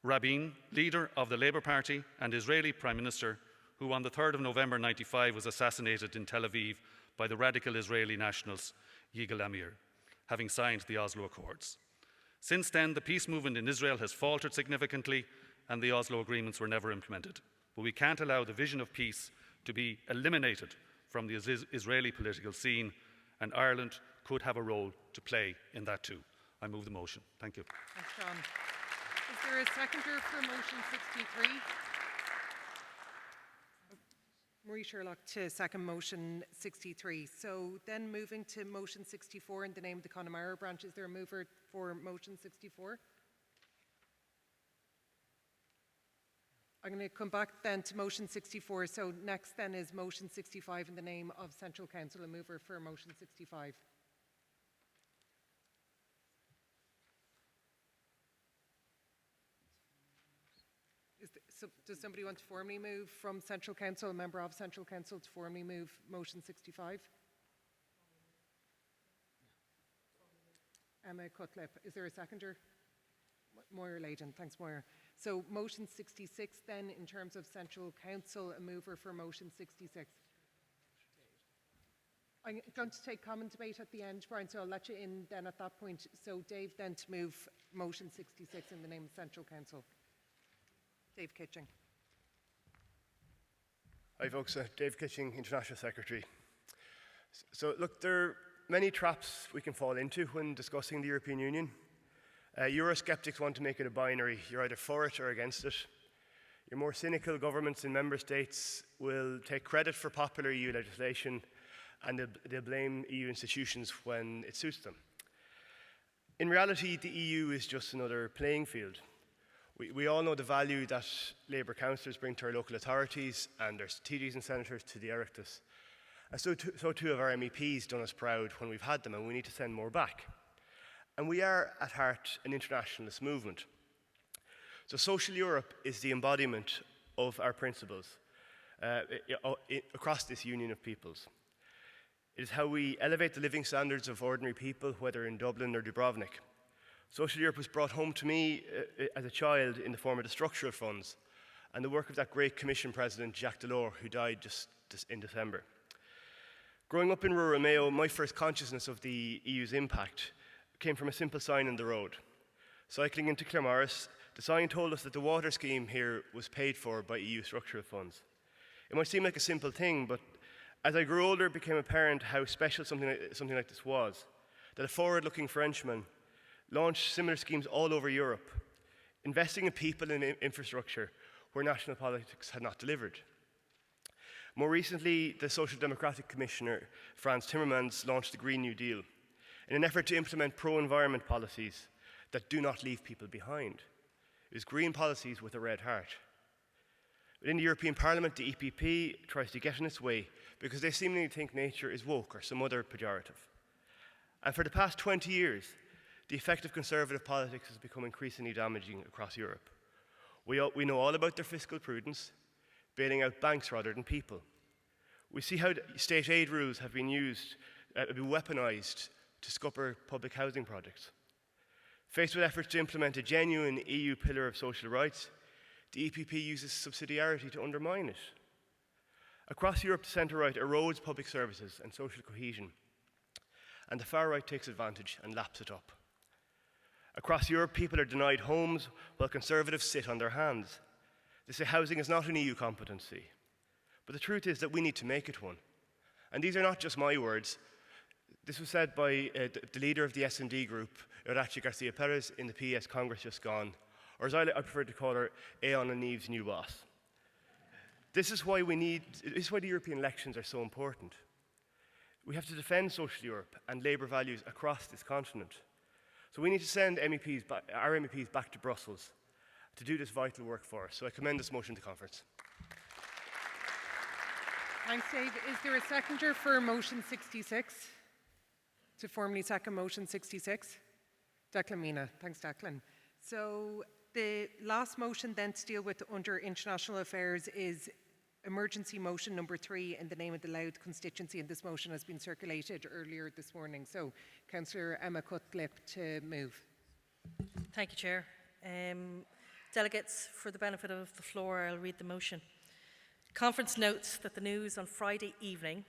Rabin, leader of the Labour Party and Israeli Prime Minister, who on the 3rd of November 1995 was assassinated in Tel Aviv by the radical Israeli nationals Yigal Amir, having signed the Oslo Accords. Since then, the peace movement in Israel has faltered significantly and the Oslo agreements were never implemented. But we can't allow the vision of peace to be eliminated from the Israeli political scene, and Ireland could have a role to play in that too. I move the motion. Thank you. Thanks, John. Is there a seconder for motion 63? Marie Sherlock to second motion 63. So then moving to motion 64 in the name of the Connemara branch, is there a mover for motion 64? I'm going to come back then to motion 64. So next then is motion 65 in the name of Central Council, a mover for motion 65. So does somebody want to formally move from Central Council, a member of Central Council, to formally move motion 65? Emma Cutlip. Is there a seconder? Moira Layden. Thanks, Moira. So motion 66 then, in terms of Central Council, a mover for motion 66. I'm going to take common debate at the end, Brian, so I'll let you in then at that point. So Dave then to move motion 66 in the name of Central Council. Dave Kitching. Hi folks, Dave Kitching, International Secretary. So look, there are many traps we can fall into when discussing the European Union. Eurosceptics want to make it a binary. You're either for it or against it. Your more cynical governments in member states will take credit for popular EU legislation, and they'll blame EU institutions when it suits them. In reality, the EU is just another playing field. We all know the value that Labour councillors bring to our local authorities and our TDs and senators to the Oireachtas. And so too have our MEPs done us proud when we've had them, and we need to send more back. And we are, at heart, an internationalist movement. So Social Europe is the embodiment of our principles across this union of peoples. It is how we elevate the living standards of ordinary people, whether in Dublin or Dubrovnik. Social Europe was brought home to me as a child in the form of the structural funds and the work of that great Commission President, Jacques Delors, who died just in December. Growing up in rural Mayo, my first consciousness of the EU's impact came from a simple sign on the road. Cycling into Claremorris, the sign told us that the water scheme here was paid for by EU structural funds. It might seem like a simple thing, but as I grew older, it became apparent how special something like this was, that a forward-looking Frenchman launched similar schemes all over Europe, investing in people and infrastructure where national politics had not delivered. More recently, the Social Democratic Commissioner, Frans Timmermans, launched the Green New Deal in an effort to implement pro-environment policies that do not leave people behind. It is green policies with a red heart. Within the European Parliament, the EPP tries to get in its way because they seemingly think nature is woke or some other pejorative. And for the past 20 years, the effect of conservative politics has become increasingly damaging across Europe. We know all about their fiscal prudence, bailing out banks rather than people. We see how state aid rules have been used, been weaponised to scupper public housing projects. Faced with efforts to implement a genuine EU pillar of social rights, the EPP uses subsidiarity to undermine it. Across Europe, the centre-right erodes public services and social cohesion, and the far-right takes advantage and laps it up. Across Europe, people are denied homes while conservatives sit on their hands. They say housing is not an EU competency, but the truth is that we need to make it one. And these are not just my words. This was said by the leader of the S&D group, Horacio Garcia Perez, in the PS Congress just gone, or as I prefer to call her, Aon and Eve's new boss. This is why the European elections are so important. We have to defend social Europe and Labour values across this continent. So we need to send our MEPs back to Brussels to do this vital work for us. So I commend this motion to conference. Thanks, Dave. Is there a seconder for motion 66? To formally second motion 66? Declan Mina. Thanks, Declan. So the last motion then to deal with under international affairs is emergency motion number 3 in the name of the Louth constituency, and this motion has been circulated earlier this morning. So Councillor Emma Cutlip to move. Thank you, Chair. Delegates, for the benefit of the floor, I'll read the motion. Conference notes that the news on Friday evening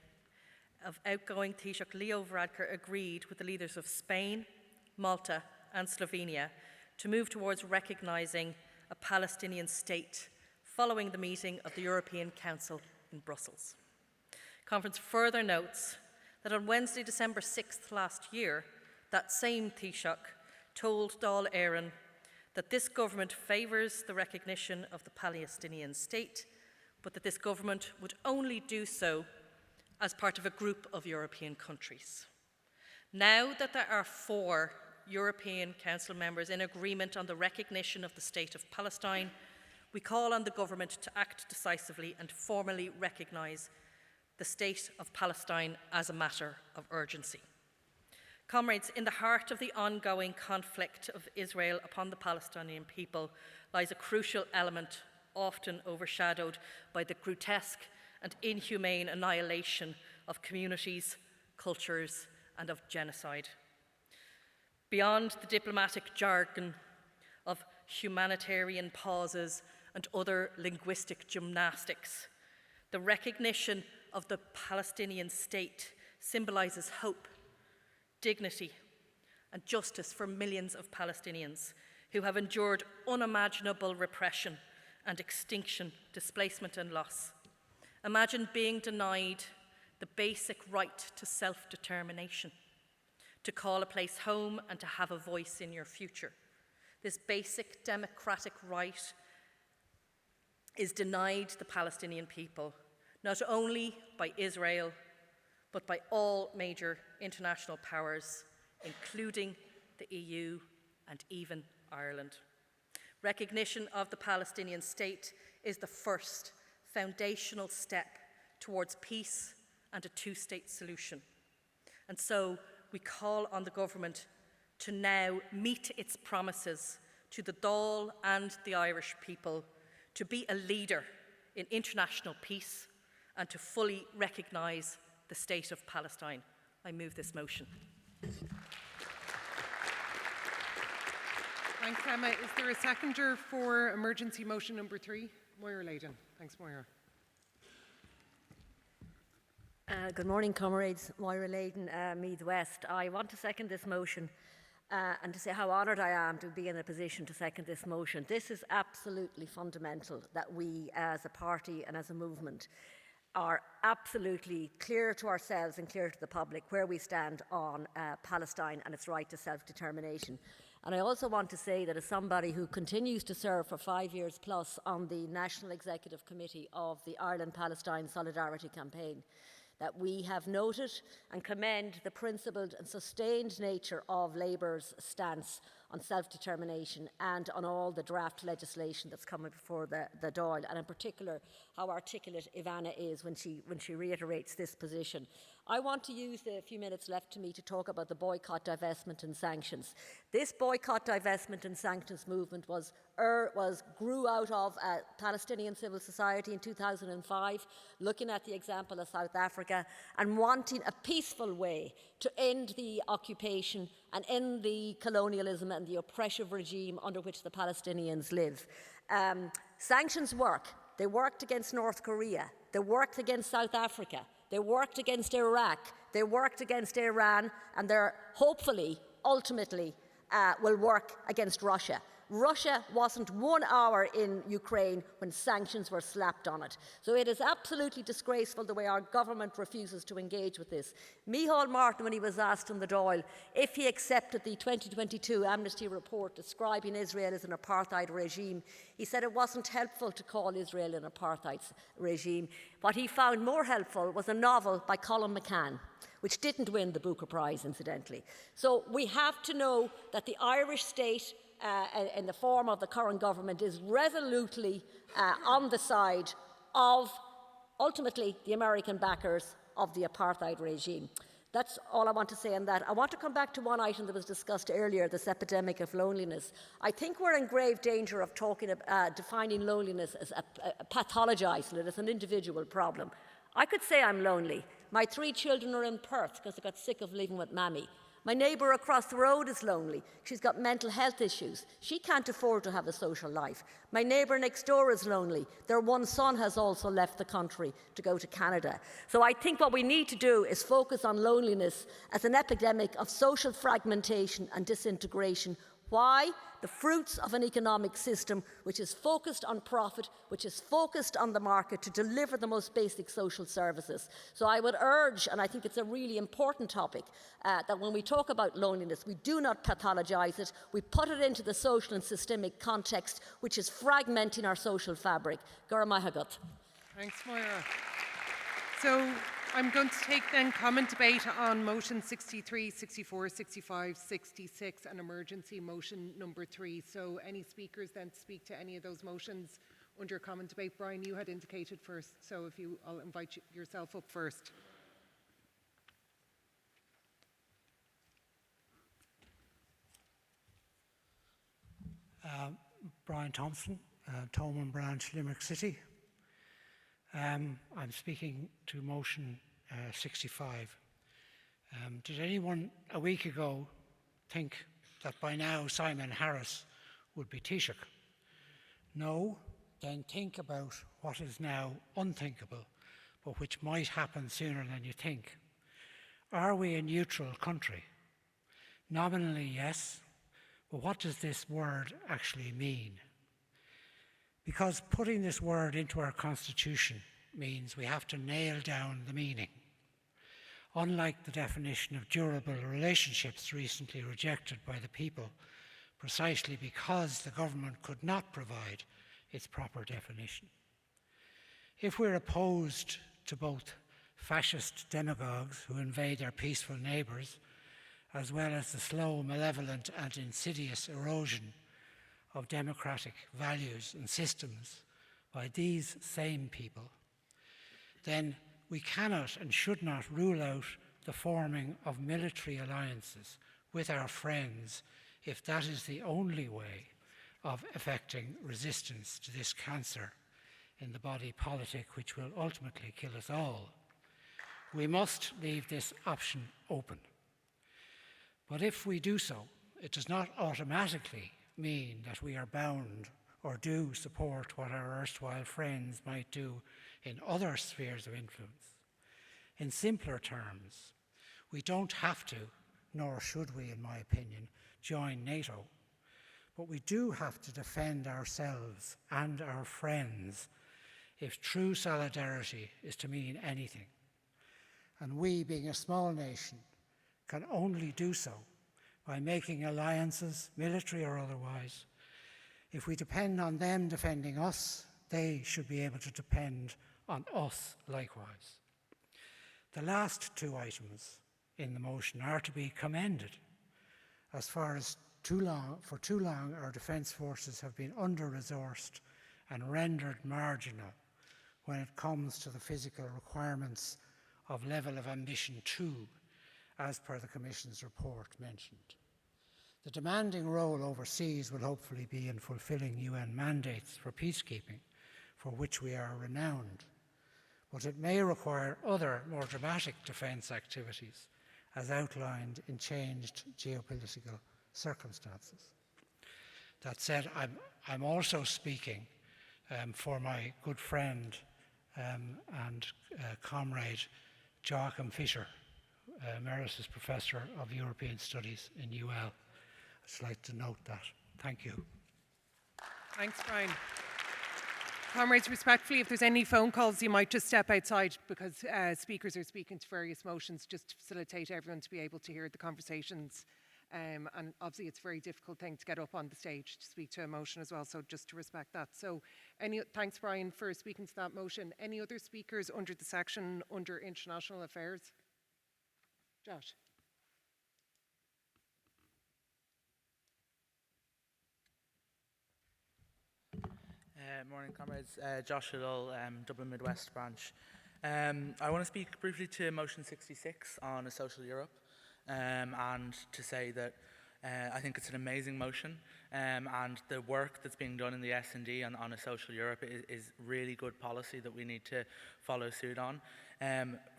of outgoing Taoiseach Leo Varadkar agreed with the leaders of Spain, Malta and Slovenia to move towards recognising a Palestinian state following the meeting of the European Council in Brussels. Conference further notes that on Wednesday, December 6th last year, that same Taoiseach told Dáil Éireann that this government favours the recognition of the Palestinian state, but that this government would only do so as part of a group of European countries. Now that there are 4 European Council members in agreement on the recognition of the State of Palestine, we call on the government to act decisively and formally recognise the State of Palestine as a matter of urgency. Comrades, in the heart of the ongoing conflict of Israel upon the Palestinian people lies a crucial element often overshadowed by the grotesque and inhumane annihilation of communities, cultures, and of genocide. Beyond the diplomatic jargon of humanitarian pauses and other linguistic gymnastics, the recognition of the Palestinian state symbolises hope, dignity, and justice for millions of Palestinians who have endured unimaginable repression and extinction, displacement and loss. Imagine being denied the basic right to self-determination, to call a place home and to have a voice in your future. This basic democratic right is denied the Palestinian people, not only by Israel, but by all major international powers, including the EU and even Ireland. Recognition of the Palestinian state is the first foundational step towards peace and a two-state solution. And so we call on the government to now meet its promises to the Dáil and the Irish people to be a leader in international peace and to fully recognise the state of Palestine. I move this motion. Thanks, Emma. Is there a seconder for emergency motion number 3? Moira Layden. Thanks, Moira. Good morning, comrades. Moira Layden, Meath West. I want to second this motion and to say how honoured I am to be in a position to second this motion. This is absolutely fundamental that we as a party and as a movement are absolutely clear to ourselves and clear to the public where we stand on Palestine and its right to self-determination. And I also want to say that as somebody who continues to serve for 5 years plus on the National Executive Committee of the Ireland-Palestine Solidarity Campaign, that we have noted and commend the principled and sustained nature of Labour's stance on self-determination and on all the draft legislation that's coming before the Dáil, and in particular how articulate Ivana is when she reiterates this position. I want to use the few minutes left to me to talk about the boycott, divestment and sanctions. This boycott, divestment and sanctions movement grew out of Palestinian civil society in 2005, looking at the example of South Africa and wanting a peaceful way to end the occupation and end the colonialism and the oppressive regime under which the Palestinians live. Sanctions work. They worked against North Korea. They worked against South Africa. They worked against Iraq. They worked against Iran. And they're hopefully, ultimately, will work against Russia. Russia wasn't 1 hour in Ukraine when sanctions were slapped on it. So it is absolutely disgraceful the way our government refuses to engage with this. Micheál Martin, when he was asked in the Dáil if he accepted the 2022 Amnesty report describing Israel as an apartheid regime, he said it wasn't helpful to call Israel an apartheid regime. What he found more helpful was a novel by Colin McCann, which didn't win the Booker Prize, incidentally. So we have to know that the Irish state, in the form of the current government, is resolutely on the side of, ultimately, the American backers of the apartheid regime. That's all I want to say on that. I want to come back to one item that was discussed earlier, this epidemic of loneliness. I think we're in grave danger of defining loneliness as pathologising it as an individual problem. I could say I'm lonely. My 3 children are in Perth because they got sick of living with Mammy. My neighbour across the road is lonely. She's got mental health issues. She can't afford to have a social life. My neighbour next door is lonely. Their one son has also left the country to go to Canada. So I think what we need to do is focus on loneliness as an epidemic of social fragmentation and disintegration. Why? The fruits of an economic system which is focused on profit, which is focused on the market to deliver the most basic social services. So I would urge, and I think it's a really important topic, that when we talk about loneliness, we do not pathologise it, we put it into the social and systemic context which is fragmenting our social fabric. Gura Mahagat. Thanks, Moira. So I'm going to take then comment debate on motion 63, 64, 65, 66 and emergency motion number 3. So any speakers then to speak to any of those motions under comment debate? Brian, you had indicated first, so I'll invite yourself up first. Brian Thompson, Thomond Branch, Limerick City. I'm speaking to motion 65. Did anyone a week ago think that by now Simon Harris would be Taoiseach? No? Then think about what is now unthinkable, but which might happen sooner than you think. Are we a neutral country? Nominally, yes, but what does this word actually mean? Because putting this word into our constitution means we have to nail down the meaning. Unlike the definition of durable relationships recently rejected by the people, precisely because the government could not provide its proper definition. If we're opposed to both fascist demagogues who invade their peaceful neighbours, as well as the slow, malevolent and insidious erosion of democratic values and systems by these same people, then we cannot and should not rule out the forming of military alliances with our friends if that is the only way of effecting resistance to this cancer in the body politic which will ultimately kill us all. We must leave this option open. But if we do so, it does not automatically mean that we are bound or do support what our erstwhile friends might do in other spheres of influence. In simpler terms, we don't have to, nor should we, in my opinion, join NATO, but we do have to defend ourselves and our friends if true solidarity is to mean anything. And we, being a small nation, can only do so by making alliances, military or otherwise. If we depend on them defending us, they should be able to depend on us likewise. The last two items in the motion are to be commended. As far as for too long, our defence forces have been under-resourced and rendered marginal when it comes to the physical requirements of level of ambition 2, as per the Commission's report mentioned. The demanding role overseas will hopefully be in fulfilling UN mandates for peacekeeping, for which we are renowned. But it may require other, more dramatic defence activities, as outlined in changed geopolitical circumstances. That said, I'm also speaking for my good friend and comrade Joachim Fischer, Emeritus Professor of European Studies in UL. I'd just like to note that. Thank you. Thanks, Brian. Comrades, respectfully, if there's any phone calls, you might just step outside because speakers are speaking to various motions just to facilitate everyone to be able to hear the conversations. And obviously it's a very difficult thing to get up on the stage to speak to a motion as well, so just to respect that. So thanks, Brian, for speaking to that motion. Any other speakers under the section under international affairs? Josh. Morning, comrades. Josh Hill, Dublin Midwest branch. I want to speak briefly to motion 66 on a social Europe, and to say that I think it's an amazing motion, and the work that's being done in the S&D on a social Europe is really good policy that we need to follow suit on.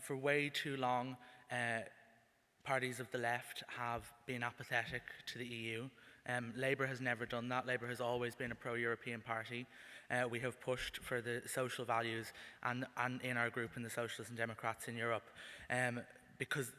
For way too long, parties of the left have been apathetic to the EU. Labour has never done that. Labour has always been a pro-European party. We have pushed for the social values and in our group in the Socialists and Democrats in Europe, because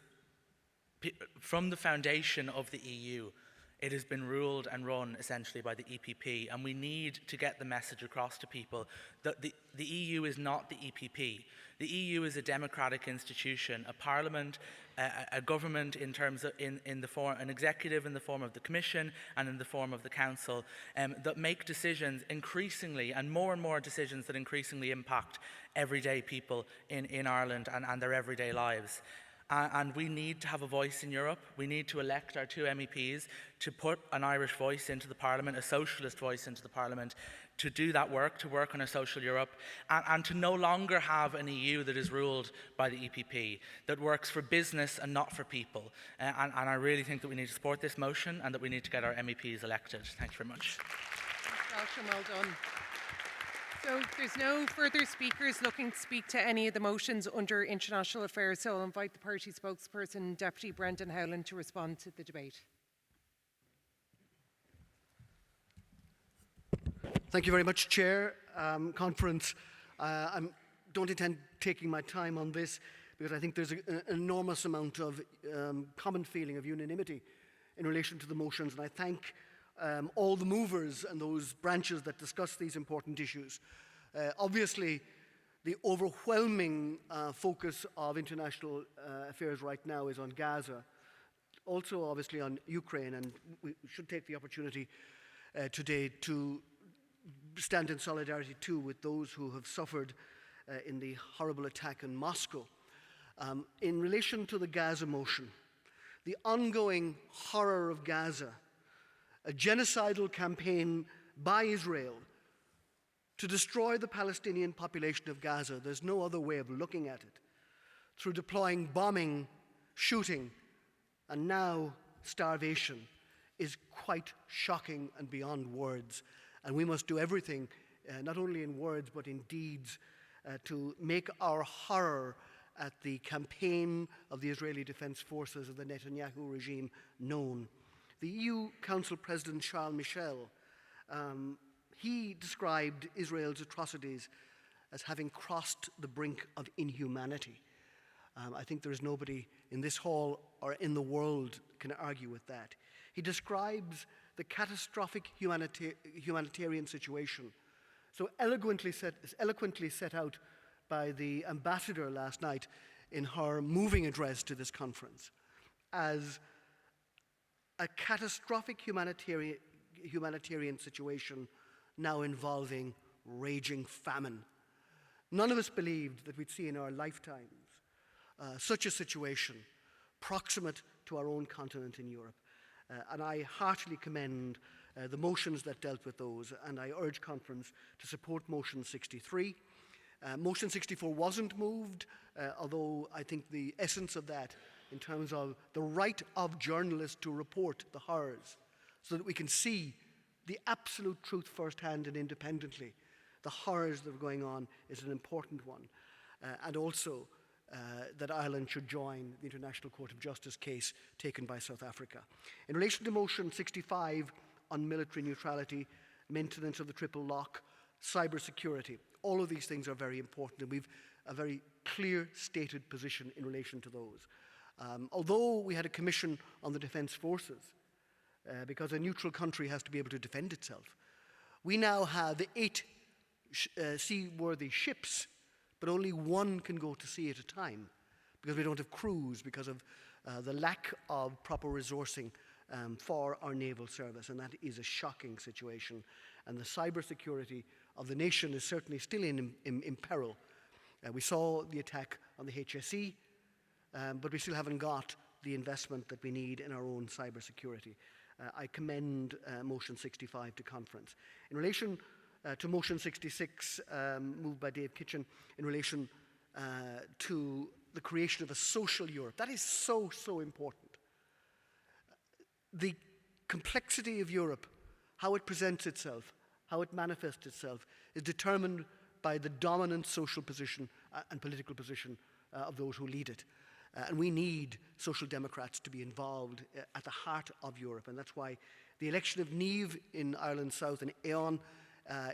from the foundation of the EU, it has been ruled and run essentially by the EPP, and we need to get the message across to people that the EU is not the EPP. The EU is a democratic institution, a parliament, a government in terms of in the form, an executive in the form of the Commission and in the form of the Council, that make decisions increasingly and more decisions that increasingly impact everyday people in Ireland and their everyday lives. And we need to have a voice in Europe. We need to elect our two MEPs to put an Irish voice into the Parliament, a socialist voice into the Parliament, to do that work, to work on a social Europe, and to no longer have an EU that is ruled by the EPP, that works for business and not for people. And I really think that we need to support this motion and that we need to get our MEPs elected. Thank you very much. Thanks, Josh, and well done. So there's no further speakers looking to speak to any of the motions under international affairs, so I'll invite the party spokesperson, Deputy Brendan Howland, to respond to the debate. Thank you very much, Chair. Conference, I don't intend taking my time on this because I think there's an enormous amount of common feeling of unanimity in relation to the motions, and I thank all the movers and those branches that discuss these important issues. Obviously, the overwhelming focus of international affairs right now is on Gaza, also obviously on Ukraine, and we should take the opportunity today to stand in solidarity too with those who have suffered in the horrible attack in Moscow. In relation to the Gaza motion, the ongoing horror of Gaza, a genocidal campaign by Israel to destroy the Palestinian population of Gaza, there's no other way of looking at it, through deploying bombing, shooting, and now starvation, is quite shocking and beyond words. And we must do everything, not only in words but in deeds, to make our horror at the campaign of the Israeli Defense Forces of the Netanyahu regime known. The EU Council President Charles Michel, he described Israel's atrocities as having crossed the brink of inhumanity. I think there is nobody in this hall or in the world can argue with that. He describes the catastrophic humanitarian situation, so eloquently set out by the ambassador last night in her moving address to this conference, as a catastrophic humanitarian situation now involving raging famine. None of us believed that we'd see in our lifetimes such a situation proximate to our own continent in Europe. And I heartily commend the motions that dealt with those, and I urge conference to support motion 63. Motion 64 wasn't moved, although I think the essence of that, in terms of the right of journalists to report the horrors, so that we can see the absolute truth firsthand and independently, the horrors that are going on, is an important one. And also that Ireland should join the International Court of Justice case taken by South Africa. In relation to motion 65 on military neutrality, maintenance of the triple lock, cybersecurity, all of these things are very important, and we've a very clear stated position in relation to those. Although we had a commission on the defence forces, because a neutral country has to be able to defend itself, we now have 8 seaworthy ships, but only one can go to sea at a time because we don't have crews because of the lack of proper resourcing for our naval service, and that is a shocking situation. And the cybersecurity of the nation is certainly still in peril. We saw the attack on the HSE, but we still haven't got the investment that we need in our own cybersecurity. I commend motion 65 to conference. In relation to motion 66, moved by Dave Kitchen, in relation to the creation of a social Europe. That is so, so important. The complexity of Europe, how it presents itself, how it manifests itself, is determined by the dominant social position and political position of those who lead it. And we need social democrats to be involved at the heart of Europe. And that's why the election of Niamh in Ireland South and Aon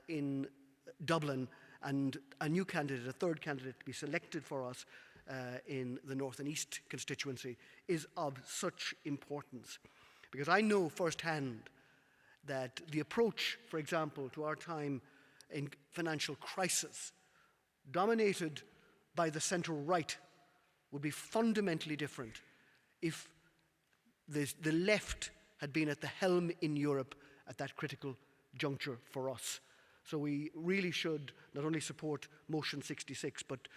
in Dublin, and a new candidate, a third candidate to be selected for us in the North and East constituency, is of such importance. Because I know firsthand that the approach, for example, to our time in financial crisis, dominated by the centre-right, would be fundamentally different if the left had been at the helm in Europe at that critical juncture for us. So we really should not only support motion 66, but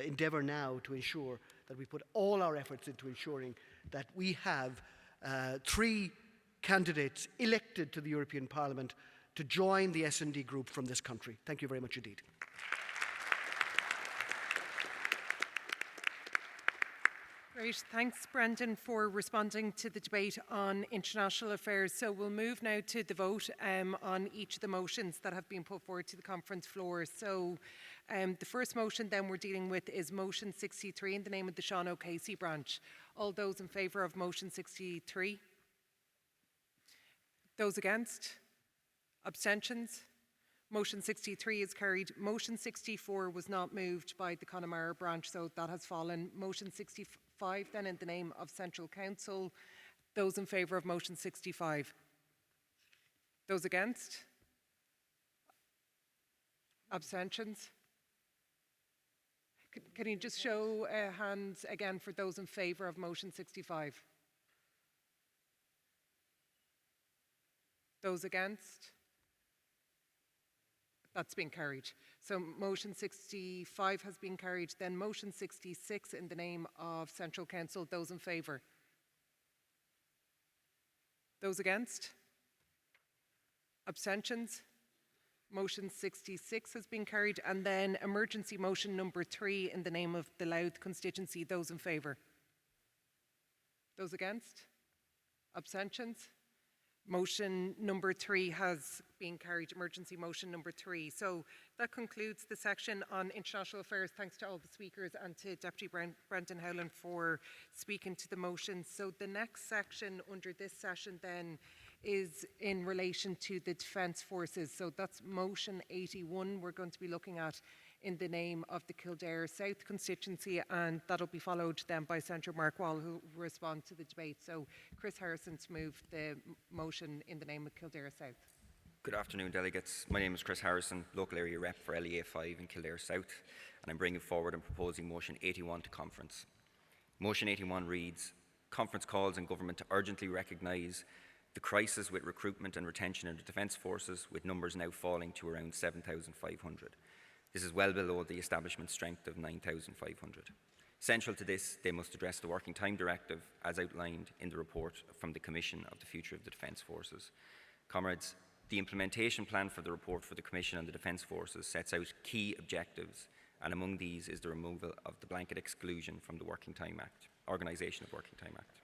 endeavour now to ensure that we put all our efforts into ensuring that we have 3 candidates elected to the European Parliament to join the S&D group from this country. Thank you very much indeed. Great. Thanks, Brendan, for responding to the debate on international affairs. So we'll move now to the vote on each of the motions that have been put forward to the conference floor. So the first motion then we're dealing with is motion 63 in the name of the Sean O'Casey branch. All those in favour of motion 63? Those against? Abstentions? Motion 63 is carried. Motion 64 was not moved by the Connemara branch, so that has fallen. Motion 65 then in the name of Central Council. Those in favour of motion 65? Those against? Abstentions? Can you just show hands again for those in favour of motion 65? Those against? That's been carried. So motion 65 has been carried. Then motion 66 in the name of Central Council. Those in favour? Those against? Abstentions? Motion 66 has been carried. And then emergency motion number 3 in the name of the Louth constituency. Those in favour? Those against? Abstentions? Motion number 3 has been carried, emergency motion number 3. So that concludes the section on international affairs. Thanks to all the speakers and to Deputy Brendan Howland for speaking to the motions. So the next section under this session then is in relation to the Defence Forces. So that's motion 81 we're going to be looking at in the name of the Kildare South constituency, and that'll be followed then by Senator Mark Wall, who will respond to the debate. So Chris Harrison to move the motion in the name of Kildare South. Good afternoon, delegates. My name is Chris Harrison, local area rep for LEA 5 in Kildare South, and I'm bringing forward and proposing motion 81 to conference. Motion 81 reads, Conference calls on government to urgently recognise the crisis with recruitment and retention in the Defence Forces, with numbers now falling to around 7,500. This is well below the establishment strength of 9,500. Central to this, they must address the Working Time Directive as outlined in the report from the Commission of the Future of the Defence Forces. Comrades, the implementation plan for the report for the Commission on the Defence Forces sets out key objectives, and among these is the removal of the blanket exclusion from the Working Time Act, Organisation of Working Time Act.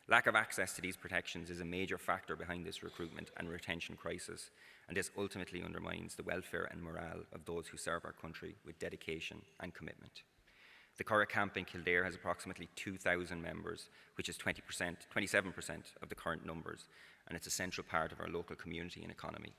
Lack of access to these protections is a major factor behind this recruitment and retention crisis, and this ultimately undermines the welfare and morale of those who serve our country with dedication and commitment. The Curragh camp in Kildare has approximately 2,000 members, which is 27% of the current numbers, and it's a central part of our local community and economy.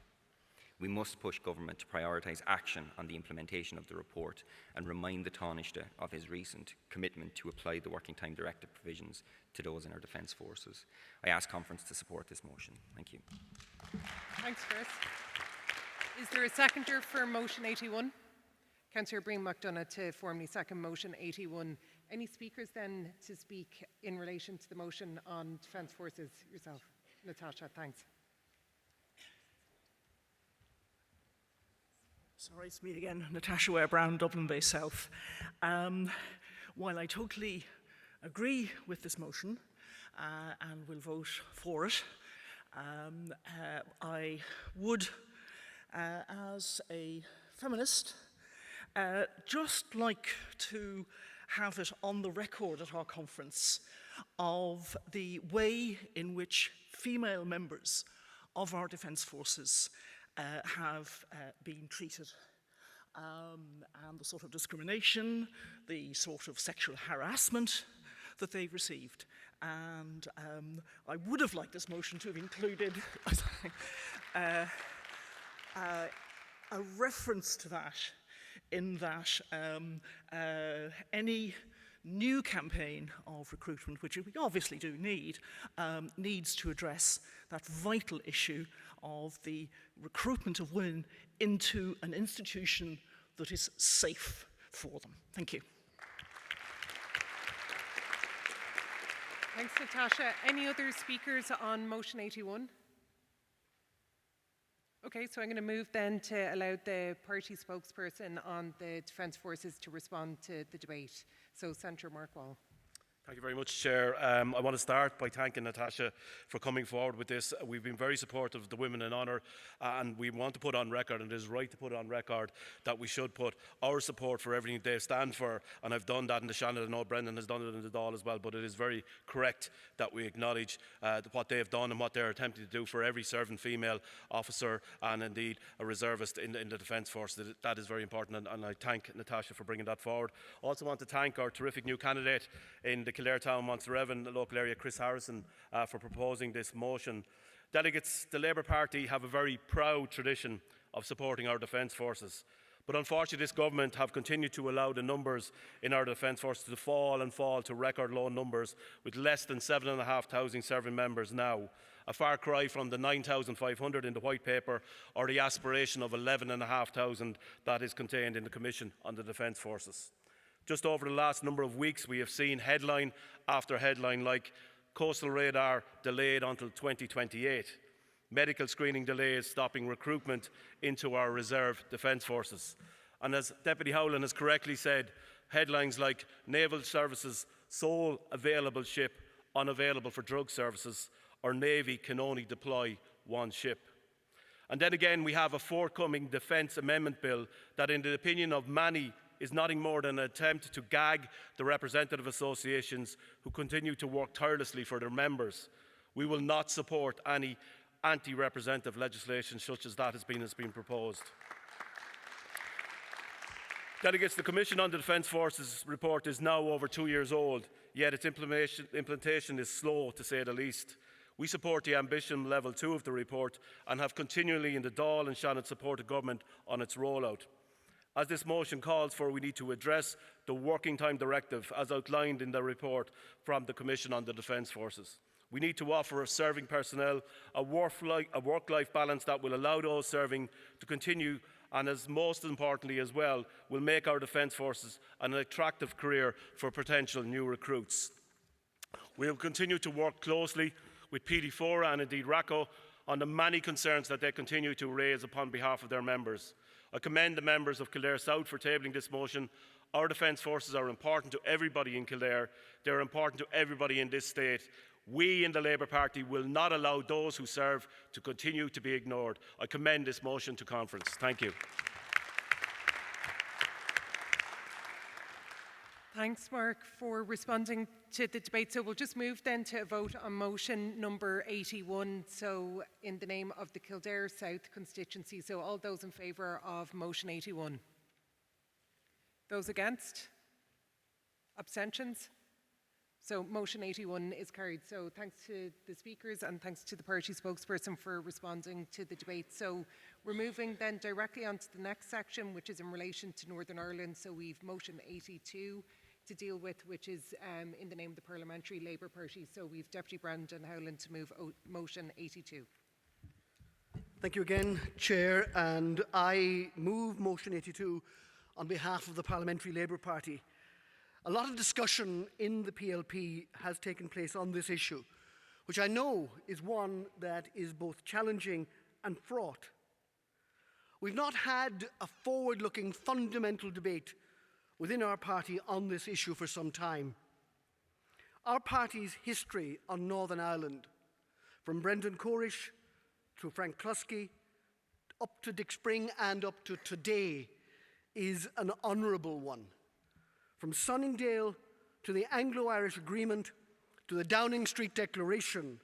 We must push government to prioritise action on the implementation of the report and remind the Taoiseach of his recent commitment to apply the Working Time Directive provisions to those in our Defence Forces. I ask conference to support this motion. Thank you. Thanks, Chris. Is there a seconder for motion 81? Councillor Breen McDonough to formally second motion 81. Any speakers then to speak in relation to the motion on Defence Forces? Yourself, Natasha, thanks. Sorry, it's me again, Natasha Ware-Brown, Dublin Bay South. While I totally agree with this motion and will vote for it, I would, as a feminist, just like to have it on the record at our conference of the way in which female members of our Defence Forces have been treated, and the sort of discrimination, the sort of sexual harassment that they've received. And I would have liked this motion to have included a reference to that, in that any new campaign of recruitment, which we obviously do need, needs to address that vital issue of the recruitment of women into an institution that is safe for them. Thank you. Thanks, Natasha. Any other speakers on motion 81? Okay, so I'm going to move then to allow the party spokesperson on the Defence Forces to respond to the debate. So, Senator Mark Wall. Thank you very much, Chair. I want to start by thanking Natasha for coming forward with this. We've been very supportive of the Women in Honour, and we want to put on record, and it is right to put on record, that we should put our support for everything they stand for, and I've done that in the Shannon. I know Brendan has done it in the Dáil as well, but it is very correct that we acknowledge what they have done and what they're attempting to do for every serving female officer and indeed a reservist in the Defence Force. That is very important, and I thank Natasha for bringing that forward. Also want to thank our terrific new candidate in the Kildare Town, Montserrat, the local area, Chris Harrison, for proposing this motion. Delegates, the Labour Party have a very proud tradition of supporting our Defence Forces. But unfortunately, this government have continued to allow the numbers in our Defence Force to fall and fall to record low numbers, with less than 7,500 serving members now. A far cry from the 9,500 in the White Paper or the aspiration of 11,500 that is contained in the Commission on the Defence Forces. Just over the last number of weeks, we have seen headline after headline like Coastal Radar delayed until 2028, medical screening delays stopping recruitment into our reserve Defence Forces. And as Deputy Howland has correctly said, headlines like Naval Services sole available ship unavailable for drug services, or Navy can only deploy one ship. And then again, we have a forthcoming Defence Amendment Bill that, in the opinion of many, is nothing more than an attempt to gag the representative associations who continue to work tirelessly for their members. We will not support any anti-representative legislation such as that has been proposed. Delegates, the Commission on the Defence Forces report is now over 2 years old, yet its implementation is slow, to say the least. We support the ambition level 2 of the report and have continually in the Dáil and Shannon supported government on its rollout. As this motion calls for, we need to address the Working Time Directive as outlined in the report from the Commission on the Defence Forces. We need to offer serving personnel a work-life balance that will allow those serving to continue, and as most importantly as well, will make our Defence Forces an attractive career for potential new recruits. We will continue to work closely with PD4 and indeed RACO on the many concerns that they continue to raise upon behalf of their members. I commend the members of Kildare South for tabling this motion. Our Defence Forces are important to everybody in Kildare. They are important to everybody in this state. We in the Labour Party will not allow those who serve to continue to be ignored. I commend this motion to conference. Thank you. Thanks, Mark, for responding to the debate. So we'll just move then to a vote on motion number 81. So in the name of the Kildare South constituency. So all those in favour of motion 81. Those against? Abstentions? So motion 81 is carried. So thanks to the speakers and thanks to the party spokesperson for responding to the debate. So we're moving then directly on to the next section, which is in relation to Northern Ireland. So we've motion 82 to deal with, which is in the name of the Parliamentary Labour Party. So we've Deputy Brendan Howland to move motion 82. Thank you again, Chair. And I move motion 82 on behalf of the Parliamentary Labour Party. A lot of discussion in the PLP has taken place on this issue, which I know is one that is both challenging and fraught. We've not had a forward-looking fundamental debate within our party on this issue for some time. Our party's history on Northern Ireland, from Brendan Corish to Frank Cluskey, up to Dick Spring and up to today, is an honourable one. From Sunningdale to the Anglo-Irish Agreement to the Downing Street Declaration,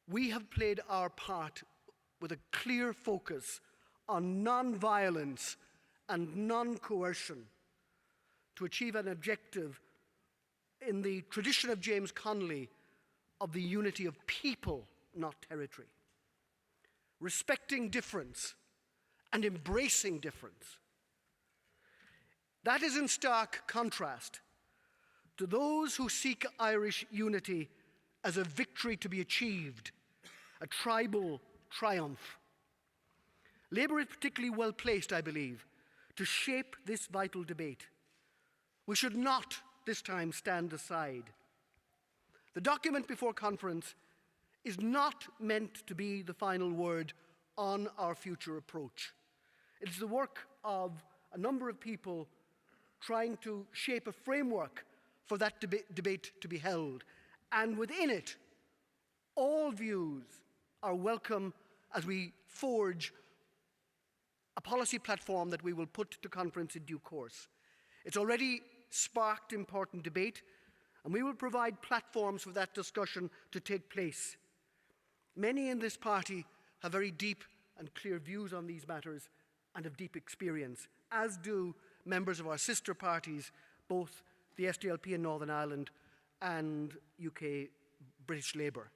we have played our part with a clear focus on non-violence and non-coercion to achieve an objective in the tradition of James Connolly of the unity of people, not territory. Respecting difference and embracing difference. That is in stark contrast to those who seek Irish unity as a victory to be achieved, a tribal triumph. Labour is particularly well placed, I believe, to shape this vital debate. We should not this time stand aside. The document before conference is not meant to be the final word on our future approach. It is the work of a number of people trying to shape a framework for that debate to be held. And within it, all views are welcome as we forge a policy platform that we will put to conference in due course. It's already sparked important debate, and we will provide platforms for that discussion to take place. Many in this party have very deep and clear views on these matters and have deep experience, as do members of our sister parties, both the SDLP in Northern Ireland and UK British Labour.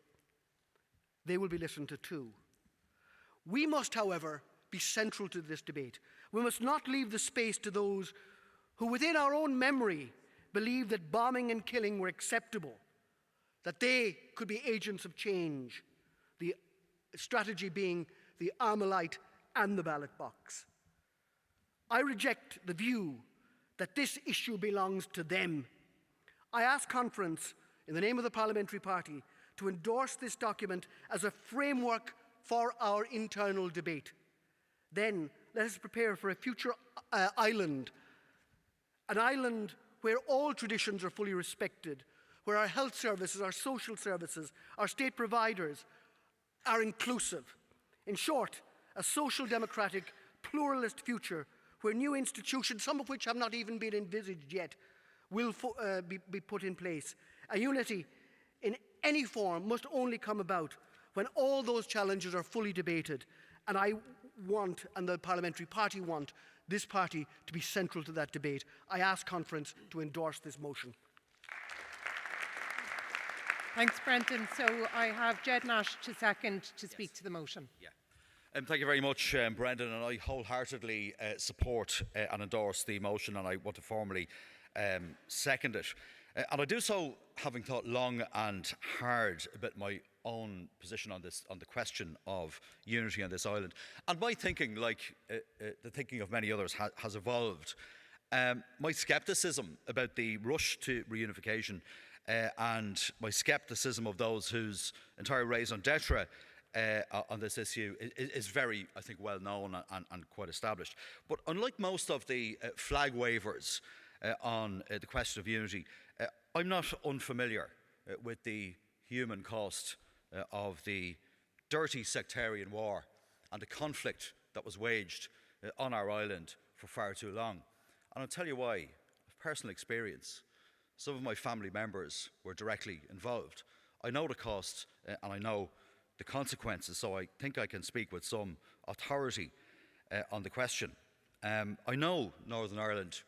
They will be listened to too. We must, however, be central to this debate. We must not leave the space to those who within our own memory believed that bombing and killing were acceptable, that they could be agents of change, the strategy being the Armalite and the ballot box. I reject the view that this issue belongs to them. I ask conference, in the name of the parliamentary party, to endorse this document as a framework for our internal debate. Then let us prepare for a future island, an island where all traditions are fully respected, where our health services, our social services, our state providers are inclusive. In short, a social democratic, pluralist future where new institutions, some of which have not even been envisaged yet, will be put in place. A unity in any form must only come about when all those challenges are fully debated. And I want, and the parliamentary party want, this party to be central to that debate. I ask conference to endorse this motion. Thanks, Brendan. So I have Jed Nash to second to speak to the motion. Yeah. Thank you very much, Brendan, and I wholeheartedly support and endorse the motion, and I want to formally second it. And I do so having thought long and hard about my own position on this, on the question of unity on this island. And my thinking, like the thinking of many others, has evolved. My scepticism about the rush to reunification and my scepticism of those whose entire raison d'etre on this issue is very, I think, well known and quite established. But unlike most of the flag wavers on the question of unity, I'm not unfamiliar with the human cost of the dirty sectarian war and the conflict that was waged on our island for far too long. And I'll tell you why. Of personal experience, some of my family members were directly involved. I know the cost and I know the consequences, so I think I can speak with some authority on the question. I know Northern Ireland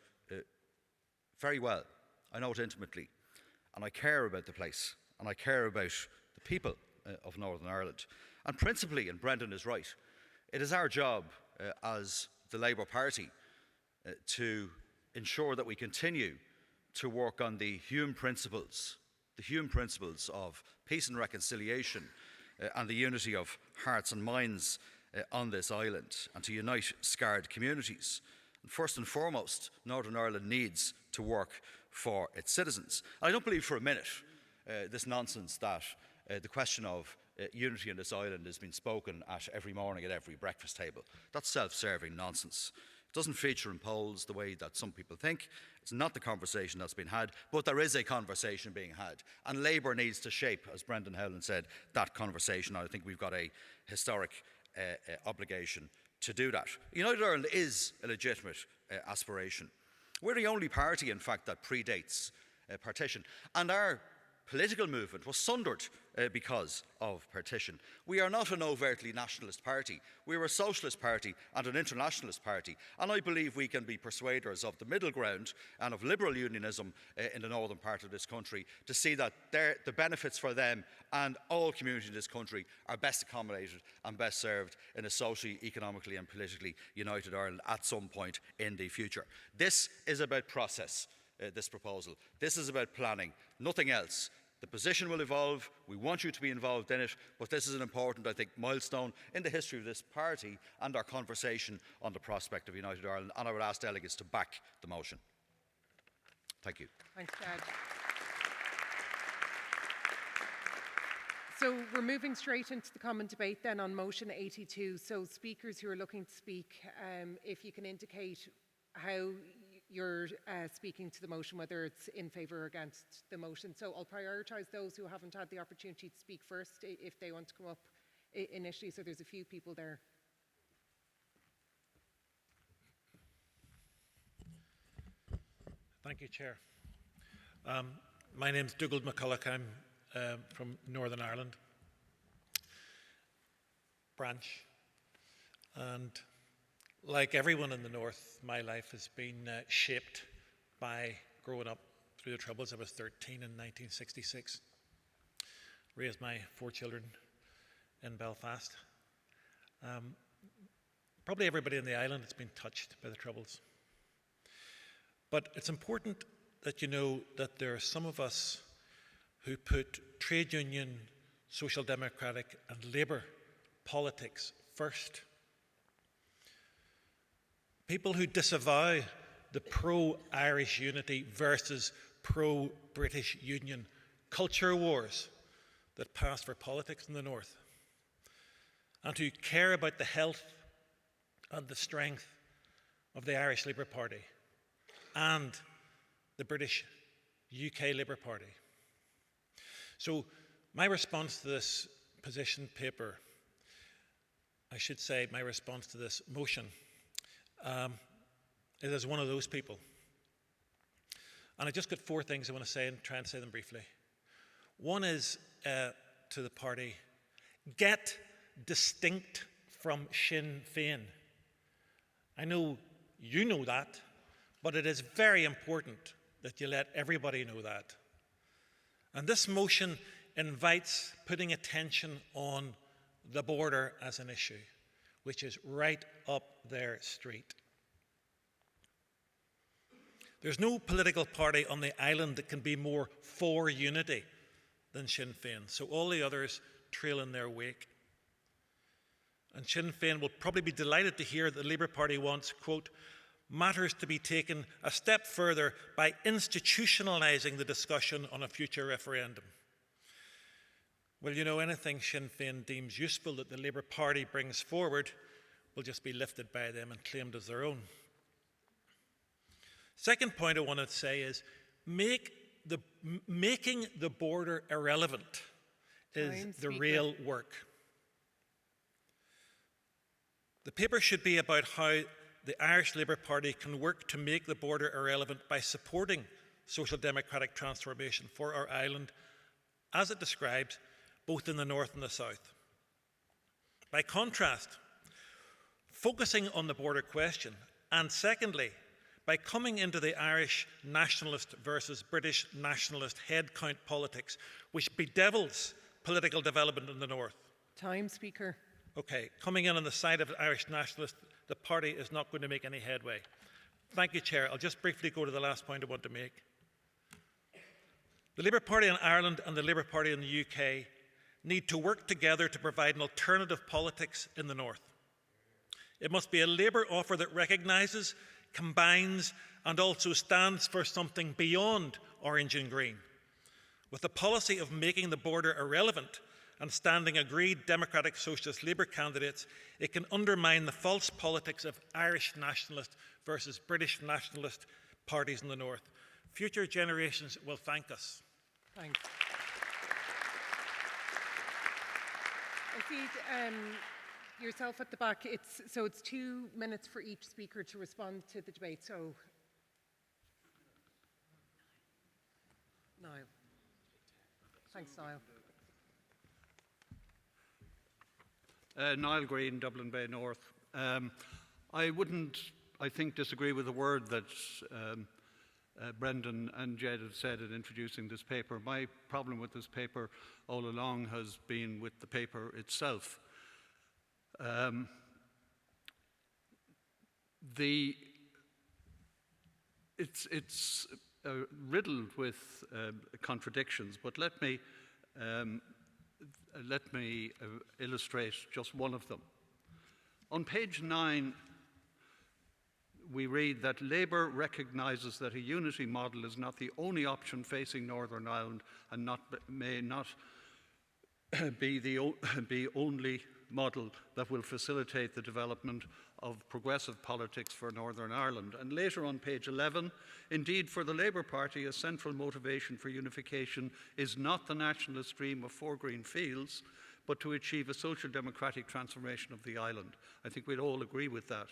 very well. I know it intimately, and I care about the place, and I care about the people of Northern Ireland. And principally, and Brendan is right, it is our job as the Labour Party to ensure that we continue to work on the human principles of peace and reconciliation, and the unity of hearts and minds on this island, and to unite scarred communities. And first and foremost, Northern Ireland needs to work for its citizens. I don't believe for a minute this nonsense that the question of unity on this island has been spoken at every morning at every breakfast table. That's self-serving nonsense. It doesn't feature in polls the way that some people think. It's not the conversation that's been had, but there is a conversation being had. And Labour needs to shape, as Brendan Howland said, that conversation. I think we've got a historic obligation to do that. United Ireland is a legitimate aspiration. We're the only party, in fact, that predates partition. And our political movement was sundered because of partition. We are not an overtly nationalist party. We are a socialist party and an internationalist party. And I believe we can be persuaders of the middle ground and of liberal unionism in the northern part of this country to see that the benefits for them and all communities in this country are best accommodated and best served in a socially, economically and politically united Ireland at some point in the future. This is about process, this proposal. This is about planning, nothing else. The position will evolve. We want you to be involved in it, but this is an important, I think, milestone in the history of this party and our conversation on the prospect of United Ireland. And I would ask delegates to back the motion. Thank you. Thanks, Dad. So we're moving straight into the common debate then on motion 82. So speakers who are looking to speak, if you can indicate how you're speaking to the motion, whether it's in favour or against the motion. So I'll prioritise those who haven't had the opportunity to speak first if they want to come up initially. So there's a few people there. Thank you, Chair. My name's Dougald McCulloch. I'm from Northern Ireland branch. And like everyone in the North, my life has been shaped by growing up through the Troubles. I was 13 in 1966. Raised my 4 children in Belfast. Probably everybody in the island has been touched by the Troubles. But it's important that you know that there are some of us who put trade union, social democratic and labour politics first. People who disavow the pro-Irish unity versus pro-British Union culture wars that passed for politics in the North, and who care about the health and the strength of the Irish Labour Party and the British UK Labour Party. So my response to this position paper, I should say my response to this motion, is as one of those people. And I just got 4 things I want to say and try and say them briefly. One is to the party, get distinct from Sinn Féin. I know you know that, but it is very important that you let everybody know that. And this motion invites putting attention on the border as an issue, which is right up their street. There's no political party on the island that can be more for unity than Sinn Féin, so all the others trail in their wake. And Sinn Féin will probably be delighted to hear that the Labour Party wants, quote, matters to be taken a step further by institutionalising the discussion on a future referendum. Well, you know, anything Sinn Féin deems useful that the Labour Party brings forward will just be lifted by them and claimed as their own. Second point I want to say is making the border irrelevant is the real work. The paper should be about how the Irish Labour Party can work to make the border irrelevant by supporting social democratic transformation for our island, as it describes, both in the north and the south. By contrast, focusing on the border question, and secondly, by coming into the Irish nationalist versus British nationalist headcount politics, which bedevils political development in the north. Time, Speaker. Okay, coming in on the side of Irish nationalists, the party is not going to make any headway. Thank you, Chair. I'll just briefly go to the last point I want to make. The Labour Party in Ireland and the Labour Party in the UK need to work together to provide an alternative politics in the north. It must be a Labour offer that recognises, combines and also stands for something beyond orange and green. With the policy of making the border irrelevant and standing agreed democratic socialist Labour candidates, it can undermine the false politics of Irish nationalist versus British nationalist parties in the north. Future generations will thank us. Thanks. I see yourself at the back. It's 2 minutes for each speaker to respond to the debate. So, Niall. Thanks, Niall. Niall Green, Dublin Bay North. I wouldn't, I think, disagree with a word that Brendan and Jed have said in introducing this paper. My problem with this paper all along has been with the paper itself. It's riddled with contradictions, but let me illustrate just one of them. On page 9, we read that Labour recognises that a unity model is not the only option facing Northern Ireland and may not be only model that will facilitate the development of progressive politics for Northern Ireland. And later on page 11, indeed, for the Labour Party, a central motivation for unification is not the nationalist dream of four green fields, but to achieve a social democratic transformation of the island. I think we'd all agree with that.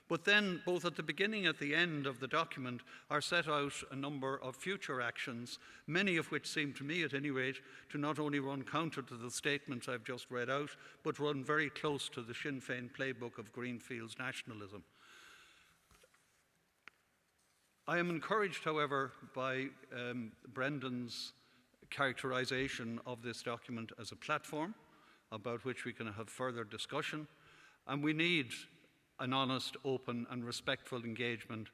But then, both at the beginning and at the end of the document, are set out a number of future actions, many of which seem to me, at any rate, to not only run counter to the statements I've just read out, but run very close to the Sinn Féin playbook of Greenfields nationalism. I am encouraged, however, by Brendan's characterisation of this document as a platform about which we can have further discussion, and we need an honest, open and respectful engagement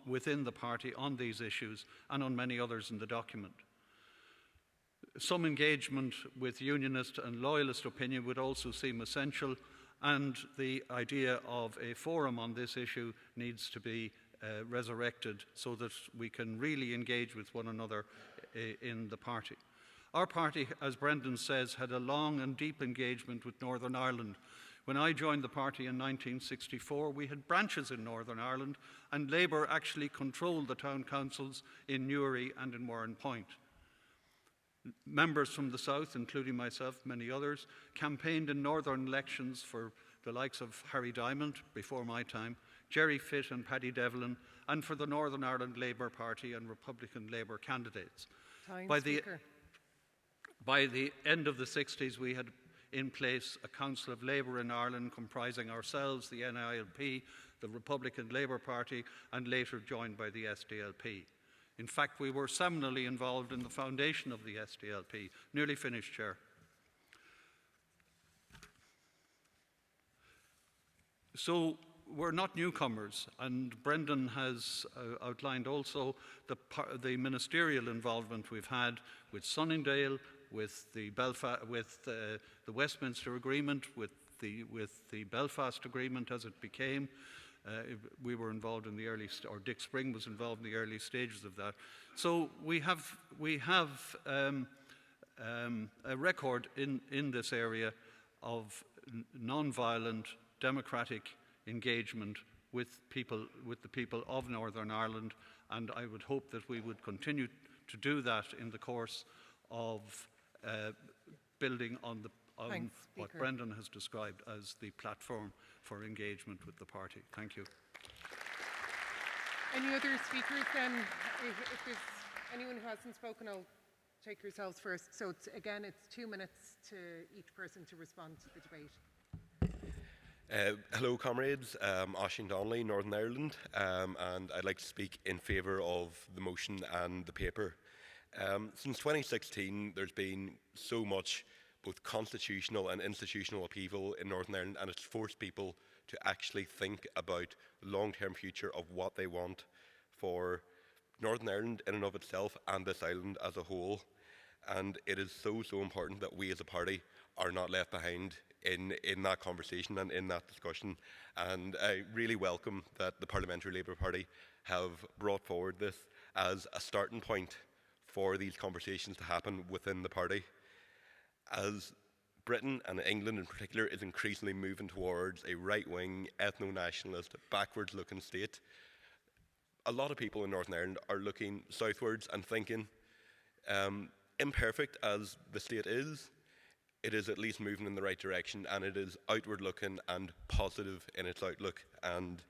within the party on these issues and on many others in the document. Some engagement with unionist and loyalist opinion would also seem essential, and the idea of a forum on this issue needs to be resurrected so that we can really engage with one another in the party. Our party, as Brendan says, had a long and deep engagement with Northern Ireland. When I joined the party in 1964, we had branches in Northern Ireland, and Labour actually controlled the town councils in Newry and in Warrenpoint. Members from the south, including myself, many others, campaigned in northern elections for the likes of Harry Diamond, before my time, Jerry Fitt and Paddy Devlin, and for the Northern Ireland Labour Party and Republican Labour candidates. By the end of the 60s, we had in place a Council of Labour in Ireland comprising ourselves, the NILP, the Republican Labour Party, and later joined by the SDLP. In fact, we were seminally involved in the foundation of the SDLP. Nearly finished, Chair. So we're not newcomers, and Brendan has outlined also the ministerial involvement we've had with Sunningdale, with the Westminster Agreement, with the Belfast Agreement as it became. We were involved in the early, or Dick Spring was involved in the early stages of that. So we have a record in this area of non-violent democratic engagement with the people of Northern Ireland, and I would hope that we would continue to do that in the course of building on what Brendan has described as the platform for engagement with the party. Thank you. Any other speakers then? If there's anyone who hasn't spoken, I'll take yourselves first. So again, it's 2 minutes to each person to respond to the debate. Hello comrades, Oisin Donnelly, Northern Ireland, and I'd like to speak in favour of the motion and the paper. Since 2016 there's been so much both constitutional and institutional upheaval in Northern Ireland, and it's forced people to actually think about the long-term future of what they want for Northern Ireland in and of itself and this island as a whole. And it is so important that we as a party are not left behind in that conversation and in that discussion. And I really welcome that the Parliamentary Labour Party have brought forward this as a starting point for these conversations to happen within the party. As Britain, and England in particular, is increasingly moving towards a right-wing, ethno-nationalist, backwards-looking state, a lot of people in Northern Ireland are looking southwards and thinking, imperfect as the state is, it is at least moving in the right direction, and it is outward-looking and positive in its outlook. And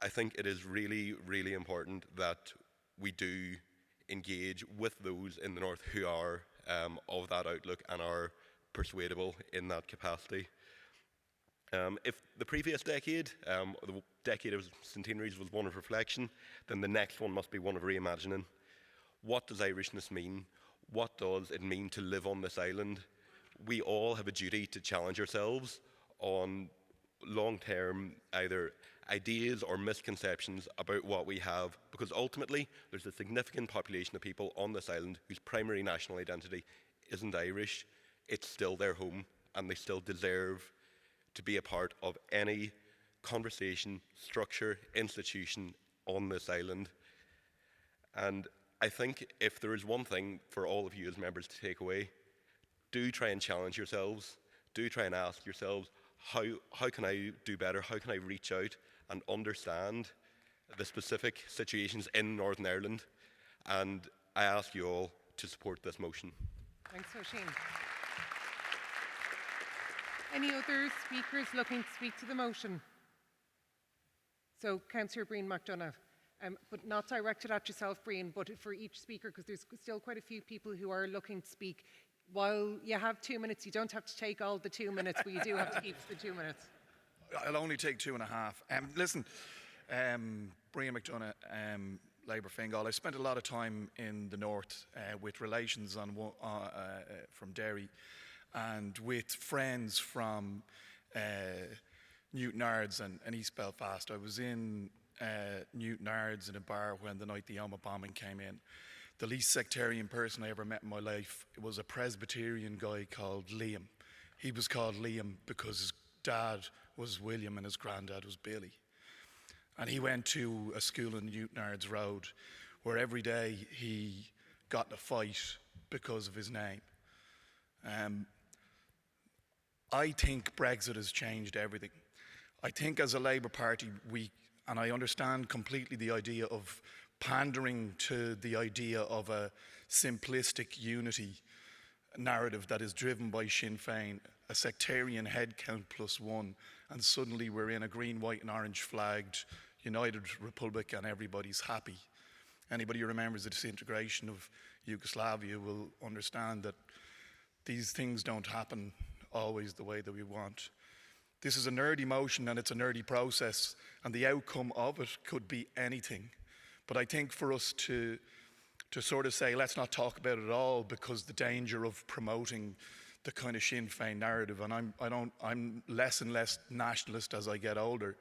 I think it is really, really important that we do engage with those in the north who are of that outlook and are persuadable in that capacity. If the previous decade, the decade of centenaries, was one of reflection, then the next one must be one of reimagining. What does Irishness mean? What does it mean to live on this island? We all have a duty to challenge ourselves on long-term either ideas or misconceptions about what we have, because ultimately there's a significant population of people on this island whose primary national identity isn't Irish. It's still their home, and they still deserve to be a part of any conversation, structure, institution on this island. And I think if there is one thing for all of you as members to take away, do try and challenge yourselves. do try and ask yourselves, how can I do better? How can I reach out and understand the specific situations in Northern Ireland? And I ask you all to support this motion. Thanks, Oisin. Any other speakers looking to speak to the motion? So, Councillor Breen McDonough, but not directed at yourself, Breen, but for each speaker, because there's still quite a few people who are looking to speak. While you have 2 minutes, you don't have to take all the 2 minutes, but you do have to keep the 2 minutes. I'll only take 2.5. Listen, Breen McDonough, Labour Fingal. I spent a lot of time in the north with relations from Derry and with friends from Newtonards and East Belfast. I was in Newtonards in a bar when the night the Alma bombing came in. The least sectarian person I ever met in my life was a Presbyterian guy called Liam. He was called Liam because his dad was William and his granddad was Billy. And he went to a school in Newtonards Road where every day he got in a fight because of his name. I think Brexit has changed everything. I think as a Labour Party, and I understand completely the idea of pandering to the idea of a simplistic unity narrative that is driven by Sinn Féin, a sectarian headcount +1, and suddenly we're in a green, white and orange flagged United Republic and everybody's happy. Anybody who remembers the disintegration of Yugoslavia will understand that these things don't happen always the way that we want. This is a nerdy motion and it's a nerdy process, and the outcome of it could be anything. But I think for us to sort of say, let's not talk about it at all, because the danger of promoting the kind of Sinn Féin narrative, and I'm less and less nationalist as I get older,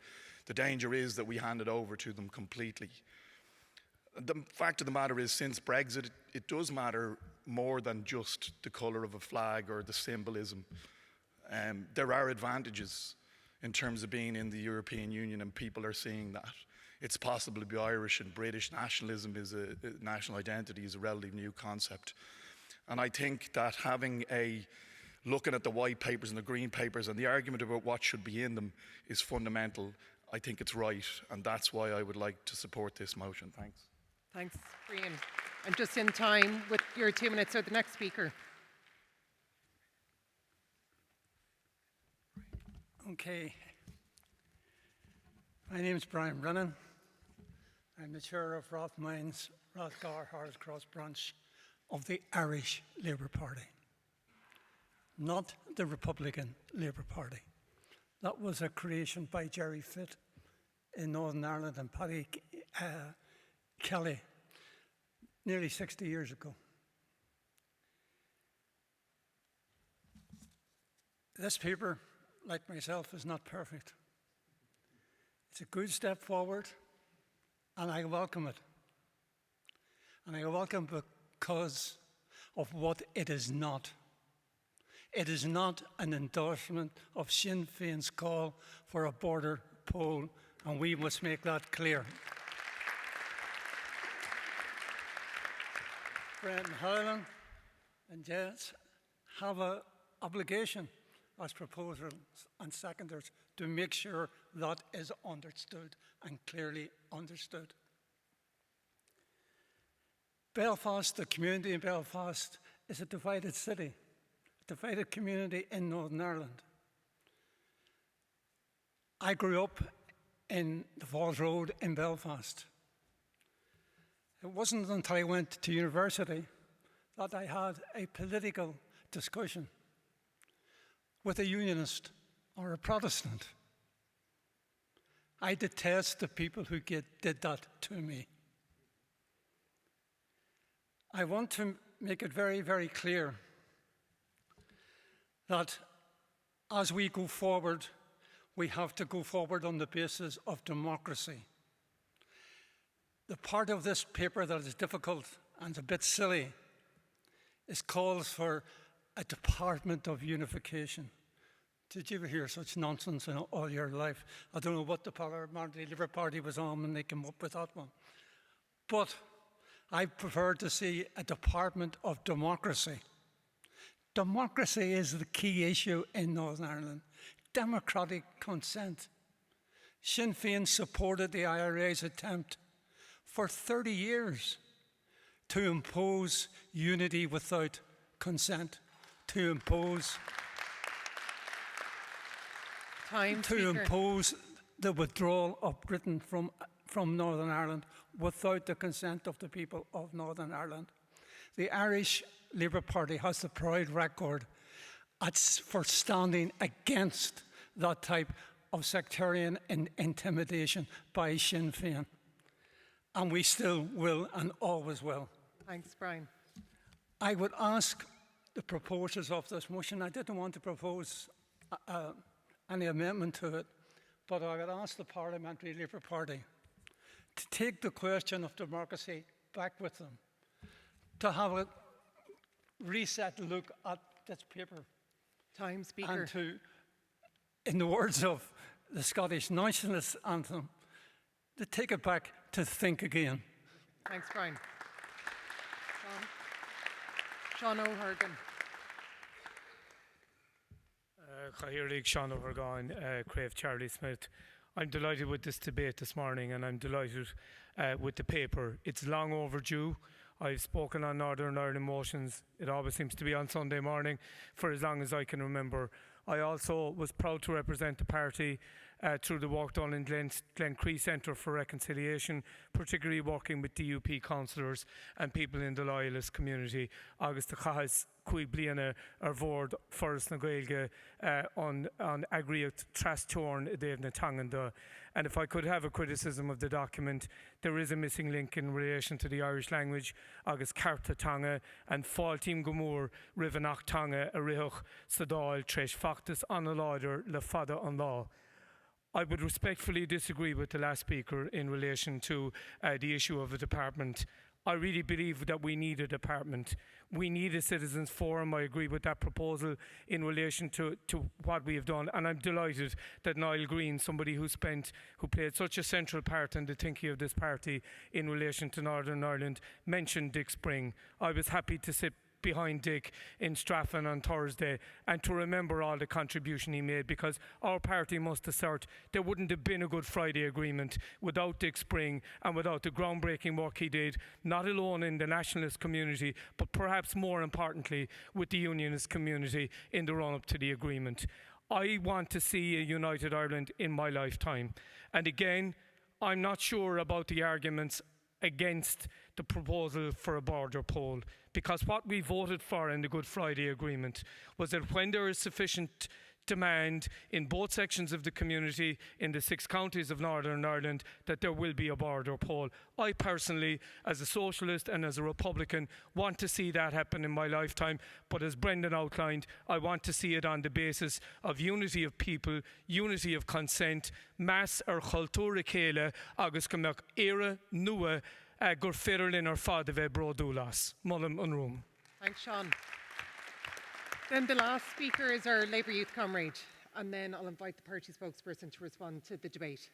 the danger is that we hand it over to them completely. The fact of the matter is, since Brexit, it does matter more than just the colour of a flag or the symbolism. There are advantages in terms of being in the European Union, and people are seeing that. It's possible to be Irish, and British nationalism national identity is a relatively new concept. And I think that looking at the white papers and the green papers and the argument about what should be in them is fundamental. I think it's right, and that's why I would like to support this motion. Thanks. Thanks, Brian. And just in time with your 2 minutes, so the next speaker. Okay. My name is Brian Brennan. I'm the chair of Rathmines, Rathgar, Harris Cross branch of the Irish Labour Party, not the Republican Labour Party. That was a creation by Jerry Fitt in Northern Ireland and Paddy Kelly nearly 60 years ago. This paper, like myself, is not perfect. It's a good step forward, and I welcome it. And I welcome it because of what it is not. It is not an endorsement of Sinn Féin's call for a border poll, and we must make that clear. Brendan Howland and Jess have an obligation as proposers and seconders to make sure that is understood and clearly understood. Belfast, the community in Belfast, is a divided city, a divided community in Northern Ireland. I grew up in the Falls Road in Belfast. It wasn't until I went to university that I had a political discussion with a unionist or a Protestant. I detest the people who did that to me. I want to make it very, very clear that as we go forward, we have to go forward on the basis of democracy. The part of this paper that is difficult and a bit silly is calls for a Department of Unification. Did you ever hear such nonsense in all your life? I don't know what the Parliamentary Labour Party was on when they came up with that one. But I prefer to see a Department of Democracy. Democracy is the key issue in Northern Ireland. Democratic consent. Sinn Féin supported the IRA's attempt for 30 years to impose unity without consent, to impose the withdrawal of Britain from Northern Ireland without the consent of the people of Northern Ireland. The Irish Labour Party has the proud record for standing against that type of sectarian intimidation by Sinn Féin. And we still will and always will. Thanks, Brian. I would ask the proposers of this motion, I didn't want to propose any amendment to it, but I would ask the Parliamentary Labour Party to take the question of democracy back with them, to have a reset look at this paper. Time, Speaker. And to, in the words of the Scottish Nationalist Anthem, to take it back to think again. Thanks, Brian. Sean O'Hurgan. Chairlig Sean O'Hurgan, Crave Charlie Smith. I'm delighted with this debate this morning, and I'm delighted with the paper. It's long overdue. I've spoken on Northern Ireland motions. It always seems to be on Sunday morning for as long as I can remember. I also was proud to represent the party through the work done in Glencree Centre for Reconciliation, particularly working with DUP councillors and people in the loyalist community. Agus de chahas cui bliana vord forest na gaelge on agriot trastorn Dave na tanganda. And if I could have a criticism of the document, there is a missing link in relation to the Irish language, agus carta tanga and fáiltíim gomór rivanach tanga a rihoch sadail tresh factus an a le fada an law. I would respectfully disagree with the last speaker in relation to the issue of a department. I really believe that we need a department. We need a citizens' forum. I agree with that proposal in relation to what we have done. And I'm delighted that Niall Green, somebody who played such a central part in the thinking of this party in relation to Northern Ireland, mentioned Dick Spring. I was happy to sit behind Dick in Straffan on Thursday and to remember all the contribution he made, because our party must assert there wouldn't have been a Good Friday Agreement without Dick Spring and without the groundbreaking work he did, not alone in the nationalist community, but perhaps more importantly with the unionist community in the run-up to the agreement. I want to see a united Ireland in my lifetime. And again, I'm not sure about the arguments against the proposal for a border poll, because what we voted for in the Good Friday Agreement was that when there is sufficient demand in both sections of the community in the 6 counties of Northern Ireland, that there will be a border poll. I personally, as a socialist and as a Republican, want to see that happen in my lifetime, but as Brendan outlined, I want to see it on the basis of unity of people, unity of consent, mass ar cultúra céile agus gomach éire nua gur féidirlinn ar fad a bheith brodúlas. Mullim an room. Thanks, Sean. Then the last speaker is our Labour Youth Comrade, and then I'll invite the party spokesperson to respond to the debate.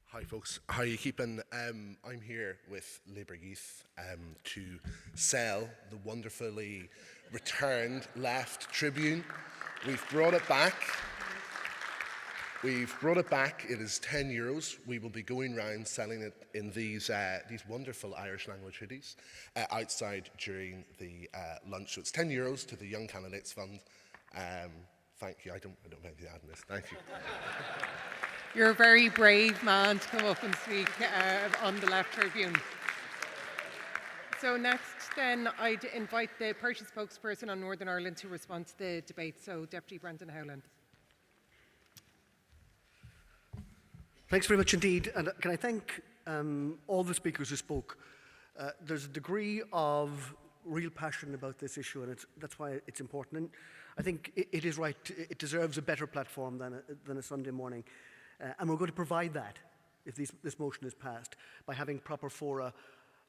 Hi folks, how are you keeping? I'm here with Labour Youth to sell the wonderfully returned Left Tribune. We've brought it back. It is €10. We will be going round selling it in these wonderful Irish language hoodies outside during the lunch. So it's €10 to the Young Candidates Fund. Thank you. I don't have anything to add in this. Thank you. You're a very brave man to come up and speak on the Left Tribune. So next then I'd invite the party spokesperson on Northern Ireland to respond to the debate. So Deputy Brendan Howland. Thanks very much indeed. And can I thank all the speakers who spoke. There's a degree of real passion about this issue, and that's why it's important. And I think it is right. It deserves a better platform than a Sunday morning. And we're going to provide that, if this motion is passed, by having proper fora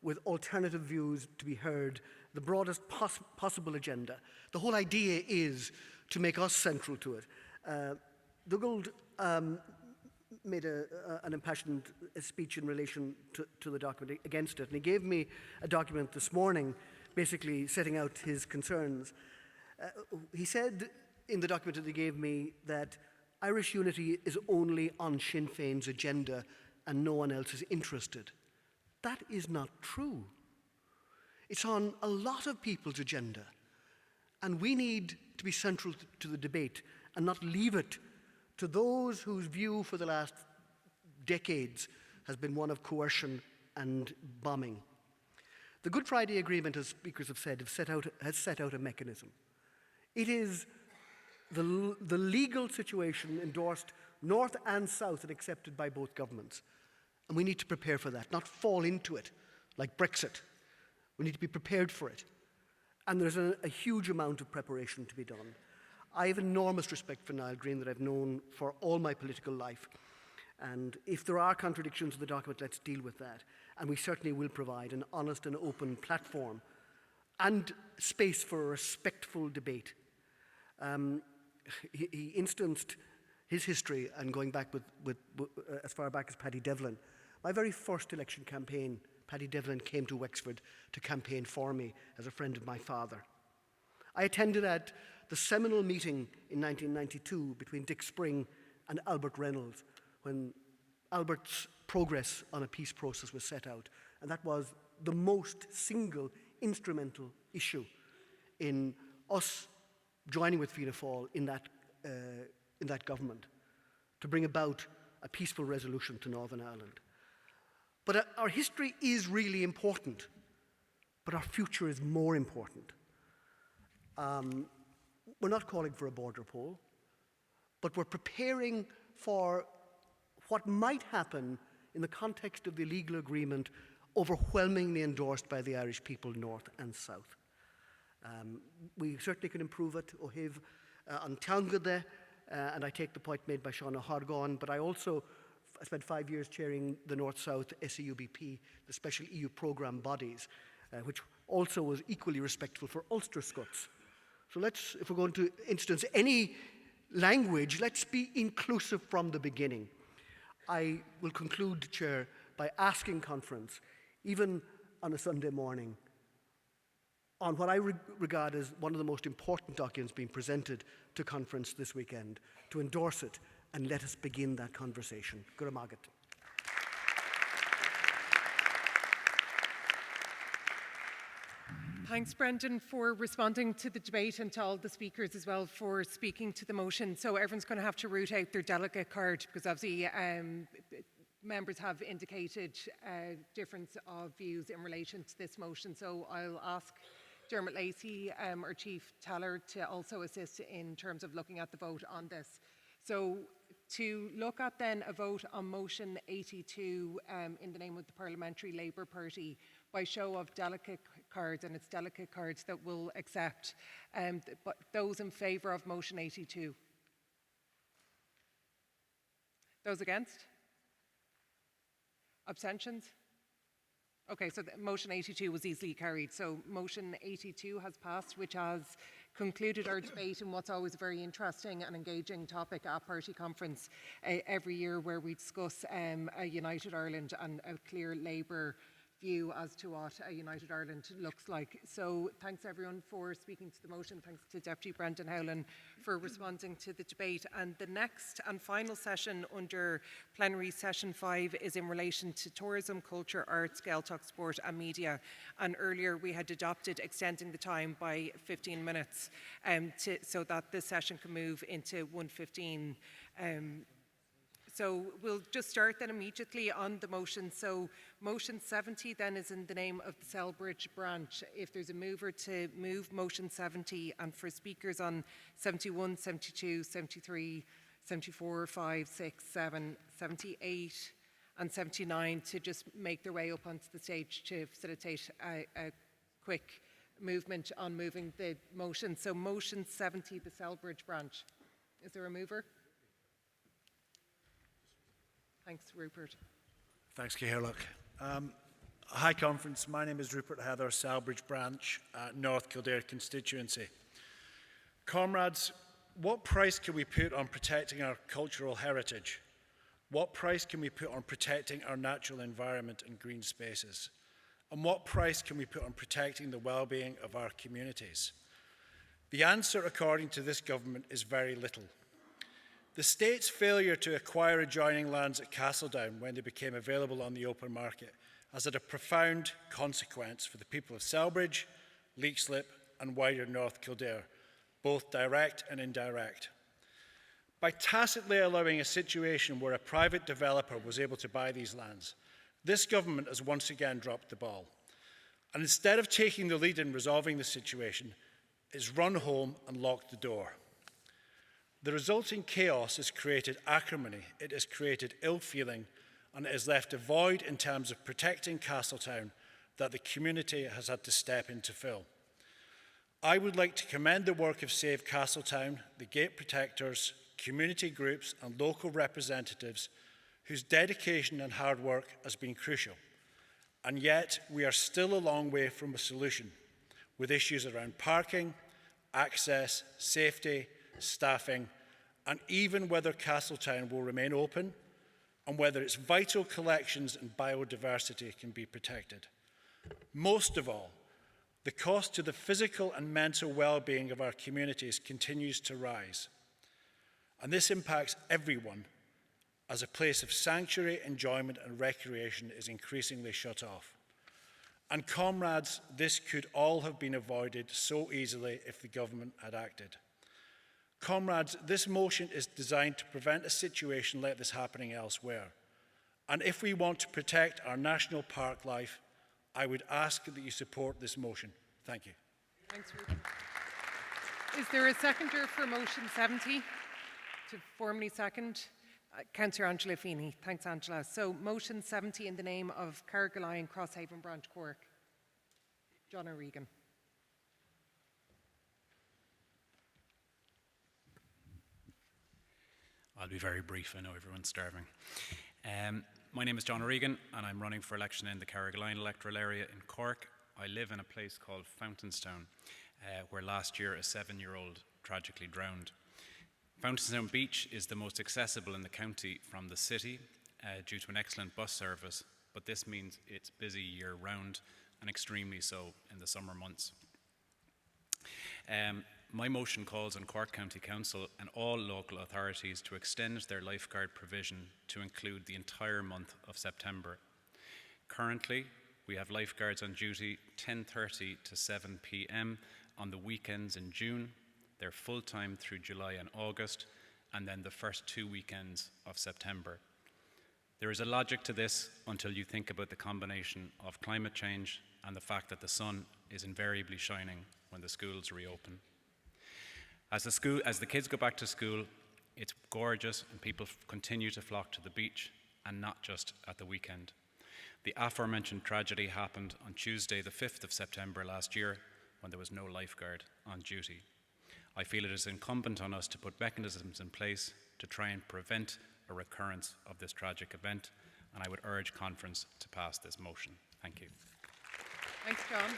with alternative views to be heard, the broadest possible agenda. The whole idea is to make us central to it. Dougald made an impassioned speech in relation to the document, against it, and he gave me a document this morning basically setting out his concerns. He said in the document that he gave me that Irish unity is only on Sinn Féin's agenda and no one else is interested. That is not true. It's on a lot of people's agenda. And we need to be central to the debate and not leave it to those whose view for the last decades has been one of coercion and bombing. The Good Friday Agreement, as speakers have said, has set out a mechanism. It is the legal situation endorsed north and south and accepted by both governments. And we need to prepare for that, not fall into it like Brexit. We need to be prepared for it. And there's a huge amount of preparation to be done. I have enormous respect for Niall Green that I've known for all my political life. And if there are contradictions in the document, let's deal with that. And we certainly will provide an honest and open platform and space for a respectful debate. He instanced his history, and going back with as far back as Paddy Devlin. My very first election campaign, Paddy Devlin came to Wexford to campaign for me as a friend of my father. I attended at the seminal meeting in 1992 between Dick Spring and Albert Reynolds, when Albert's progress on a peace process was set out. And that was the most single instrumental issue in us joining with Fianna Fáil in that government to bring about a peaceful resolution to Northern Ireland. But our history is really important, but our future is more important. We're not calling for a border poll, but we're preparing for what might happen in the context of the legal agreement overwhelmingly endorsed by the Irish people, north and south. We certainly can improve it, Ohiv, on Teangada, and I take the point made by Sean O'Hargon, but I also spent 5 years chairing the North-South SEUBP, the special EU programme bodies, which also was equally respectful for Ulster Scots. So let's, if we're going to instance any language, let's be inclusive from the beginning. I will conclude, Chair, by asking conference, even on a Sunday morning, on what I regard as one of the most important documents being presented to conference this weekend, to endorse it and let us begin that conversation. Gura Magat. Thanks, Brendan, for responding to the debate, and to all the speakers as well for speaking to the motion. So everyone's going to have to root out their delegate card, because obviously members have indicated difference of views in relation to this motion. So I'll ask Dermot Lacey, our Chief Teller, to also assist in terms of looking at the vote on this. So to look at then a vote on motion 82 in the name of the Parliamentary Labour Party by show of delegate cards, and it's delegate cards that we'll accept. But those in favour of motion 82? Those against? Abstentions? Okay, so motion 82 was easily carried. So motion 82 has passed, which has concluded our debate in what's always a very interesting and engaging topic at Party Conference every year, where we discuss a United Ireland and a clear Labour view as to what a United Ireland looks like. So thanks everyone for speaking to the motion. Thanks to Deputy Brendan Howlin for responding to the debate. And the next and final session under plenary session 5 is in relation to tourism, culture, arts, Gaeltacht, sport and media. And earlier we had adopted extending the time by 15 minutes so that this session can move into 1:15. So we'll just start then immediately on the motion. So motion 70 then is in the name of the Selbridge branch. If there's a mover to move motion 70, and for speakers on 71, 72, 73, 74, 5, 6, 7, 78 and 79 to just make their way up onto the stage to facilitate a quick movement on moving the motion. So motion 70, the Selbridge branch. Is there a mover? Thanks, Rupert. Thanks, Cahirlock. Hi, Conference. My name is Rupert Heather, Selbridge Branch, North Kildare constituency. Comrades, what price can we put on protecting our cultural heritage? What price can we put on protecting our natural environment and green spaces? And what price can we put on protecting the well-being of our communities? The answer, according to this government, is very little. The state's failure to acquire adjoining lands at Castledown when they became available on the open market has had a profound consequence for the people of Selbridge, Leixlip and wider North Kildare, both direct and indirect. By tacitly allowing a situation where a private developer was able to buy these lands, this government has once again dropped the ball. And instead of taking the lead in resolving the situation, it's run home and locked the door. The resulting chaos has created acrimony, it has created ill feeling, and it has left a void in terms of protecting Castletown that the community has had to step in to fill. I would like to commend the work of Save Castletown, the gate protectors, community groups and local representatives whose dedication and hard work has been crucial. And yet we are still a long way from a solution, with issues around parking, access, safety, staffing, and even whether Castletown will remain open and whether its vital collections and biodiversity can be protected. Most of all, the cost to the physical and mental well-being of our communities continues to rise. And this impacts everyone as a place of sanctuary, enjoyment and recreation is increasingly shut off. And comrades, this could all have been avoided so easily if the government had acted. Comrades, this motion is designed to prevent a situation like this happening elsewhere. And if we want to protect our national park life, I would ask that you support this motion. Thank you. Thanks, Ruben. Is there a seconder for motion 70 to formally second? Councillor Angela Feeney. Thanks, Angela. So motion 70 in the name of Carrigaline, Crosshaven Branch, Cork. John O'Regan. I'll be very brief. I know everyone's starving. My name is John O'Regan and I'm running for election in the Carrigaline electoral area in Cork. I live in a place called Fountainstown, where last year a 7-year-old tragically drowned. Fountainstown Beach is the most accessible in the county from the city due to an excellent bus service, but this means it's busy year-round and extremely so in the summer months. My motion calls on Cork County Council and all local authorities to extend their lifeguard provision to include the entire month of September. Currently, we have lifeguards on duty 10:30 to 7 p.m. on the weekends in June. They're full-time through July and August, and then the first 2 weekends of September. There is a logic to this until you think about the combination of climate change and the fact that the sun is invariably shining when the schools reopen. As the kids go back to school, it's gorgeous and people continue to flock to the beach, and not just at the weekend. The aforementioned tragedy happened on Tuesday, the 5th of September last year, when there was no lifeguard on duty. I feel it is incumbent on us to put mechanisms in place to try and prevent a recurrence of this tragic event, and I would urge conference to pass this motion. Thank you. Thanks, John.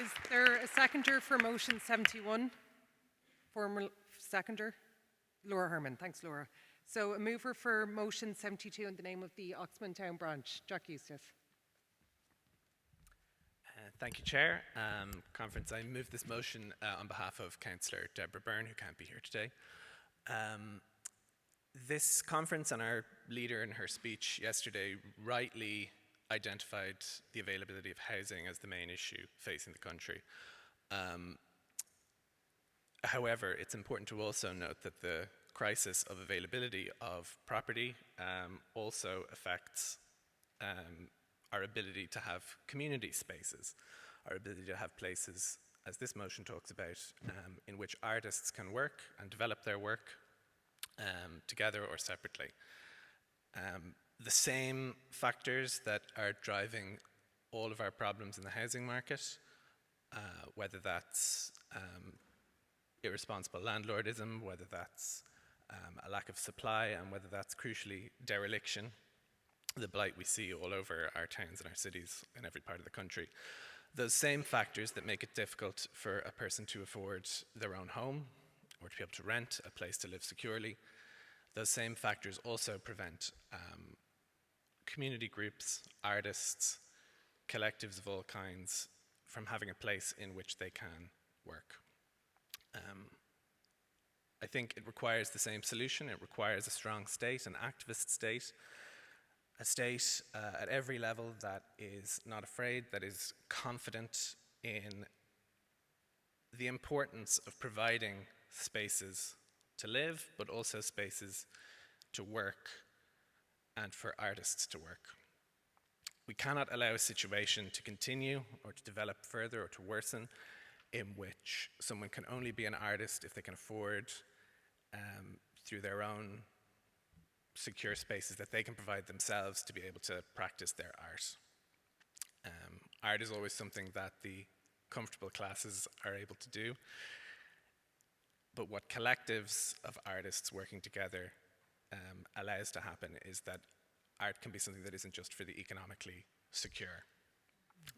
Is there a seconder for motion 71? Former seconder? Laura Herman. Thanks, Laura. So a mover for motion 72 in the name of the Oxman Town branch, Jack Eustace. Thank you, Chair. Conference, I move this motion on behalf of Councillor Deborah Byrne, who can't be here today. This conference and our leader in her speech yesterday rightly identified the availability of housing as the main issue facing the country. However, it's important to also note that the crisis of availability of property also affects our ability to have community spaces, our ability to have places, as this motion talks about, in which artists can work and develop their work together or separately. The same factors that are driving all of our problems in the housing market, whether that's irresponsible landlordism, whether that's a lack of supply, and whether that's crucially dereliction, the blight we see all over our towns and our cities in every part of the country. Those same factors that make it difficult for a person to afford their own home or to be able to rent a place to live securely, those same factors also prevent community groups, artists, collectives of all kinds from having a place in which they can work. I think it requires the same solution. It requires a strong state, an activist state, a state at every level that is not afraid, that is confident in the importance of providing spaces to live, but also spaces to work and for artists to work. We cannot allow a situation to continue or to develop further or to worsen in which someone can only be an artist if they can afford, through their own secure spaces that they can provide themselves, to be able to practice their art. Art is always something that the comfortable classes are able to do, but what collectives of artists working together allows to happen is that art can be something that isn't just for the economically secure.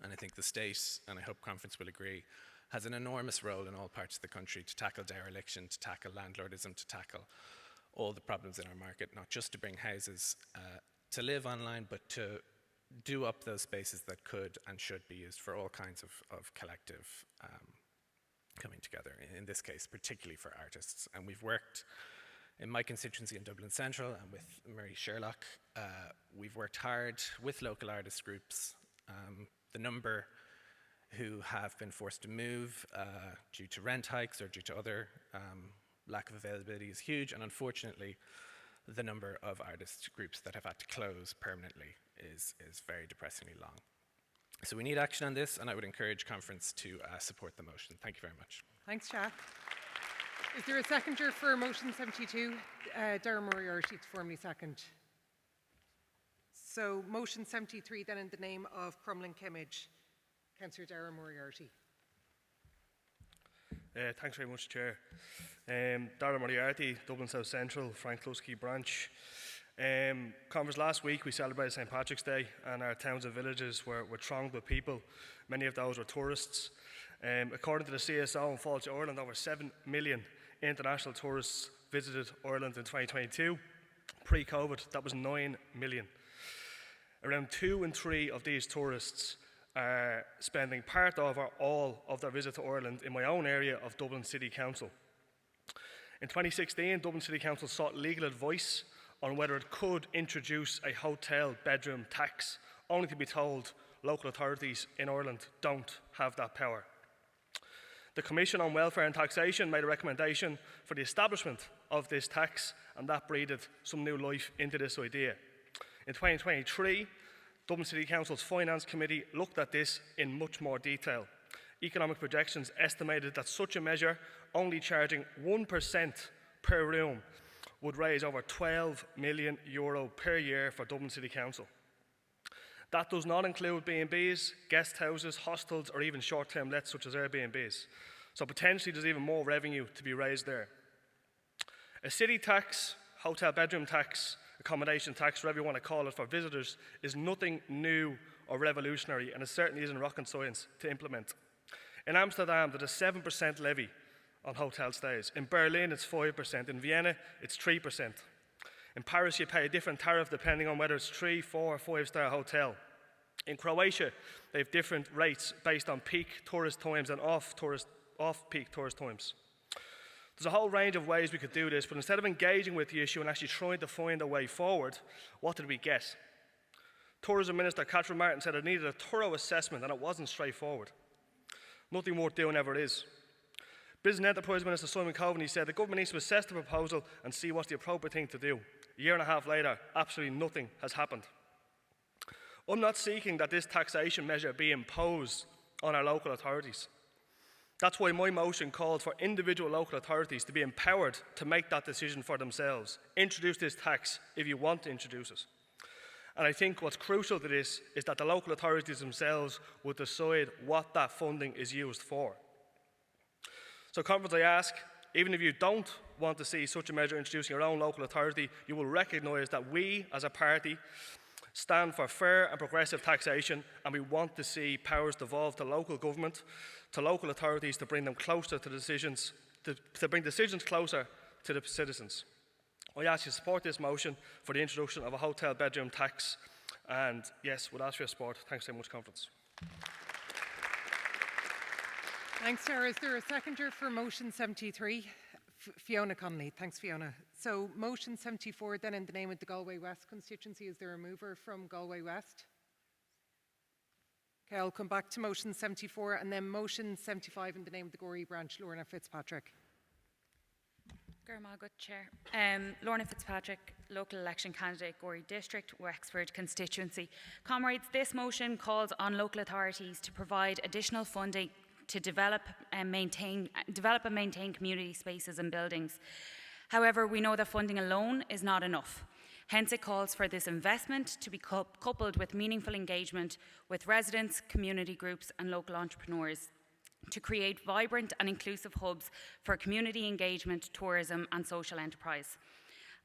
And I think the state, and I hope conference will agree, has an enormous role in all parts of the country to tackle dereliction, to tackle landlordism, to tackle all the problems in our market, not just to bring houses to live online, but to do up those spaces that could and should be used for all kinds of collective coming together, in this case, particularly for artists. And we've worked in my constituency in Dublin Central and with Murray Sherlock, we've worked hard with local artist groups. The number who have been forced to move due to rent hikes or due to other lack of availability is huge, and unfortunately the number of artist groups that have had to close permanently is very depressingly long. So we need action on this, and I would encourage conference to support the motion. Thank you very much. Thanks, Jack. Is there a seconder for motion 72? Darren Moriarty to formally second. So motion 73 then in the name of Crumlin Kimmage. Councillor Darren Moriarty. Thanks very much, Chair. Darren Moriarty, Dublin South Central, Frank Lusky branch. Conference last week we celebrated St. Patrick's Day, and our towns and villages were thronged with people. Many of those were tourists. According to the CSO and Fáilte Ireland, over 7 million international tourists visited Ireland in 2022. Pre-COVID, that was 9 million. Around 2 in 3 of these tourists are spending part of or all of their visit to Ireland in my own area of Dublin City Council. In 2016, Dublin City Council sought legal advice on whether it could introduce a hotel bedroom tax, only to be told local authorities in Ireland don't have that power. The Commission on Welfare and Taxation made a recommendation for the establishment of this tax, and that breathed some new life into this idea. In 2023, Dublin City Council's Finance Committee looked at this in much more detail. Economic projections estimated that such a measure, only charging 1% per room, would raise over €12 million per year for Dublin City Council. That does not include B&Bs, guest houses, hostels, or even short-term lets such as Airbnbs. So potentially there's even more revenue to be raised there. A city tax, hotel bedroom tax, accommodation tax, whatever you want to call it, for visitors is nothing new or revolutionary, and it certainly isn't rocket science to implement. In Amsterdam, there's a 7% levy on hotel stays. In Berlin, it's 5%. In Vienna, it's 3%. In Paris, you pay a different tariff depending on whether it's 3, 4, or 5-star hotel. In Croatia, they have different rates based on peak tourist times and off-peak tourist times. There's a whole range of ways we could do this, but instead of engaging with the issue and actually trying to find a way forward, what did we get? Tourism Minister Catherine Martin said it needed a thorough assessment and it wasn't straightforward. Nothing worth doing ever is. Business and Enterprise Minister Simon Coveney said the government needs to assess the proposal and see what's the appropriate thing to do. A year and a half later, absolutely nothing has happened. I'm not seeking that this taxation measure be imposed on our local authorities. That's why my motion called for individual local authorities to be empowered to make that decision for themselves. Introduce this tax if you want to introduce it. And I think what's crucial to this is that the local authorities themselves would decide what that funding is used for. So, conference, I ask, even if you don't want to see such a measure introducing your own local authority, you will recognise that we, as a party, stand for fair and progressive taxation, and we want to see powers devolved to local government, to local authorities, to bring them closer to decisions, to bring decisions closer to the citizens. I ask you to support this motion for the introduction of a hotel bedroom tax, and yes, would ask for your support. Thanks very much, conference. Thanks, Sarah. Is there a seconder for motion 73? Fiona Connolly. Thanks, Fiona. So motion 74, then in the name of the Galway West constituency, is there a mover from Galway West? Okay, I'll come back to motion 74 and then motion 75 in the name of the Gorey branch, Lorna Fitzpatrick. Good Chair. Lorna Fitzpatrick, local election candidate, Gorey District, Wexford constituency. Comrades, this motion calls on local authorities to provide additional funding to develop and maintain community spaces and buildings. However, we know that funding alone is not enough. Hence, it calls for this investment to be coupled with meaningful engagement with residents, community groups and local entrepreneurs to create vibrant and inclusive hubs for community engagement, tourism and social enterprise.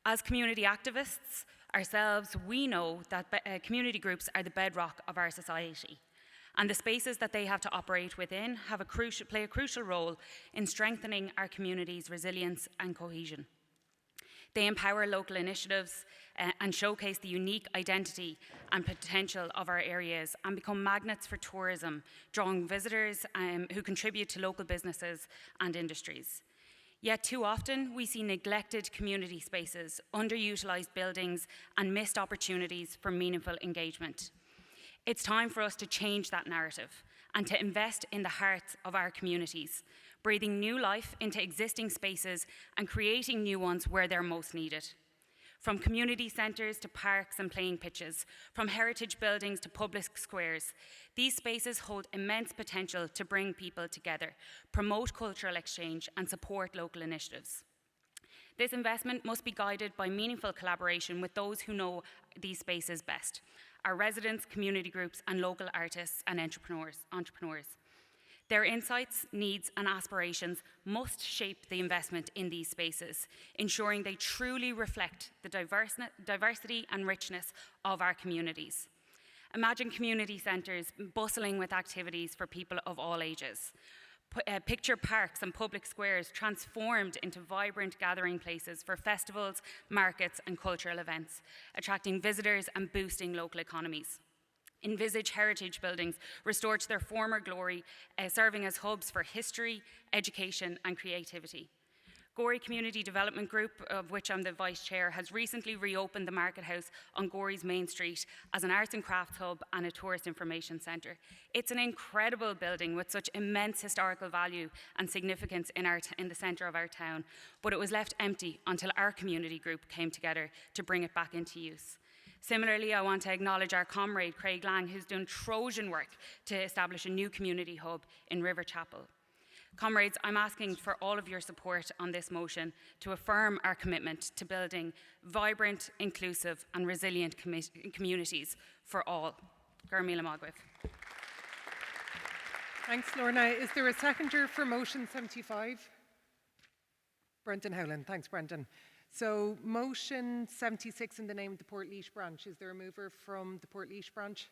As community activists ourselves, we know that community groups are the bedrock of our society, and the spaces that they have to operate within play a crucial role in strengthening our community's resilience and cohesion. They empower local initiatives and showcase the unique identity and potential of our areas and become magnets for tourism, drawing visitors who contribute to local businesses and industries. Yet too often we see neglected community spaces, underutilised buildings and missed opportunities for meaningful engagement. It's time for us to change that narrative and to invest in the hearts of our communities, breathing new life into existing spaces and creating new ones where they're most needed. From community centres to parks and playing pitches, from heritage buildings to public squares, these spaces hold immense potential to bring people together, promote cultural exchange and support local initiatives. This investment must be guided by meaningful collaboration with those who know these spaces best, our residents, community groups and local artists and entrepreneurs. Their insights, needs and aspirations must shape the investment in these spaces, ensuring they truly reflect the diversity and richness of our communities. Imagine community centres bustling with activities for people of all ages. Picture parks and public squares transformed into vibrant gathering places for festivals, markets and cultural events, attracting visitors and boosting local economies. Envisage heritage buildings restored to their former glory, serving as hubs for history, education and creativity. Gorey Community Development Group, of which I'm the Vice Chair, has recently reopened the Market House on Gorey's Main Street as an arts and crafts hub and a tourist information centre. It's an incredible building with such immense historical value and significance in the centre of our town, but it was left empty until our community group came together to bring it back into use. Similarly, I want to acknowledge our comrade Craig Lang, who's done Trojan work to establish a new community hub in River Chapel. Comrades, I'm asking for all of your support on this motion to affirm our commitment to building vibrant, inclusive and resilient communities for all. Garmila Magwith. Thanks, Lorna. Is there a seconder for motion 75? Brendan Howland. Thanks, Brendan. So motion 76 in the name of the Portlaoise branch. Is there a mover from the Portlaoise branch?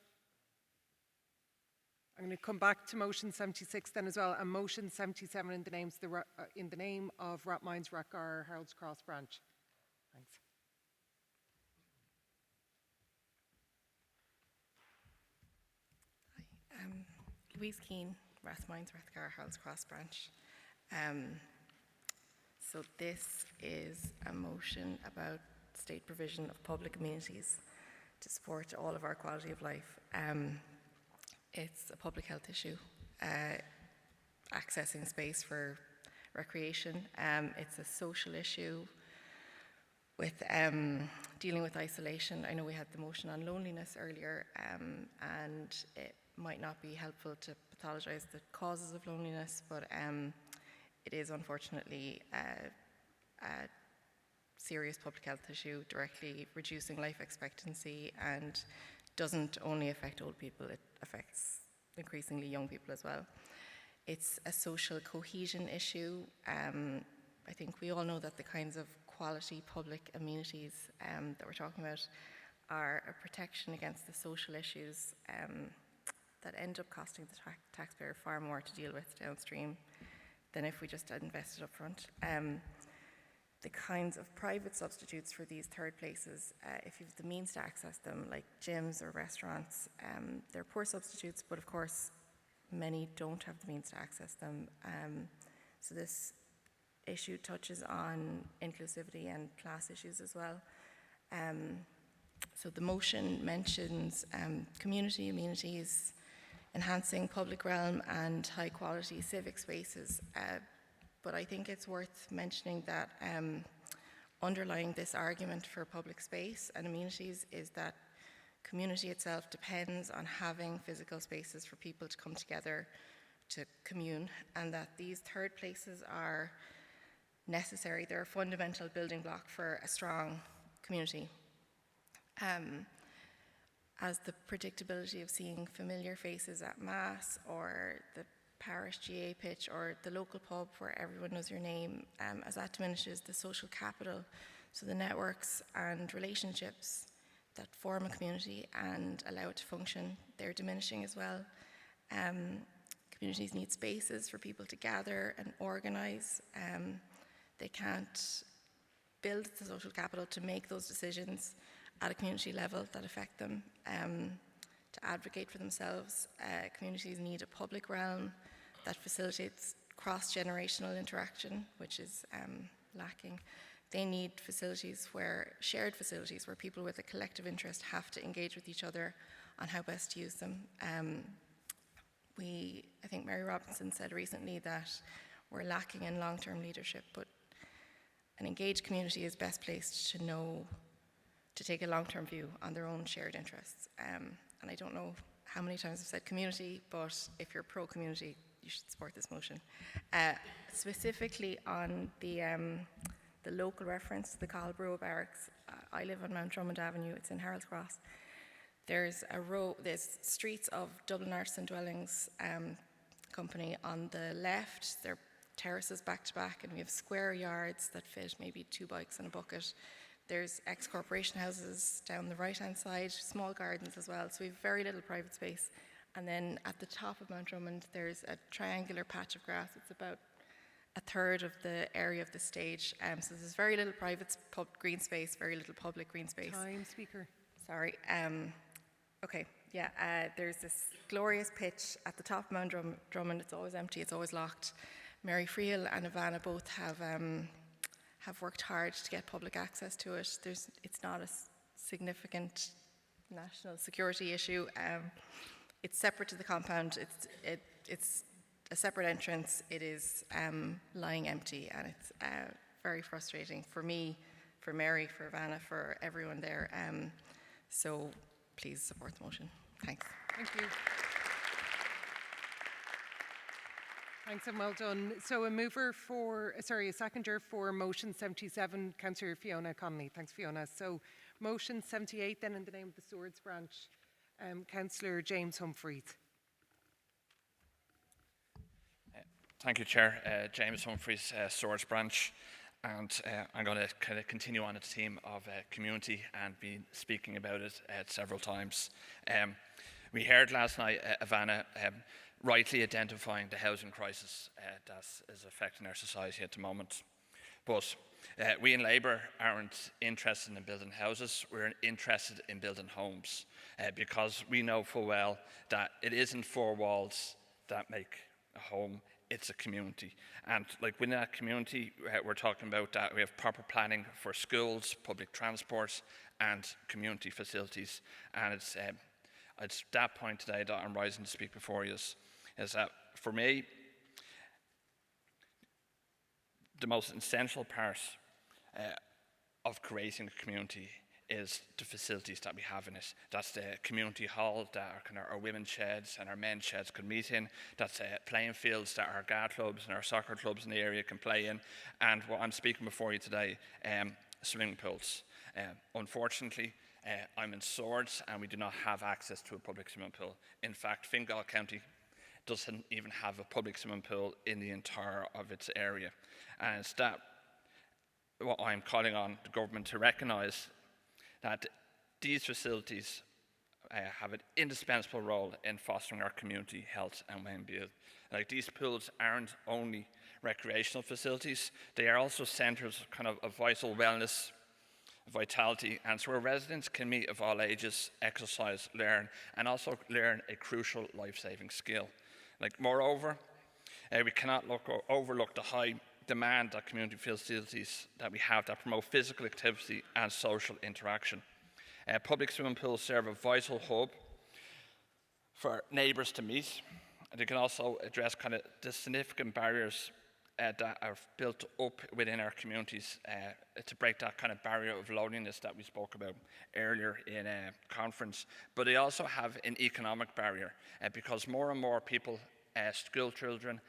I'm going to come back to motion 76 then as well, and motion 77 in the name of Rathmines, Rathgar, Harold's Cross branch. Thanks. Hi, Louise Keane, Rathmines, Rathgar, Harold's Cross branch. So this is a motion about state provision of public amenities to support all of our quality of life. It's a public health issue, accessing space for recreation. It's a social issue with dealing with isolation. I know we had the motion on loneliness earlier, and it might not be helpful to pathologise the causes of loneliness, but it is unfortunately a serious public health issue, directly reducing life expectancy, and doesn't only affect old people, it affects increasingly young people as well. It's a social cohesion issue. I think we all know that the kinds of quality public amenities that we're talking about are a protection against the social issues that end up costing the taxpayer far more to deal with downstream than if we just had invested up front. the kinds of private substitutes for these third places, if you have the means to access them, like gyms or restaurants, they're poor substitutes, but of course, many don't have the means to access them. So this issue touches on inclusivity and class issues as well. So the motion mentions community amenities, enhancing public realm and high quality civic spaces. But I think it's worth mentioning that underlying this argument for public space and amenities is that community itself depends on having physical spaces for people to come together to commune, and that these third places are necessary. They're a fundamental building block for a strong community. As the predictability of seeing familiar faces at Mass, or the parish GA pitch, or the local pub where everyone knows your name, as that diminishes the social capital, so the networks and relationships that form a community and allow it to function, they're diminishing as well. Communities need spaces for people to gather and organise. They can't build the social capital to make those decisions at a community level that affect them, to advocate for themselves. Communities need a public realm that facilitates cross-generational interaction, which is lacking. They need shared facilities where people with a collective interest have to engage with each other on how best to use them. I think Mary Robinson said recently that we're lacking in long-term leadership, but an engaged community is best placed to take a long-term view on their own shared interests. And I don't know how many times I've said community, but if you're pro-community, you should support this motion. Specifically on the local reference to the Colbrook Barracks, I live on Mount Drummond Avenue, it's in Harold's Cross. There's streets of Dublin Artisan Dwellings Company on the left. They're terraces back to back, and we have square yards that fit maybe 2 bikes and a bucket. There's ex-corporation houses down the right-hand side, small gardens as well, so we have very little private space. And then at the top of Mount Drummond, there's a triangular patch of grass. It's about a third of the area of the stage. So there's very little private green space, very little public green space. Time, speaker. Sorry. Okay, yeah, there's this glorious pitch at the top of Mount Drummond. It's always empty, it's always locked. Mary Friel and Ivana both have worked hard to get public access to it. It's not a significant national security issue. It's separate to the compound. It's a separate entrance. It is lying empty, and it's very frustrating for me, for Mary, for Ivana, for everyone there. So please support the motion. Thanks. Thank you. Thanks and well done. So a seconder for motion 77, Councillor Fiona Connolly. Thanks, Fiona. So motion 78 then in the name of the Swords branch, Councillor James Humphreys. Thank you, Chair. James Humphreys, Swords branch. And I'm going to kind of continue on the theme of community and be speaking about it several times. We heard last night Ivana rightly identifying the housing crisis that is affecting our society at the moment. But we in Labour aren't interested in building houses, we're interested in building homes because we know full well that it isn't 4 walls that make a home. It's a community, and like within that community, we're talking about that we have proper planning for schools, public transport, and community facilities. And it's that point today that I'm rising to speak before you is that for me, the most essential part of creating a community is the facilities that we have in it. That's the community hall that our women's sheds and our men's sheds could meet in. That's playing fields that our GA clubs and our soccer clubs in the area can play in. And what I'm speaking before you today, swimming pools. Unfortunately, I'm in Swords and we do not have access to a public swimming pool. In fact, Fingal County doesn't even have a public swimming pool in the entire of its area. And it's that what I'm calling on the government to recognise that these facilities have an indispensable role in fostering our community health and well-being. Like, these pools aren't only recreational facilities, they are also centres of vital wellness, vitality, and so where residents can meet of all ages, exercise, learn, and also learn a crucial life-saving skill. Like, moreover, we cannot overlook the high demand that community facilities that we have that promote physical activity and social interaction. Public swimming pools serve a vital hub for neighbours to meet. They can also address the significant barriers that are built up within our communities to break that barrier of loneliness that we spoke about earlier in a conference. But they also have an economic barrier because more and more people, school children,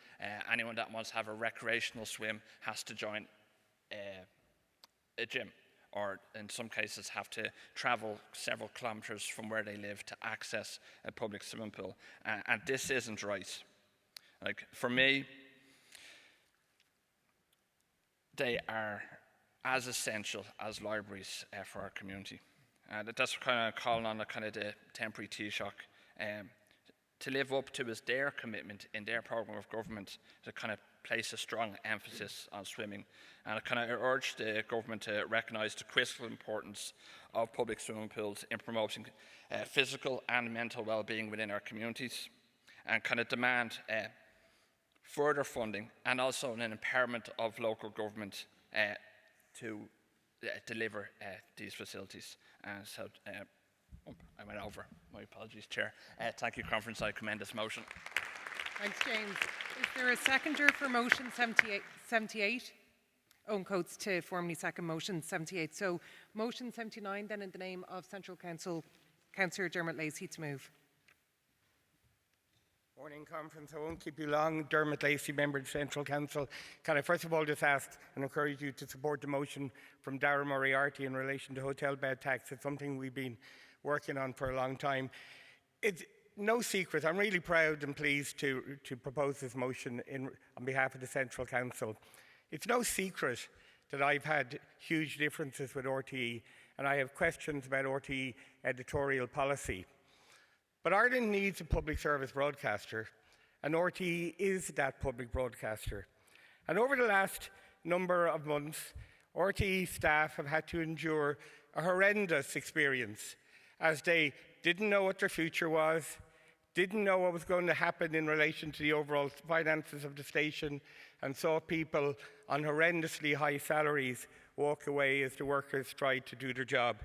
anyone that wants to have a recreational swim has to join a gym, or in some cases have to travel several kilometres from where they live to access a public swimming pool. And this isn't right. Like, for me, they are as essential as libraries for our community. That's calling on the temporary Taoiseach to live up to their commitment in their programme of government to place a strong emphasis on swimming. And I urge the government to recognise the critical importance of public swimming pools in promoting physical and mental well-being within our communities, and demand further funding and also an empowerment of local government to deliver these facilities. I went over. My apologies, Chair. Thank you, Conference. I commend this motion. Thanks, James. Is there a seconder for motion 78? Owen Coates to formally second motion 78. So motion 79 then, in the name of Central Council, Councillor Dermot Lacey to move. Morning, Conference. I won't keep you long. Dermot Lacey, Member of Central Council. Can I first of all just ask and encourage you to support the motion from Darragh Moriarty in relation to hotel bed tax? It's something we've been working on for a long time. It's no secret, I'm really proud and pleased to propose this motion on behalf of the Central Council. It's no secret that I've had huge differences with RTE, and I have questions about RTE editorial policy. But Ireland needs a public service broadcaster, and RTE is that public broadcaster. And over the last number of months, RTE staff have had to endure a horrendous experience as they didn't know what their future was, didn't know what was going to happen in relation to the overall finances of the station, and saw people on horrendously high salaries walk away as the workers tried to do their job.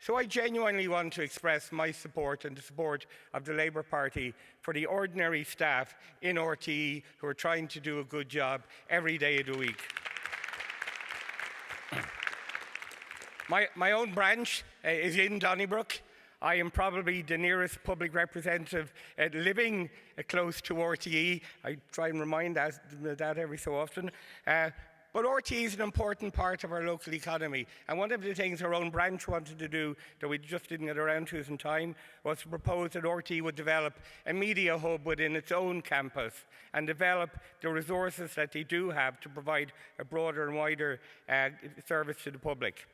So I genuinely want to express my support and the support of the Labour Party for the ordinary staff in RTE who are trying to do a good job every day of the week. My own branch is in Donnybrook. I am probably the nearest public representative living close to RTE. I try and remind that every so often. But RTE is an important part of our local economy. And one of the things our own branch wanted to do that we just didn't get around to in time was to propose that RTE would develop a media hub within its own campus and develop the resources that they do have to provide a broader and wider service to the public.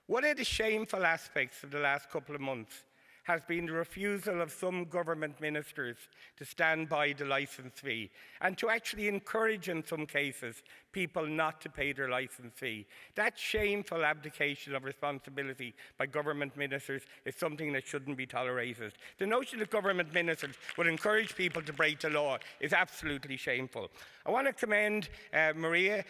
One of the shameful aspects of the last couple of months has been the refusal of some government ministers to stand by the licence fee and to actually encourage, in some cases, people not to pay their licence fee. That shameful abdication of responsibility by government ministers is something that shouldn't be tolerated. The notion that government ministers would encourage people to break the law is absolutely shameful. I want to commend Maria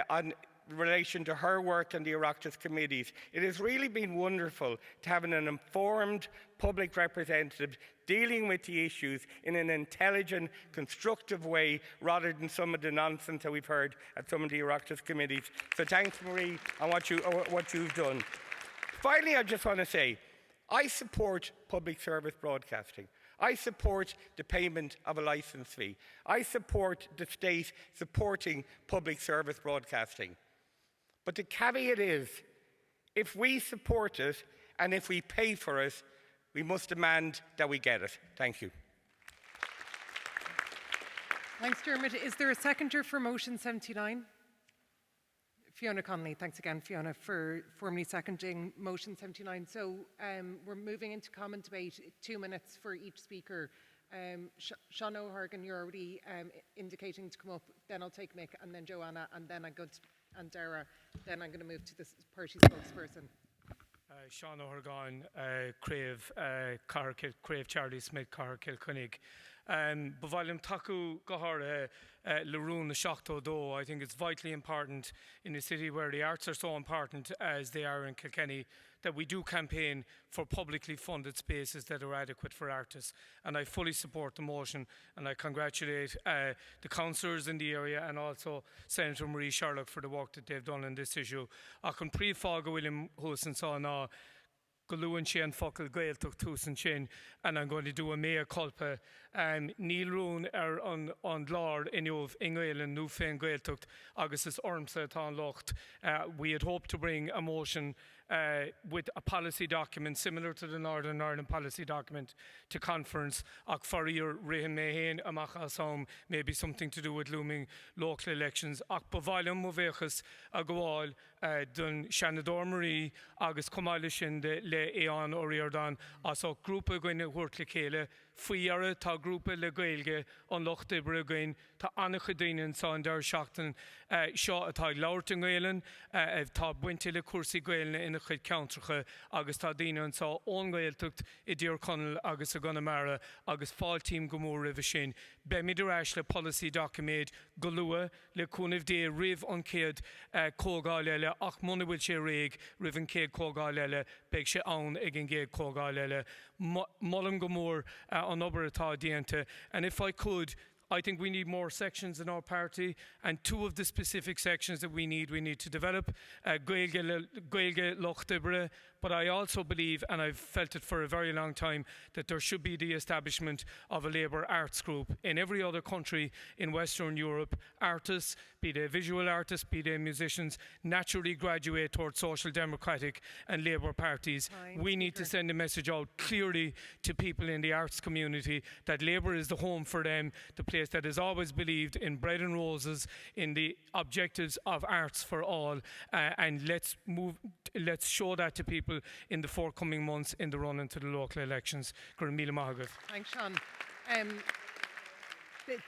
on relation to her work in the Oireachtas committees. It has really been wonderful to have an informed public representative dealing with the issues in an intelligent, constructive way rather than some of the nonsense that we've heard at some of the Oireachtas committees. So thanks, Marie, on what you've done. Finally, I just want to say, I support public service broadcasting. I support the payment of a licence fee. I support the state supporting public service broadcasting. But the caveat is, if we support it and if we pay for it, we must demand that we get it. Thank you. Thanks, Dermot. Is there a seconder for motion 79? Fiona Connolly, thanks again, Fiona, for formally seconding motion 79. So we're moving into common debate, 2 minutes for each speaker. Sean O'Horgan, you're already indicating to come up, then I'll take Mick, and then Joanna, and then and Dara. Then I'm going to move to the party spokesperson. Sean O'Horgan, Crave Charlie Smith, Car Kilcunnig. B'bhailm taku gahar Laroon the Shachto do. I think it's vitally important in a city where the arts are so important as they are in Kilkenny that we do campaign for publicly funded spaces that are adequate for artists. And I fully support the motion, and I congratulate the councillors in the area and also Senator Marie Sherlock for the work that they've done on this issue. Ach an príomh-fága William Hoosan saw ná Goluan Shin Focal Gaeltach Tusan Shin, and I'm going to do a mea culpa. Neil Roon on Lord Inuv Ingail and Newfen Gaeltach August is Ormsa Tan Locht. We had hoped to bring a motion with a policy document similar to the Northern Ireland policy document to conference. Ach for your Rehan Mehain Amachasom, maybe something to do with looming local elections. Ach Bavailum Movechas Agwal Dun Shanador Marie August Komalishin de Le Eon Oriordan. Also Grupa Gwyn Hurtlikele. Fiara tá grúpa le gailge an Loch Dibre again tá annach dainen sa an dar seachtain seo atá leabhart an Gaelan tá buinte le cuasaí Gaelna ina chuid countracha agus tá daine an sa ón Gaeltacht I dtír Conal agus a Gunamara agus fáiltíim go mór ribh sin be midir eis le policy document go lua le cúnamh dé ribh an céad cógáil eile ach muna bhfuil sé réig ribh an céad cógáil eile beag sé ann ag an céad cógáil eile mollam go mór an obair atá déanta. And if I could, I think we need more sections in our party, and two of the specific sections that we need to develop Gaeilge Loch Dibre, but I also believe, and I've felt it for a very long time, that there should be the establishment of a Labour arts group. In every other country in Western Europe, artists, be they visual artists, be they musicians, naturally graduate towards social democratic and Labour parties. We need to send a message out clearly to people in the arts community that Labour is the home for them, the place that has always believed in bread and roses, in the objectives of arts for all, and let's show that to people in the forthcoming months in the run into the local elections. Thanks, Sean.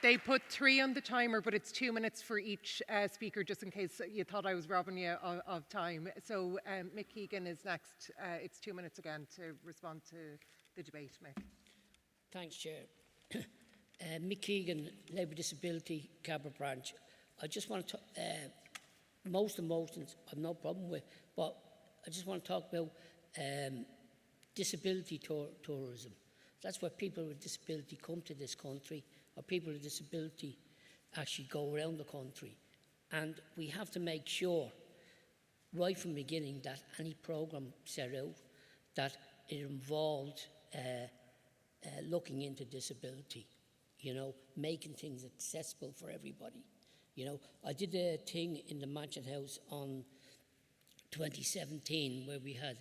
They put 3 on the timer, but it's 2 minutes for each speaker, just in case you thought I was robbing you of time. So Mick Keegan is next. It's 2 minutes again to respond to the debate, Mick. Thanks, Chair. Mick Keegan, Labour Disability, Cabra Branch. I just want to most emotions I've no problem with, but I just want to talk about disability tourism. That's where people with disability come to this country, or people with disability actually go around the country. And we have to make sure, right from the beginning, that any programme set out, that it involved looking into disability, you know, making things accessible for everybody. You know, I did a thing in the Mansion House on 2017 where we had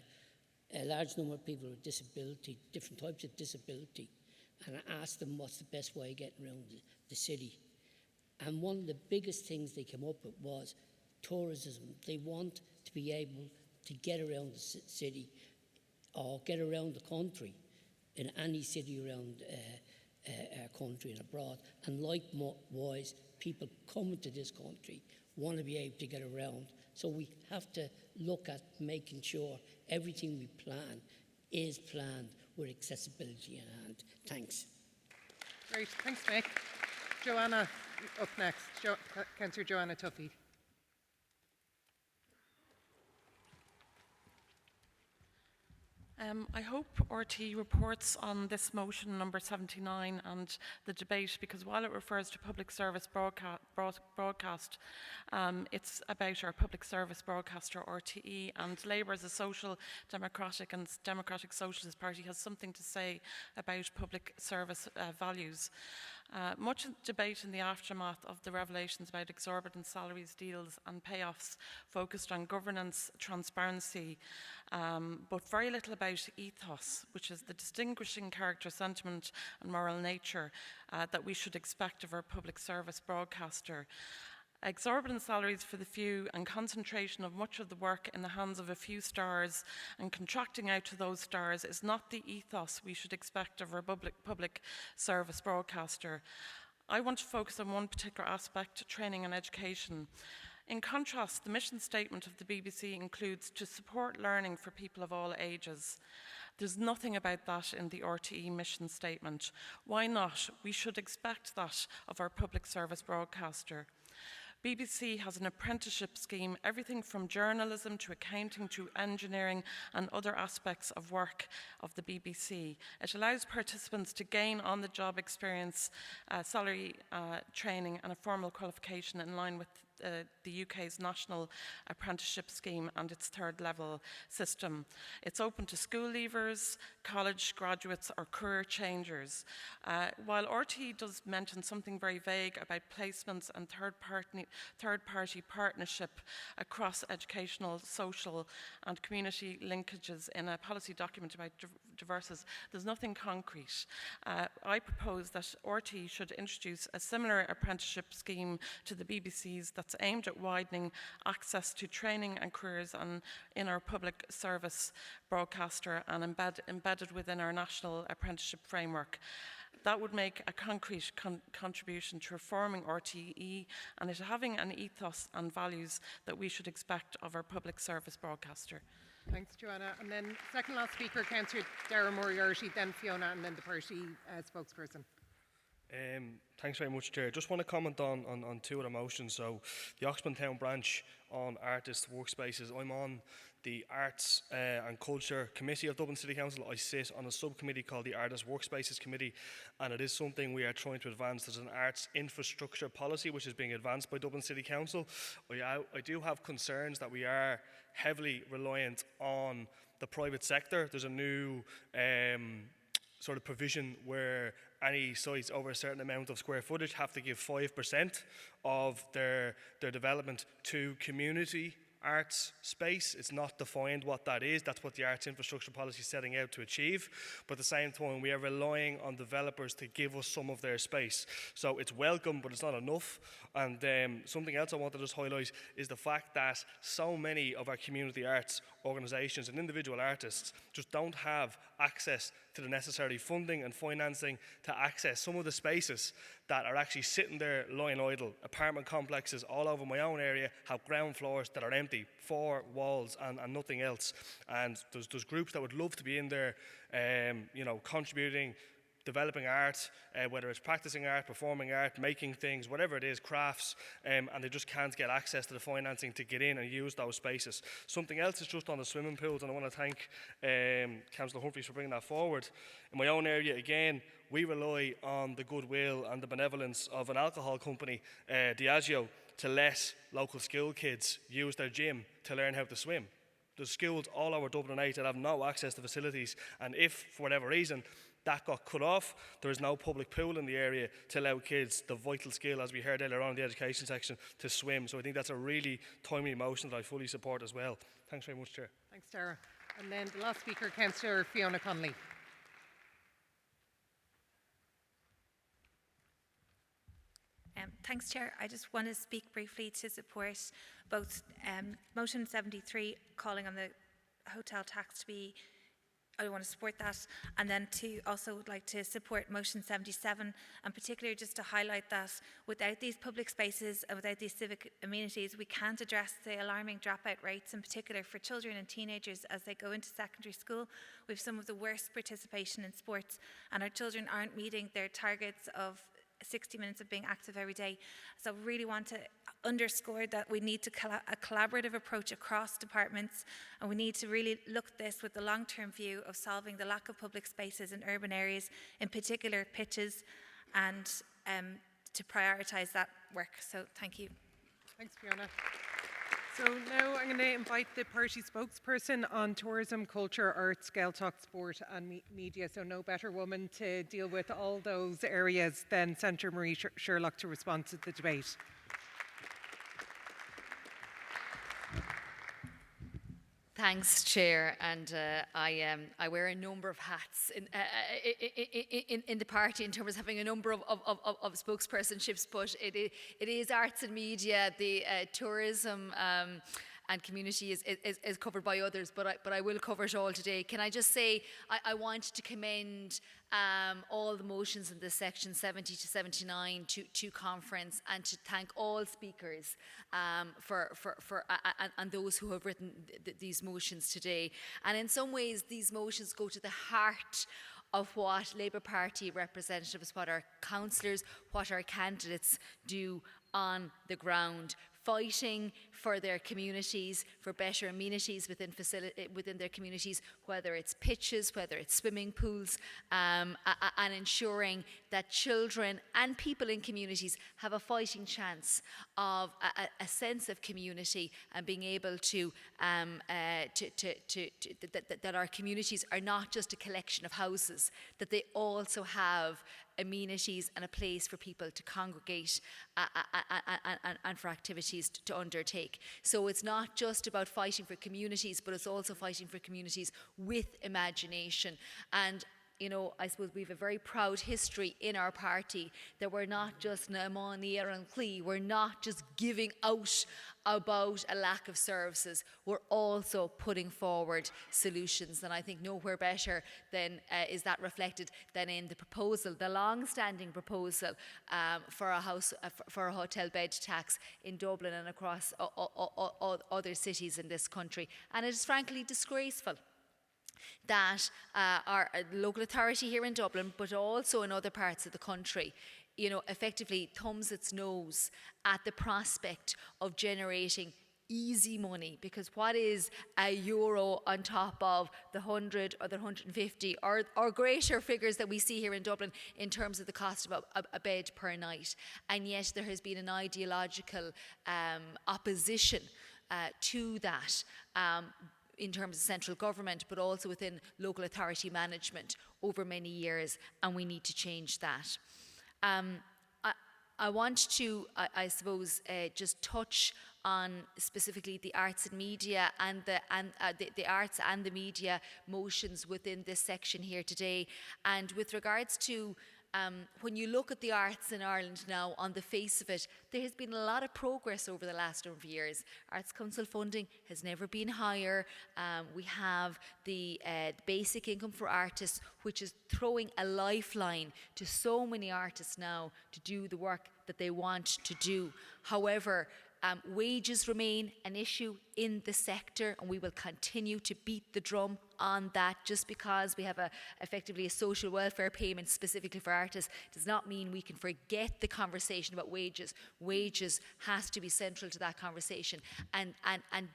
a large number of people with disability, different types of disability, and I asked them what's the best way of getting around the city. And one of the biggest things they came up with was tourism. They want to be able to get around the city or get around the country in any city around our country and abroad. And likewise, people coming to this country want to be able to get around. So we have to look at making sure everything we plan is planned with accessibility in hand. Thanks. Great, thanks, Mick. Joanna, up next. Councillor Joanna Tuffy. I hope RT reports on this motion number 79 and the debate, because while it refers to public service broadcast, it's about our public service broadcaster RTE, and Labour as a social democratic and democratic socialist party has something to say about public service values. Much debate in the aftermath of the revelations about exorbitant salaries, deals and payoffs focused on governance, transparency, but very little about ethos, which is the distinguishing character, sentiment and moral nature that we should expect of our public service broadcaster. Exorbitant salaries for the few and concentration of much of the work in the hands of a few stars and contracting out to those stars is not the ethos we should expect of our public service broadcaster. I want to focus on one particular aspect, training and education. In contrast, the mission statement of the BBC includes to support learning for people of all ages. There's nothing about that in the RTE mission statement. Why not? We should expect that of our public service broadcaster. BBC has an apprenticeship scheme, everything from journalism to accounting to engineering and other aspects of work of the BBC. It allows participants to gain on-the-job experience, salary training and a formal qualification in line with the UK's national apprenticeship scheme and its third level system. It's open to school leavers, college graduates or career changers. While RTE does mention something very vague about placements and third-party partnership across educational, social and community linkages in a policy document about diversity, there's nothing concrete. I propose that RTE should introduce a similar apprenticeship scheme to the BBC's that's aimed at widening access to training and careers in our public service broadcaster and embedded within our national apprenticeship framework. That would make a concrete contribution to reforming RTE and it having an ethos and values that we should expect of our public service broadcaster. Thanks, Joanna. And then second last speaker, Councillor Darragh Moriarty, then Fiona, and then the party spokesperson. Thanks very much, Chair. Just want to comment on two of the motions. So, the Oxman Town branch on artist workspaces. I'm on the Arts and Culture Committee of Dublin City Council. I sit on a subcommittee called the Artist Workspaces Committee, and it is something we are trying to advance. There's an arts infrastructure policy which is being advanced by Dublin City Council. I do have concerns that we are heavily reliant on the private sector. There's a new sort of provision where any sites over a certain amount of square footage have to give 5% of their development to community arts space. It's not defined what that is. That's what the arts infrastructure policy is setting out to achieve. But at the same time, we are relying on developers to give us some of their space. So it's welcome, but it's not enough. And something else I want to just highlight is the fact that so many of our community arts organisations and individual artists just don't have access to the necessary funding and financing to access some of the spaces that are actually sitting there lying idle. Apartment complexes all over my own area have ground floors that are empty, 4 walls and nothing else. And there's groups that would love to be in there, contributing, developing art, whether it's practicing art, performing art, making things, whatever it is, crafts, and they just can't get access to the financing to get in and use those spaces. Something else is just on the swimming pools, and I want to thank Councillor Humphreys for bringing that forward. In my own area, again, we rely on the goodwill and the benevolence of an alcohol company, Diageo, to let local school kids use their gym to learn how to swim. There's schools all over Dublin 8 that have no access to facilities, and if, for whatever reason, that got cut off, there is no public pool in the area to allow kids the vital skill, as we heard earlier on in the education section, to swim. So I think that's a really timely motion that I fully support as well. Thanks very much, Chair. Thanks, Darragh. And then the last speaker, Councillor Fiona Connolly. Thanks, Chair. I just want to speak briefly to support both motion 73, calling on the hotel tax to be, I want to support that, and then to also like to support motion 77, and particularly just to highlight that without these public spaces and without these civic amenities, we can't address the alarming dropout rates, in particular for children and teenagers as they go into secondary school. We have some of the worst participation in sports, and our children aren't meeting their targets of 60 minutes of being active every day. So I really want to underscore that we need a collaborative approach across departments, and we need to really look at this with the long-term view of solving the lack of public spaces in urban areas, in particular pitches, and to prioritise that work. So thank you. Thanks, Fiona. So now I'm going to invite the party spokesperson on tourism, culture, arts, Gaeltacht, sport and media. So no better woman to deal with all those areas than Senator Marie Sherlock to respond to the debate. Thanks, Chair. And I wear a number of hats in the party in terms of having a number of spokespersonships, but it is arts and media, the tourism and community is covered by others, but I will cover it all today. Can I just say I want to commend all the motions in this section 70 to 79 to conference, and to thank all speakers and those who have written these motions today. And in some ways, these motions go to the heart of what Labour Party representatives, what our councillors, what our candidates do on the ground, fighting for their communities, for better amenities within their communities, whether it's pitches, whether it's swimming pools, and ensuring that children and people in communities have a fighting chance of a sense of community, and being able to that our communities are not just a collection of houses, that they also have amenities and a place for people to congregate and for activities to undertake. So it's not just about fighting for communities, but it's also fighting for communities with imagination. And you know, I suppose we have a very proud history in our party that we're not just Naamanier and Clee, we're not just giving out about a lack of services, we're also putting forward solutions. And I think nowhere better than is that reflected than in the proposal, the long-standing proposal for a hotel bed tax in Dublin and across other cities in this country. And it is frankly disgraceful that our local authority here in Dublin, but also in other parts of the country, you know, effectively thumbs its nose at the prospect of generating easy money. Because what is €1 on top of the 100 or the 150 or greater figures that we see here in Dublin in terms of the cost of a bed per night? And yet there has been an ideological opposition to that, in terms of central government, but also within local authority management over many years, and we need to change that. I want to, I suppose, just touch on specifically the arts and media and the arts and the media motions within this section here today. And with regards to when you look at the arts in Ireland now, on the face of it, there has been a lot of progress over the last number of years. Arts Council funding has never been higher. We have the basic income for artists, which is throwing a lifeline to so many artists now to do the work that they want to do. However, wages remain an issue in the sector, and we will continue to beat the drum on that. Just because we have effectively a social welfare payment specifically for artists does not mean we can forget the conversation about wages. Wages has to be central to that conversation, and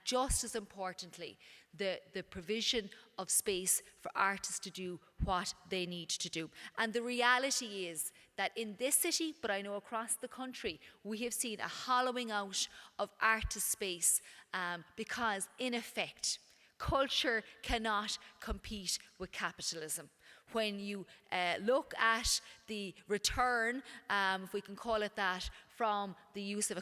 just as importantly, the provision of space for artists to do what they need to do. And the reality is that in this city, but I know across the country, we have seen a hollowing out of artist space because, in effect, culture cannot compete with capitalism. When you look at the return, if we can call it that, from the use of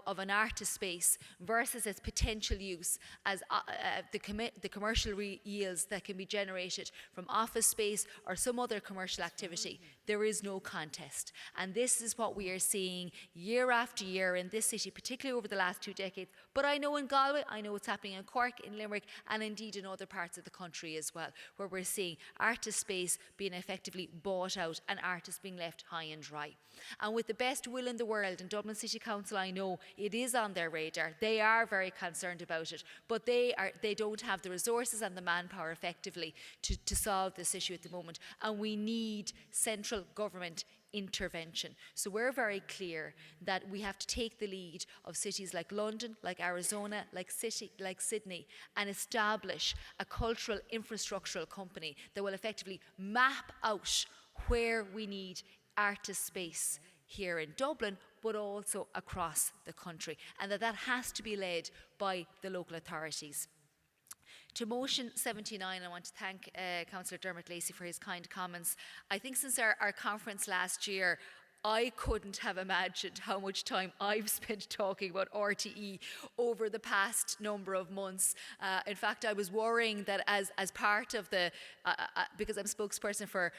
of an artist space versus its potential use as the commercial yields that can be generated from office space or some other commercial activity, there is no contest. And this is what we are seeing year after year in this city, particularly over the last 2 decades. But I know in Galway, I know what's happening in Cork, in Limerick, and indeed in other parts of the country as well, where we're seeing artist space being effectively bought out and artists being left high and dry. And with the best will in the world, in Dublin City Council, I know it is on their radar. They are very concerned about it, but they don't have the resources and the manpower effectively to solve this issue at the moment. And we need central government intervention. So we're very clear that we have to take the lead of cities like London, like Arizona, like Sydney, and establish a cultural infrastructural company that will effectively map out where we need artist space here in Dublin, but also across the country, and that has to be led by the local authorities. To motion 79, I want to thank Councillor Dermot Lacey for his kind comments. I think since our conference last year, I couldn't have imagined how much time I've spent talking about RTE over the past number of months. In fact, I was worrying that as part of the, because I'm spokesperson for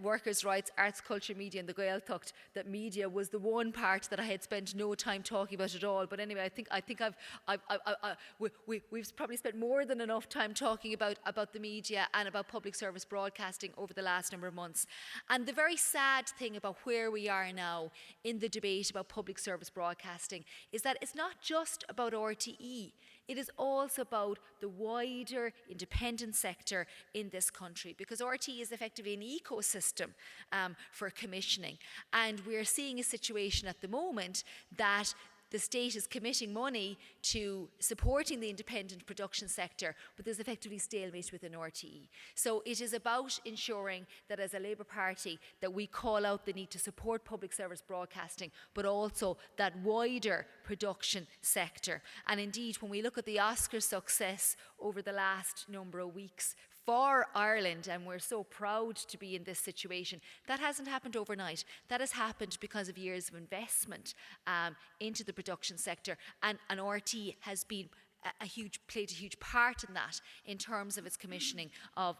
workers' rights, arts, culture, media and the Gaeltacht, that media was the one part that I had spent no time talking about at all. But anyway, I think we've probably spent more than enough time talking about the media and about public service broadcasting over the last number of months. And the very sad thing about where we are now in the debate about public service broadcasting is that it's not just about RTE. It is also about the wider independent sector in this country, because RTE is effectively an ecosystem for commissioning. And we're seeing a situation at the moment that the state is committing money to supporting the independent production sector, but there's effectively stalemate within RTE. So it is about ensuring that as a Labour Party that we call out the need to support public service broadcasting, but also that wider production sector. And indeed, when we look at the Oscar success over the last number of weeks for Ireland, and we're so proud to be in this situation, that hasn't happened overnight. That has happened because of years of investment into the production sector, and RTE has been played a huge part in that in terms of its commissioning of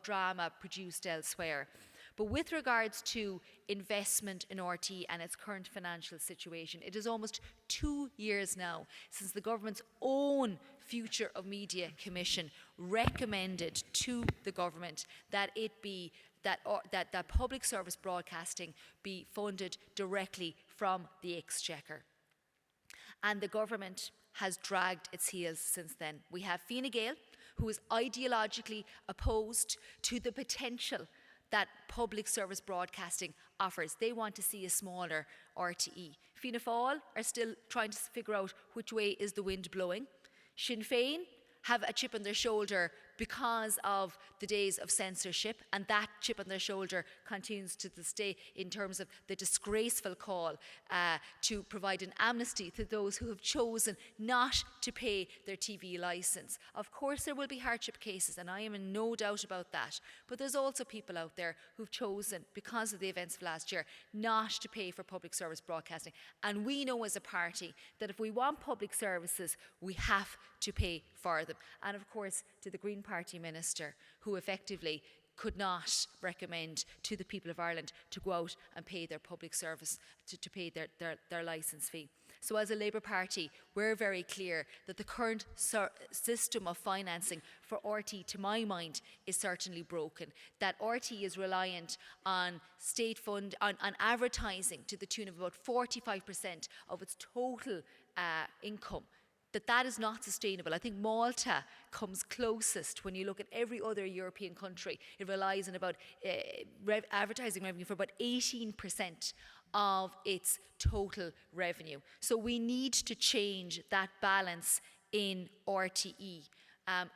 drama produced elsewhere. But with regards to investment in RTE and its current financial situation, it is almost 2 years now since the government's own Future of Media Commission recommended to the government that it be that public service broadcasting be funded directly from the Exchequer. And the government has dragged its heels since then. We have Fine Gael, who is ideologically opposed to the potential that public service broadcasting offers. They want to see a smaller RTE. Fianna Fáil are still trying to figure out which way is the wind blowing. Sinn Féin have a chip on their shoulder because of the days of censorship, and that chip on their shoulder continues to this day in terms of the disgraceful call to provide an amnesty to those who have chosen not to pay their TV licence. Of course there will be hardship cases, and I am in no doubt about that, but there's also people out there who've chosen, because of the events of last year, not to pay for public service broadcasting. And we know as a party that if we want public services, we have to pay for them. And of course, to the Green Party minister, who effectively could not recommend to the people of Ireland to go out and pay their public service, to pay their licence fee. So as a Labour Party, we're very clear that the current system of financing for RTE, to my mind, is certainly broken. That RTE is reliant on state fund, on advertising to the tune of about 45% of its total income. That is not sustainable. I think Malta comes closest when you look at every other European country. It relies on about advertising revenue for about 18% of its total revenue. So we need to change that balance in RTE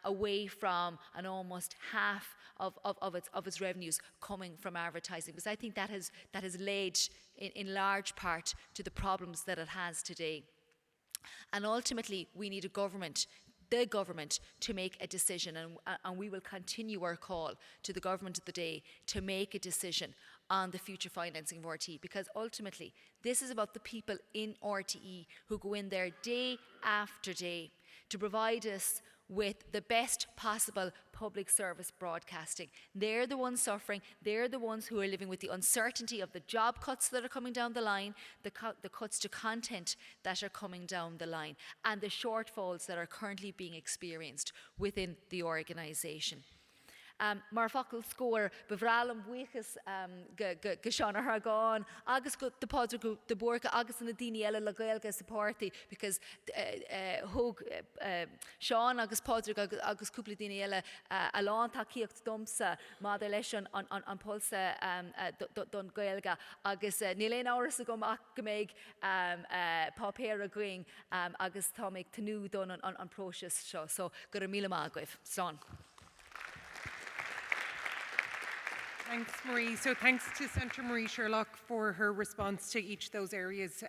away from an almost half of its revenues coming from advertising, because I think that has led in large part to the problems that it has today. And ultimately, we need the government, to make a decision, and we will continue our call to the government of the day to make a decision on the future financing of RTE, because ultimately, this is about the people in RTE who go in there day after day to provide us with the best possible public service broadcasting. They're the ones suffering. They're the ones who are living with the uncertainty of the job cuts that are coming down the line, the cuts to content that are coming down the line, and the shortfalls that are currently being experienced within the organisation. Mar focal score bevralam buchas gashana hargon agus go the podra go the borka agus na dini ela la gaelga supporti, because hug Sean agus podra agus couple dini ela alon takiacht domsa mother lesson on pulsa don gaelga agus nilen hours ago makmeg papera going agus tomic tenu don on process show, so go a mila magwif slán. Thanks, Marie. So thanks to Centre Marie Sherlock for her response to each of those areas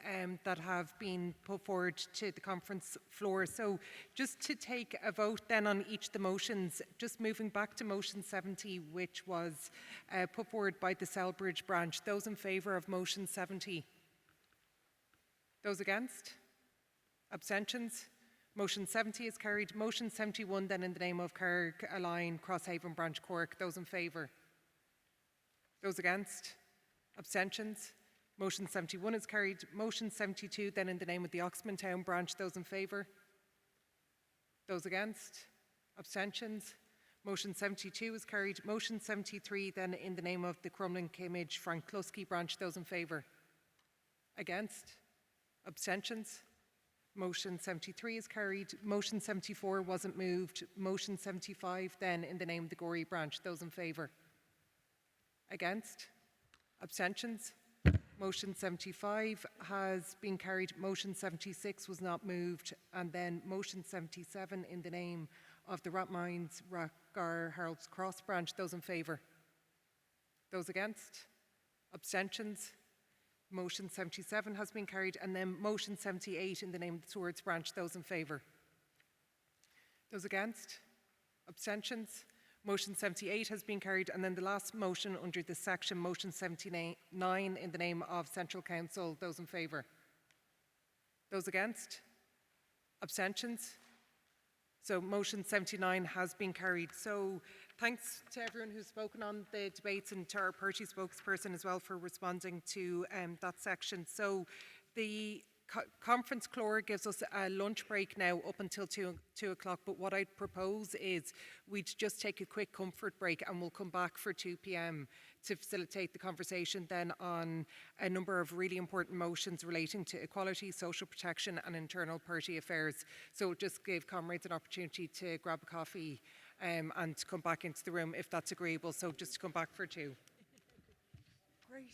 that have been put forward to the conference floor. So just to take a vote then on each of the motions, just moving back to motion 70, which was put forward by the Selbridge branch. Those in favour of motion 70? Those against? Abstentions? Motion 70 is carried. Motion 71 then in the name of Carrigaline Crosshaven branch Cork. Those in favour? Those against? Abstentions? Motion 71 is carried. Motion 72 then in the name of the Oxman Town branch. Those in favour? Those against? Abstentions? Motion 72 is carried. Motion 73 then in the name of the Crumlin Kimmage Frank Kluski branch. Those in favour? Against? Abstentions? Motion 73 is carried. Motion 74 wasn't moved. Motion 75 then in the name of the Gorey branch. Those in favour? Against? Abstentions? Motion 75 has been carried. Motion 76 was not moved. And then motion 77 in the name of the Rathmines Rathgar Harold's Cross branch. Those in favour? Those against? Abstentions? Motion 77 has been carried. And then motion 78 in the name of the Swords branch. Those in favour? Those against? Abstentions? Motion 78 has been carried. And then the last motion under this section, motion 79 in the name of Central Council. Those in favour? Those against? Abstentions? So motion 79 has been carried. So thanks to everyone who's spoken on the debates and to our party spokesperson as well for responding to that section. So the conference floor gives us a lunch break now up until 2 o'clock, but what I'd propose is we'd just take a quick comfort break and we'll come back for 2 p.m. to facilitate the conversation then on a number of really important motions relating to equality, social protection and internal party affairs. So just give comrades an opportunity to grab a coffee and to come back into the room if that's agreeable. So just to come back for 2. Great.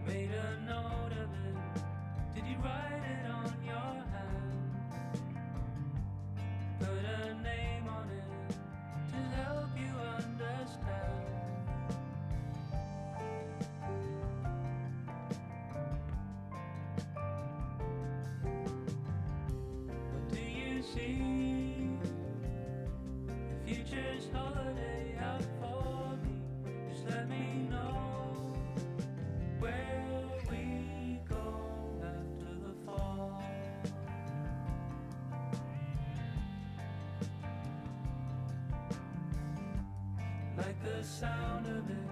Made a note of it. Did you write it on your hand? Put a name on it to help you understand. What do you see? The future's holiday out for me. Just let me know where we go after the fall. Like the sound of it,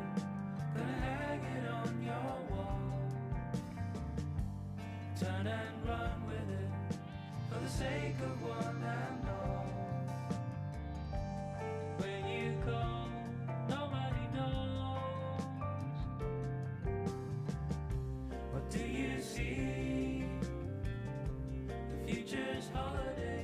gonna hang it on your wall. Turn and run with it, for the sake of one and all. When you go, nobody knows. What do you see? The future's holiday.